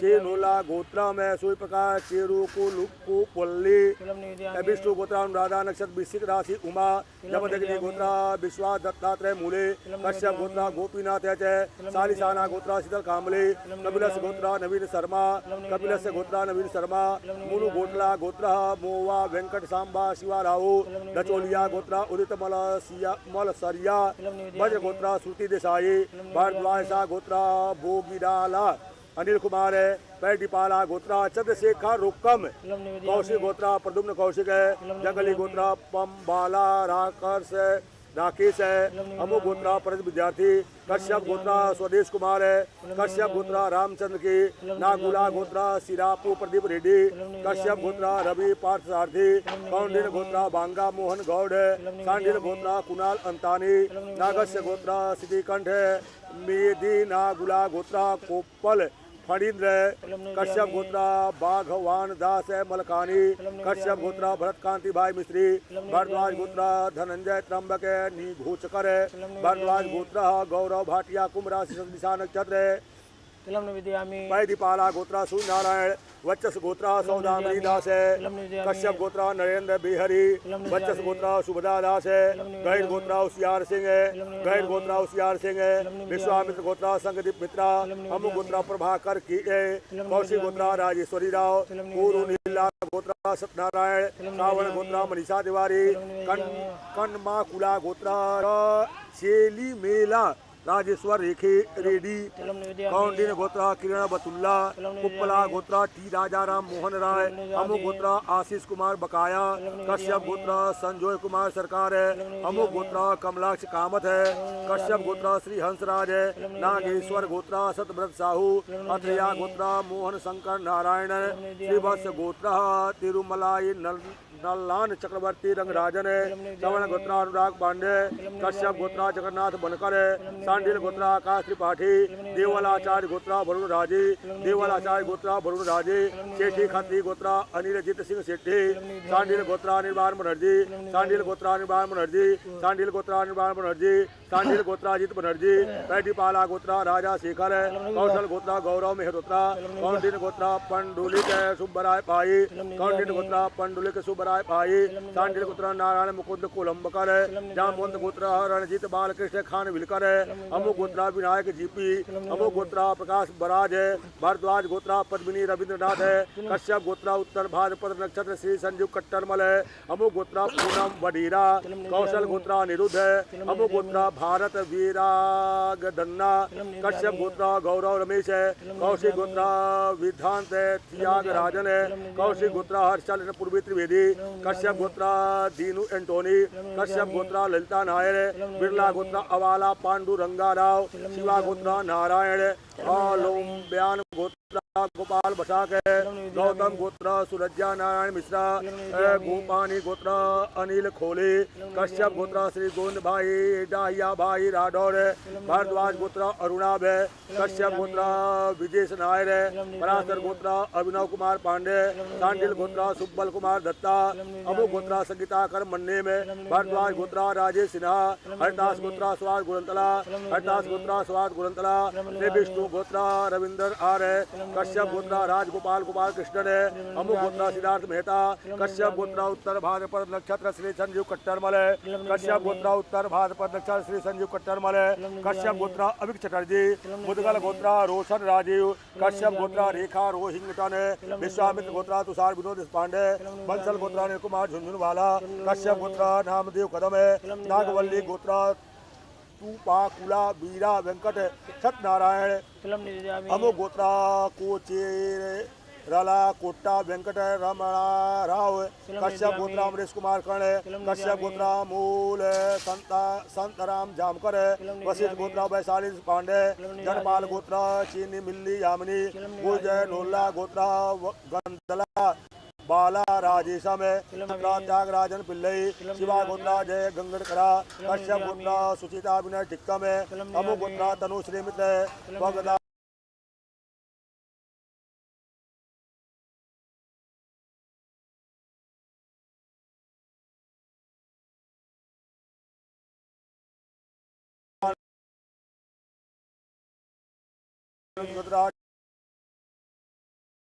चेनोला गोत्रा में सूर्य प्रकाश चेरू को पल्ली तिलम निवेदयामि विष्णु गोत्रा अनुराधा नक्षत्र वृश्चिक राशि उमा जमदग्नि गोत्रा विश्वास दत्तात्रय मूले कश्यप गोत्रा गोपीनाथ सालिसाना गोत्रा शीतल कामले कपिलस गोत्रा नवीन शर्मा कपिलस गोत्रा नवीन शर्मा मुनु गोटला गोत्रा मोवा वेंकट सांबा शिवा राव दचोलिया गोत्रा उदित मलसरिया वज्र गोत्रा श्रुति देसाई भारद्वाज गोत्रा बोगिडाला अनिल कुमार है पैडीपाला गोत्रा चंद्रशेखर रुक्कम तिलम निवेदयामि कौशिक गोत्रा प्रद्युम्न कौशिक है जंगली गोत्रा पंबाला राकेश है अमु गोत्रा परज विद्यार्थी कश्यप गोत्रा स्वदेश कुमार है कश्यप गोत्रा रामचंद्र की नागुला गोत्रा सिरापू प्रदीप रेड्डी कश्यप गोत्रा रवि पार्थ सारथी कौंडिन गोत्रा बांगा मोहन गौड़ है सांडिल गोत्रा कुणाल अंतानी नागस्य गोत्रा सिद्धिकंठ है मेदी नागुला गोत्रा कोपल फणीन्द्र कश्यप गोत्रा बाघवान दास है मलकानी कश्यप गोत्रा भरत कांति भाई मिस्त्री भारद्वाज गोत्रा धनंजय त्रंबक है निघोचकर है भारद्वाज गोत्रा गौरव भाटिया कुंभ राशि दिशा नक्षत्र है तिलम निवेदयामि पैदीपाला गोत्रा सूर्यनारायण वच्चस गोत्रा सौदामणि दास है कश्यप गोत्रा नरेंद्र बिहरी वच्चस गोत्रा सुभदा दास है गैर गोत्रा उसियार सिंह है गैर गोत्रा उसियार सिंह है विश्वामित्र गोत्रा संगदीप मित्रा अमु गोत्रा प्रभाकर की कौशिक गोत्रा राजेश्वरी राव पूर्व नीला गोत्रा सत्यनारायण श्रावण गोत्रा मनीषा तिवारी कन्मा कुला गोत्रा शेली मेला राजेश्वर रेखे रेड्डी कौंडिन्य गोत्रा किरण बतुल्ला कुप्पला गोत्रा टी राजाराम मोहन राय अमु गोत्रा आशीष कुमार बकाया कश्यप गोत्रा संजय कुमार सरकार है अमु गोत्रा कमलाक्ष कामत है कश्यप गोत्रा श्री हंसराज है नागेश्वर गोत्रा सतव्रत साहू अत्रया गोत्रा मोहन शंकर नारायण श्रीवत्स गोत्रा तिरुमलाई नल्लान चक्रवर्ती रंगराजन है श्रवण गोत्रा अनुराग पांडे कश्यप गोत्रा जगन्नाथ बनकर है सांडिल गोत्रा आकाश त्रिपाठी देवलाचार्य गोत्रा वरुण राजे देवलाचार्य गोत्रा वरुण राजे सेठी खत्री गोत्रा अनिलजीत सिंह सेठी सांडिल गोत्रा निर्वाण बनर्जी सांडिल गोत्रा निर्वाण बनर्जी सांडिल गोत्रा निर्वाण बनर्जी सांडिल गोत्रा अजित बनर्जी पैदीपाला गोत्रा राजा शेखर है कौशल गोत्रा गौरव मेहरोत्रा कौंडिन्य गोत्रा पंडुलिक सुब्बराय पाई कौंडिन्य गोत्रा पंडुलिक सुब्बराय पाई सांडिल गोत्रा नारायण मुकुंद कोलंबकर है जामवंत गोत्रा रणजीत बालकृष्ण खान विलकर है अमु गोत्रा विनायक जीपी अमु गोत्रा प्रकाश बराज है भारद्वाज गोत्रा पद्मिनी रविंद्रनाथ है कश्यप गोत्रा उत्तर भाद्रपद नक्षत्र श्री संजीव कट्टरमल है अमु गोत्रा पूनम वडीरा कौशल गोत्रा निरुद्ध है अमु गोत्रा भारत वीरागदन्ना कश्यप गोत्रा गौरव रमेश है कौशिक गोत्रा विधांत है त्यागराजन है कौशिक गोत्रा हर्षल पूर्वी त्रिवेदी कश्यप गोत्रा दीनू एंटोनी कश्यप गोत्रा ललिता नायर है बिरला गोत्रा अवाला पांडु रंगा राव शिवा गोत्रा नारायण लोम्ब्यान गोत्रा गोपाल बसाक है गौतम गोत्रा सुरज्जा नारायण मिश्रा गोपानी गोत्रा अनिल खोले कश्यप गोत्रा श्री गोविंद भाई डाहिया भाई राठौर है भारद्वाज गोत्रा अरुणाभ है कश्यप गोत्रा विजेश नायर है पराशर गोत्रा अभिनव कुमार पांडे सांडिल गोत्रा सुब्बल कुमार दत्ता अमु गोत्रा संगीताकर मन्ने में भारद्वाज गोत्रा राजेश सिन्हा हरदास गोत्रा स्वाद गुरंतला हरदास गोत्रा स्वाद गुरंतला विष्णु गोत्रा रविंदर आर है कश्यप गोत्रा राजगोपाल गोपाल कृष्णन है अमु गोत्रा सिद्धार्थ मेहता कश्यप गोत्रा उत्तर भाद्रपद नक्षत्र श्री संजीव कट्टरमल है कश्यप गोत्रा उत्तर भाद्रपद नक्षत्र श्री संजीव कट्टरमल है कश्यप गोत्रा अभिक चटर्जी मुदगल गोत्रा रोशन राजीव कश्यप गोत्रा रेखा रोहिंगटन है विश्वामित्र गोत्रा तुषार विनोद पांडे बंसल गोत्रा अनिल कुमार झुंझुनवाला कश्यप गोत्रा नामदेव कदम है नागवल्ली गोत्रा तूपाकुला बीरा वेंकट सत्यनारायण अमो गोत्रा कोचेर रला कोट्टा वेंकट रमणा राव कश्यप गोत्रा अमरीश कुमार कर्ण कश्यप गोत्रा मूल संतराम जामकर वशिष्ठ गोत्रा वैशाली पांडे जनपाल गोत्रा चीनी मिल्ली यामिनी गुजय नोल्ला गोत्रा गंदला बाला राजेशम त्यागराजन पिल्लई शिवा गोत्रा जय गंगड़करा कश्यप गोत्रा सुचिता विनय टिक्कम अमु गोत्रा तनुश्री मित्र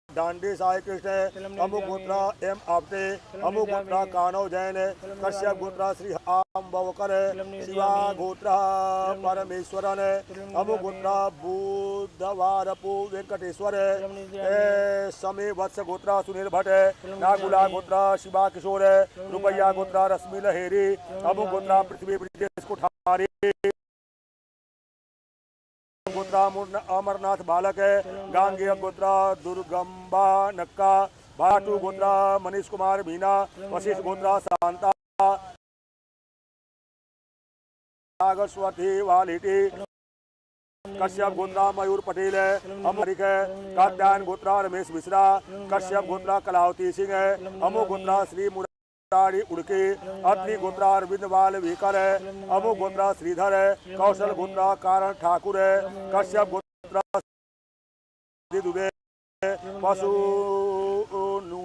डांडी साई कृष्ण अमु गोत्रा एम आपटे अमु गोत्रा कानव जैन कश्यप गोत्रा श्री आम बवकर शिवा गोत्रा परमेश्वरन अमु गोत्रा बुधवारपु वेंकटेश्वर समय वत्स गोत्रा सुनील भट्ट नागुला गोत्रा शिवा किशोर रुपया गोत्रा रश्मि लहेरी अमु गोत्रा पृथ्वी ब्रिजेश कोठारी गोत्रा अमरनाथ बालक गांगेय गोत्रा दुर्गंबा नक्का भाटू गोत्रा मनीष कुमार मीना वशिष्ठ गोत्रा शांता सागरस्वती वालिटी कश्यप गोत्रा मयूर पटेल अमरिक कात्यायन गोत्रा रमेश मिश्रा कश्यप गोत्रा कलावती सिंह अमो गोत्रा श्री उड़के अत्रि गोत्रा अरविंद बाल वीकर अमु गोत्रा श्रीधर कौशल गोत्रा कारण ठाकुर कश्यप गोत्रा दुबे पशु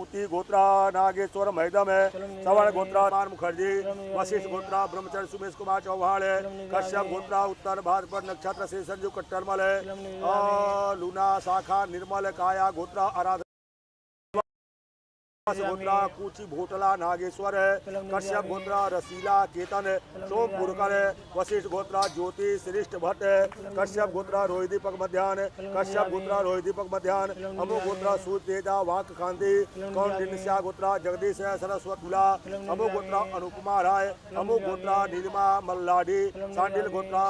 सूति गोत्रा नागेश्वर मैदम है। सवर्ण गोत्रा मान मुखर्जी। वशिष्ठ गोत्रा ब्रह्मचर्य सुमेश कुमार चौहान है। कश्यप गोत्रा उत्तर भाद्रपद नक्षत्र से संजू कट्टरमल है। लूना शाखा निर्मल काया गोत्रा आराधना गोत्रा कूची भोटला नागेश्वर है। कश्यप गोत्रा रसीला केतन है। सोम पुरकर है। वशिष्ठ गोत्रा ज्योति श्रेष्ठ भट्ट है। कश्यप गोत्रा रोहित दीपक मध्यान है। कश्यप गोत्रा रोहित दीपक मध्यान। अमो गोत्रा सूर्य तेजा वाक कांति। कौंडिन्य गोत्रा जगदीश है सरस्वत तुला। अमो गोत्रा अनुपमा राय। अमो गोत्रा नीलिमा मल्लाडी। सांडिल गोत्रा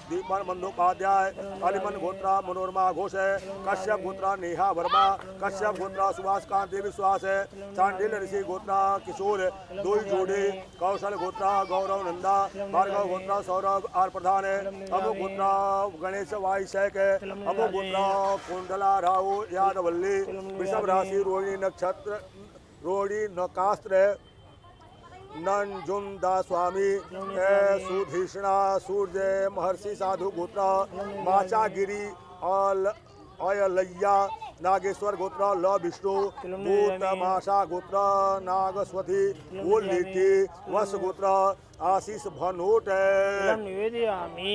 दीपन बंदोपाध्याय। अलिमन गोत्रा मनोरमा घोष है। कश्यप गोत्रा नेहा वर्मा। कश्यप गोत्रा सुभाष कांति विश्वास है। चांडिल ऋषि गोत्रा किशोर दो जोड़े। कौशल गोत्रा गौरव नंदा। भार्गव गोत्रा सौरभ आर प्रधान है। अमो गोत्रा गणेश वाईशैक है। अमो गोत्रा कुंडला राव यादवल्ली। वृषभ राशि रोहिणी नक्षत्र रोहिणी नकास्त्र है। नंजुंदा स्वामी सुधीषणा सूर्य महर्षि साधु गोत्रा माचागिरी अयलैया नागेश्वर गोत्रा ल विष्णु भूत माशा गोत्रा नागस्वती उल्लीति वस गोत्रा आशीष भनोट है। निवेदयामि।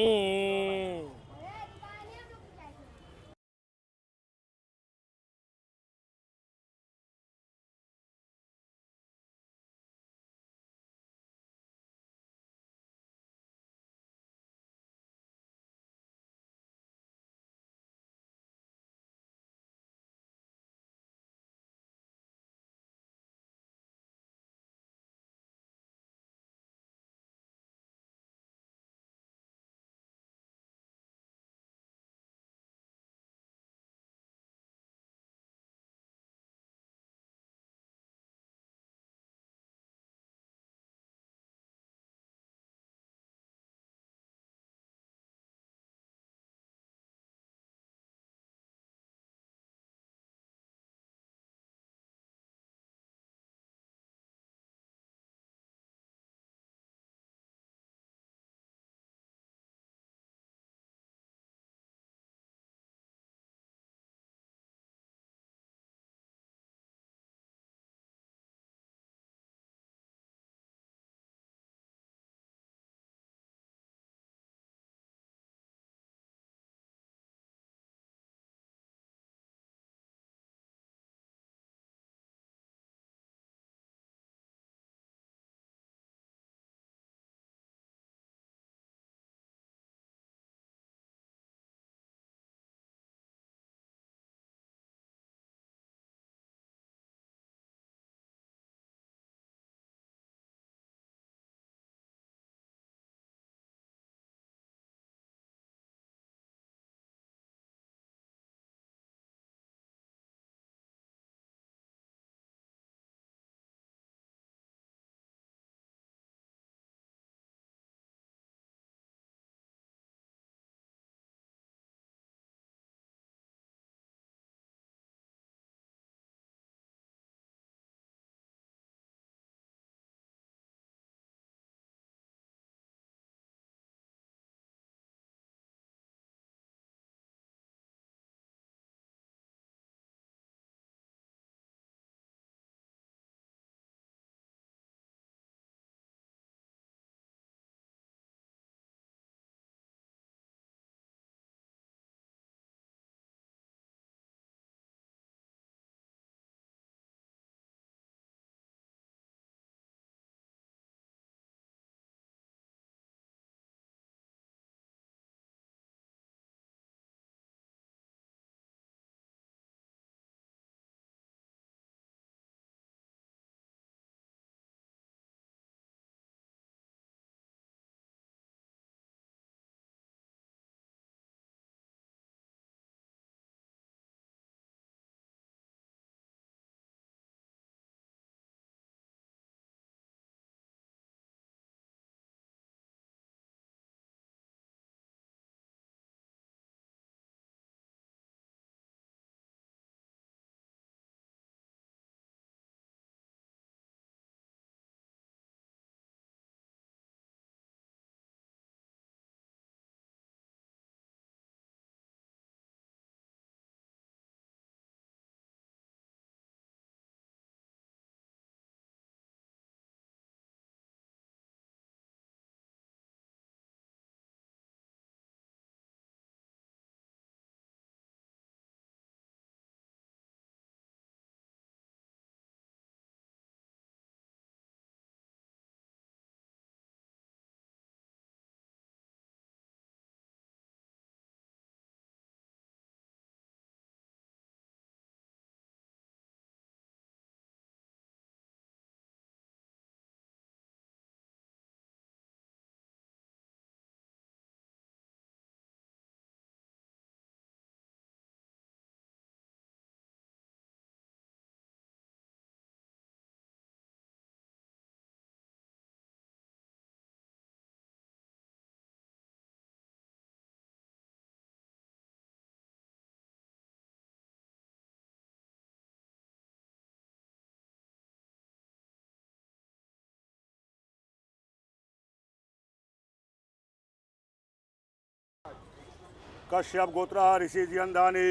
कश्यप गोत्र ऋषि जियंदानी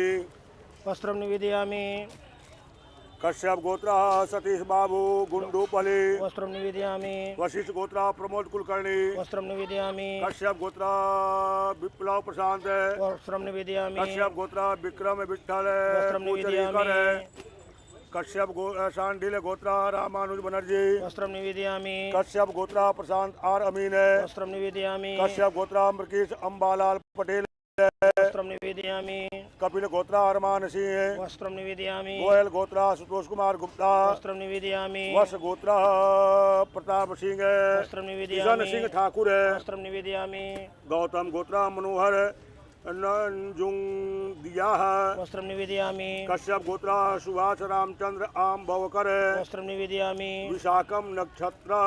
वस्त्रं निवेदयामि कश्यप गोत्र सतीश बाबू गुंडूपली वस्त्रं निवेदयामि वशिष्ठ गोत्र प्रमोद कुलकर्णी वस्त्रं निवेदयामि कश्यप गोत्र विप्लव प्रशांत वस्त्रं निवेदयामि कश्यप गोत्र विक्रम विठल वस्त्रं निवेदयामि कश्यप शांडिल गोत्र रामानुज बनर्जी वस्त्रं निवेदयामि कश्यप गोत्र प्रशांत आर अमीन वस्त्रं निवेदयामि कश्यप गोत्र मृकेश अंबालाल पटेल वस्त्रं निवेदयामि कपिल गोत्र अरमान सिंह वस्त्रं निवेदयामि गोयल गोत्र सुतोष कुमार गुप्ता वस्त्रं निवेदयामि वश गोत्र प्रताप सिंह वस्त्रं किशन निवेदयामि सिंह ठाकुर वस्त्रं निवेदयामि गौतम गोत्र मनोहर नंजुंदिया वस्त्रं निवेदयामि कश्यप गोत्र सुभाष रामचंद्र आम भवकर वस्त्रं निवेदयामि विशाखम नक्षत्र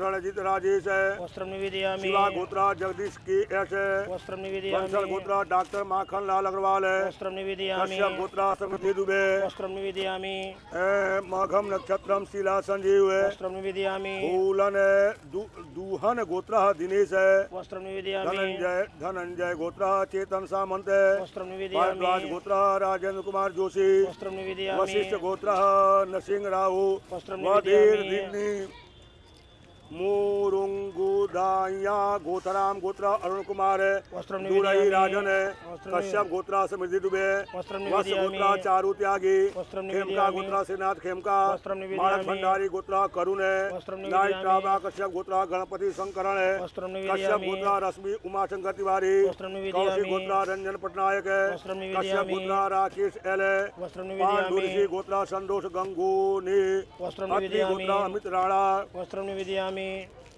रणजित राजेश वस्त्रं निवेदयामि शिवा गोत्र जगदीश के एस वस्त्रं बंसल निवेदयामि गोत्र डॉक्टर माखन लाल अग्रवाल वस्त्रं निवेदयामि कश्यप गोत्र समृद्धि दुबे वस्त्रं निवेदयामि माघम नक्षत्रम शीला संजीव वस्त्रं निवेदयामि फूलन दूहन गोत्र दिनेश वस्त्रं निवेदयामि धनंजय गोत्र चेतन सामंत वस्त्रं भारद्वाज निवेदयामि गोत्र राजेंद्र कुमार जोशी वस्त्रं निवेदयामि वशिष्ठ गोत्र नरसिंह राव वस्त्रं वधीर निवेदयामि दिन्नी मोरुंगुदाया गोथराम गोत्र अरुण कुमार वस्त्रं दुरई निवेदयामि राजन वस्त्रं कश्यप गोत्र समृद्धि दुबे वस्त्रं वस निवेदयामि गोत्र चारु त्यागी वस्त्रं खेमका निवेदयामि गोत्र श्रीनाथ खेमका वस्त्रं मानस निवेदयामि भंडारी गोत्र करुण वस्त्रं नाइट निवेदयामि काबा कश्यप गोत्र गणपति शंकरण वस्त्रं कश्यप निवेदयामि गोत्र रश्मि उमाशंकर तिवारी वस्त्रं कौशिक निवेदयामि गोत्र रंजन पटनायक वस्त्रं कश्यप निवेदयामि गोत्र राकेश एल वस्त्रं पांडुऋषि निवेदयामि गोत्र संतोष गंगूनी वस्त्रं अत्रि निवेदयामि गोत्र अमित राणा वस्त्रं निवेदयामि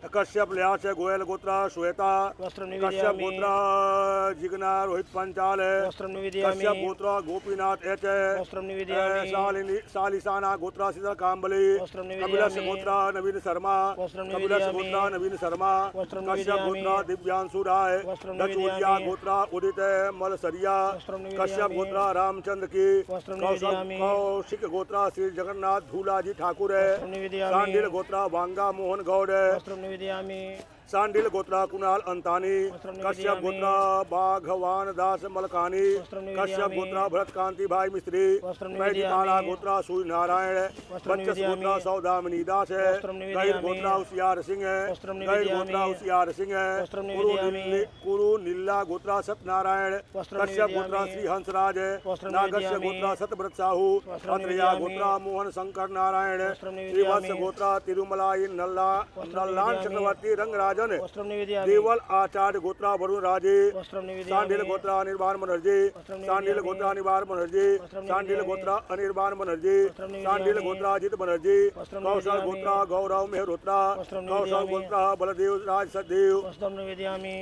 कश्यप ल्यास गोयल गोत्र श्वेता वस्त्रं कश्यप निवेदयामि गोत्र जिगना रोहित पंचाल वस्त्रं निवेदयामि कश्यप गोत्र गोपीनाथ एच वस्त्रं निवेदयामि सालिसाना गोत्र सीता काम्बली वस्त्रं कपिलस निवेदयामि गोत्र नवीन शर्मा वस्त्रं कपिलस निवेदयामि गोत्र नवीन शर्मा वस्त्रं कश्यप निवेदयामि गोत्र दिव्यांशु राय वस्त्रं दचोलिया निवेदयामि गोत्र उदित मलसरिया वस्त्रं कश्यप निवेदयामि गोत्र रामचंद्र की वस्त्रं निवेदयामि कौशिक गोत्र श्री जगन्नाथ धूलाजी ठाकुर वस्त्रं निवेदयामि सांडिल गोत्र वांगा मोहन गौड़ वस्त्रं निवेदयामि सांडिल गोत्र कुणाल अंतानी वस्त्रं कश्यप निवेदयामि गोत्र बाघवान दास मलकानी वस्त्रं कश्यप निवेदयामि गोत्र भरत कांति भाई मिस्त्री वस्त्रं पैदिकाला निवेदयामि गोत्र सूर्य नारायण वस्त्रं बच्चस निवेदयामि गोत्र सौदामिनी दास है वस्त्रं गैर निवेदयामि गोत्र उसियार सिंह वस्त्रं गैर निवेदयामि गोत्र उसियार सिंह वस्त्रं निवेदयामि कुरु नीला गोत्र सत्यनारायण वस्त्रं कश्यप गोत्र निवेदयामि श्री हंसराज वस्त्रं नागस्य निवेदयामि गोत्र सतव्रत साहू वस्त्रं अत्रिया निवेदयामि गोत्र मोहन शंकर नारायण वस्त्रं श्रीवत्स निवेदयामि गोत्र तिरुमलाई नल्लान निवेदयामि चक्रवर्ती रंगराजन वस्त्रं निवेदयामि देवल आचार्य गोत्रा वरुण राजे वस्त्रं सांडिल निवेदयामि गोत्रा अनिर्बाण बनर्जी वस्त्रं सांडिल निवेदयामि गोत्रा अनिर्बाण बनर्जी वस्त्रं सांडिल निवेदयामि गोत्रा अनिर्बाण बनर्जी वस्त्रं निवेदयामि सांडिल गोत्रा अजित बनर्जी वस्त्रं कौशल निवेदयामि गोत्रा गौरव मेहरोत्रा वस्त्रं कौशल निवेदयामि गोत्रा बलदेव राज सदेव वस्त्रं निवेदयामि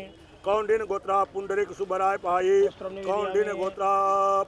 कौंडिन गोत्रा पुंडरीक सुबराय पाई वस्त्रं निवेदयामि कौंडिन गोत्रा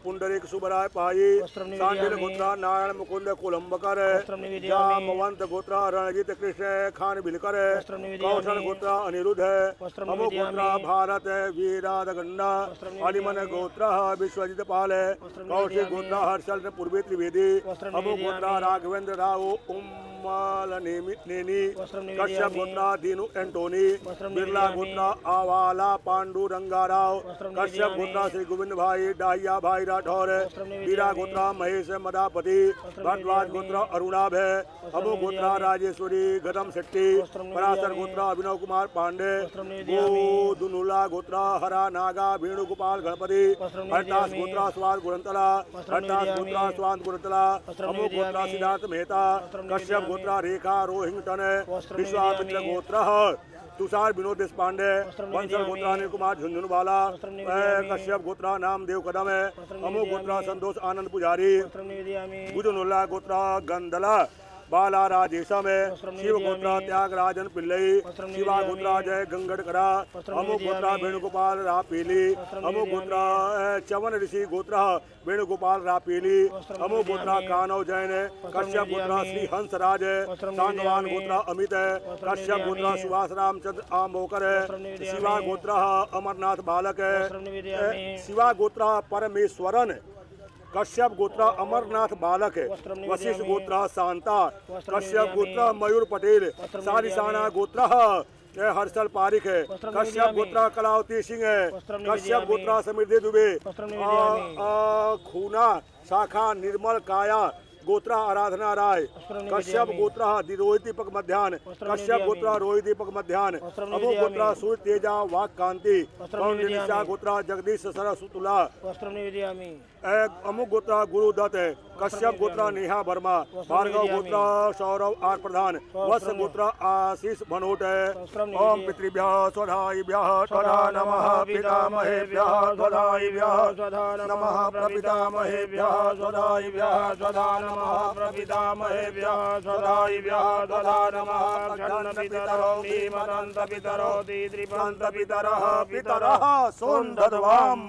पुंडरीक सुबराय पाई वस्त्रं सांडिल निवेदयामि गोत्रा नारायण मुकुंद कुलंबकर वस्त्रं निवेदयामि जामवंत गोत्रा रणजीत कृष्ण खान बिलकर वस्त्रं निवेदयामि कौशल गोत्रा अनिरुद्ध वस्त्रं अमो निवेदयामि गोत्रा भारत वीरादगन्ना वस्त्रं निवेदयामि अलिमन गोत्र विश्वजित पाल वस्त्रं कौशिक निवेदयामि गोत्रा हर्षल पूर्वी त्रिवेदी वस्त्रं अमो गोत्रा निवेदयामि राघवेंद्र राव उम्माल नेनी वस्त्रं कश्यप निवेदयामि गोत्रा दीनू एंटोनी वस्त्रं बिरला निवेदयामि गोत्रा आवाला पांडु रंगाराव वस्त्रं कश्यप निवेदयामि गोत्रा श्री गोविंद भाई डाहिया भाई राठौर वस्त्रं निवेदयामि वीरा गोत्रा महेश मदापति वस्त्रं भरद्वाज निवेदयामि गोत्रा अरुणाभ अमो गोत्रा निवेदयामि राजेश्वरी गदम शेट्टी वस्त्रं पराशर निवेदयामि गोत्रा अभिनव कुमार पांडे वस्त्रं निवेदयामि गोदुनुला गोत्रा हरा नागा वेणुगोपाल गणपति वस्त्रं हरदास निवेदयामि गोत्रा स्वाद गुणतला वस्त्रं हरदास निवेदयामि गोत्रा स्वाद गुणतला वस्त्रं अमो गोत्रा निवेदयामि सिद्धार्थ मेहता वस्त्रं कश्यप निवेदयामि गोत्रा रेखा रोहिंगटन वस्त्रं विश्वामित्र निवेदयामि गोत्र तुषार विनोद देशपांडे वस्त्रं बंसल निवेदयामि गोत्रा अनिल कुमार झुंझुनवाला वस्त्रं निवेदयामि कश्यप गोत्रा नामदेव कदम वस्त्रं अमो निवेदयामि गोत्रा संतोष आनंद पुजारी वस्त्रं निवेदयामि गुजनुल्ला गोत्रा गंदला बाला राजेशम वस्त्रं शिव गोत्रा निवेदयामि त्यागराजन पिल्लई वस्त्रं शिवा निवेदयामि गोत्रा जय गंगड़करा वस्त्रं अमो गोत्रा निवेदयामि वेणुगोपाल रापीली वस्त्रं अमो निवेदयामि गोत्रा चवन ऋषि गोत्र वेणुगोपाल रापीली वस्त्रं अमो गोत्रा निवेदयामि कानव जैन कश्यप गोत्रा निवेदयामि श्री हंसराज वस्त्रं सांगवान निवेदयामि गोत्रा अमित वस्त्रं कश्यप गोत्रा निवेदयामि सुभाष रामचंद्र आमोकर वस्त्रं निवेदयामि शिवा गोत्रा अमरनाथ बालक वस्त्रं निवेदयामि शिवा गोत्रा परमेश्वरन कश्यप गोत्रा अमरनाथ बालक वस्त्रं निवेदयामि वशिष्ठ गोत्रा शांता वस्त्रं कश्यप निवेदयामि गोत्रा मयूर पटेल वस्त्रं सारिसाना निवेदयामि गोत्रा ये हर्षल पारिक है। वस्त्रं कश्यप निवेदयामि। गोत्रा कलावती सिंह है। वस्त्रं कश्यप निवेदयामि। गोत्रा समृद्धि दुबे। वस्त्रं निवेदयामि। खूना शाखा निर्मल काया गोत्रा आराधना राय। वस्त्रं कश्यप निवेदयामि। गोत्रा रोहित दीपक मध्यान। वस्त्रं कश्यप निवेदयामि। गोत्रा रोहित दीपक मध्यान। वस्त्रं अमो निवेदयामि। गोत्रा सूर्य तेजा वाक कांति। वस्त्रं कौंडिन्य निवेदयामि। गोत्रा जगदीश सरस्वतुला। वस्त्रं निवेदयामि। अमुक गोत्रा गुरु दत्त है। कश्यप गोत्रा नेहा वर्मा। भार्गव गोत्रा सौरव आर प्रधान। वत्स गोत्रा आशीष भनोट है। ओम पितृभ्यः स्वधायिभ्यः स्वधा नमः पितामहेभ्यः स्वधायिभ्यः नमः प्रपितामहेभ्यः स्वधायिभ्यः स्वधा नमः प्रपितामहेभ्यः स्वधायिभ्यः स्वधा नमः प्रक्षन्नपितरो धीमदन्तपितरो दीदृपन्तपितरः पितरः सोन्दध्वाम्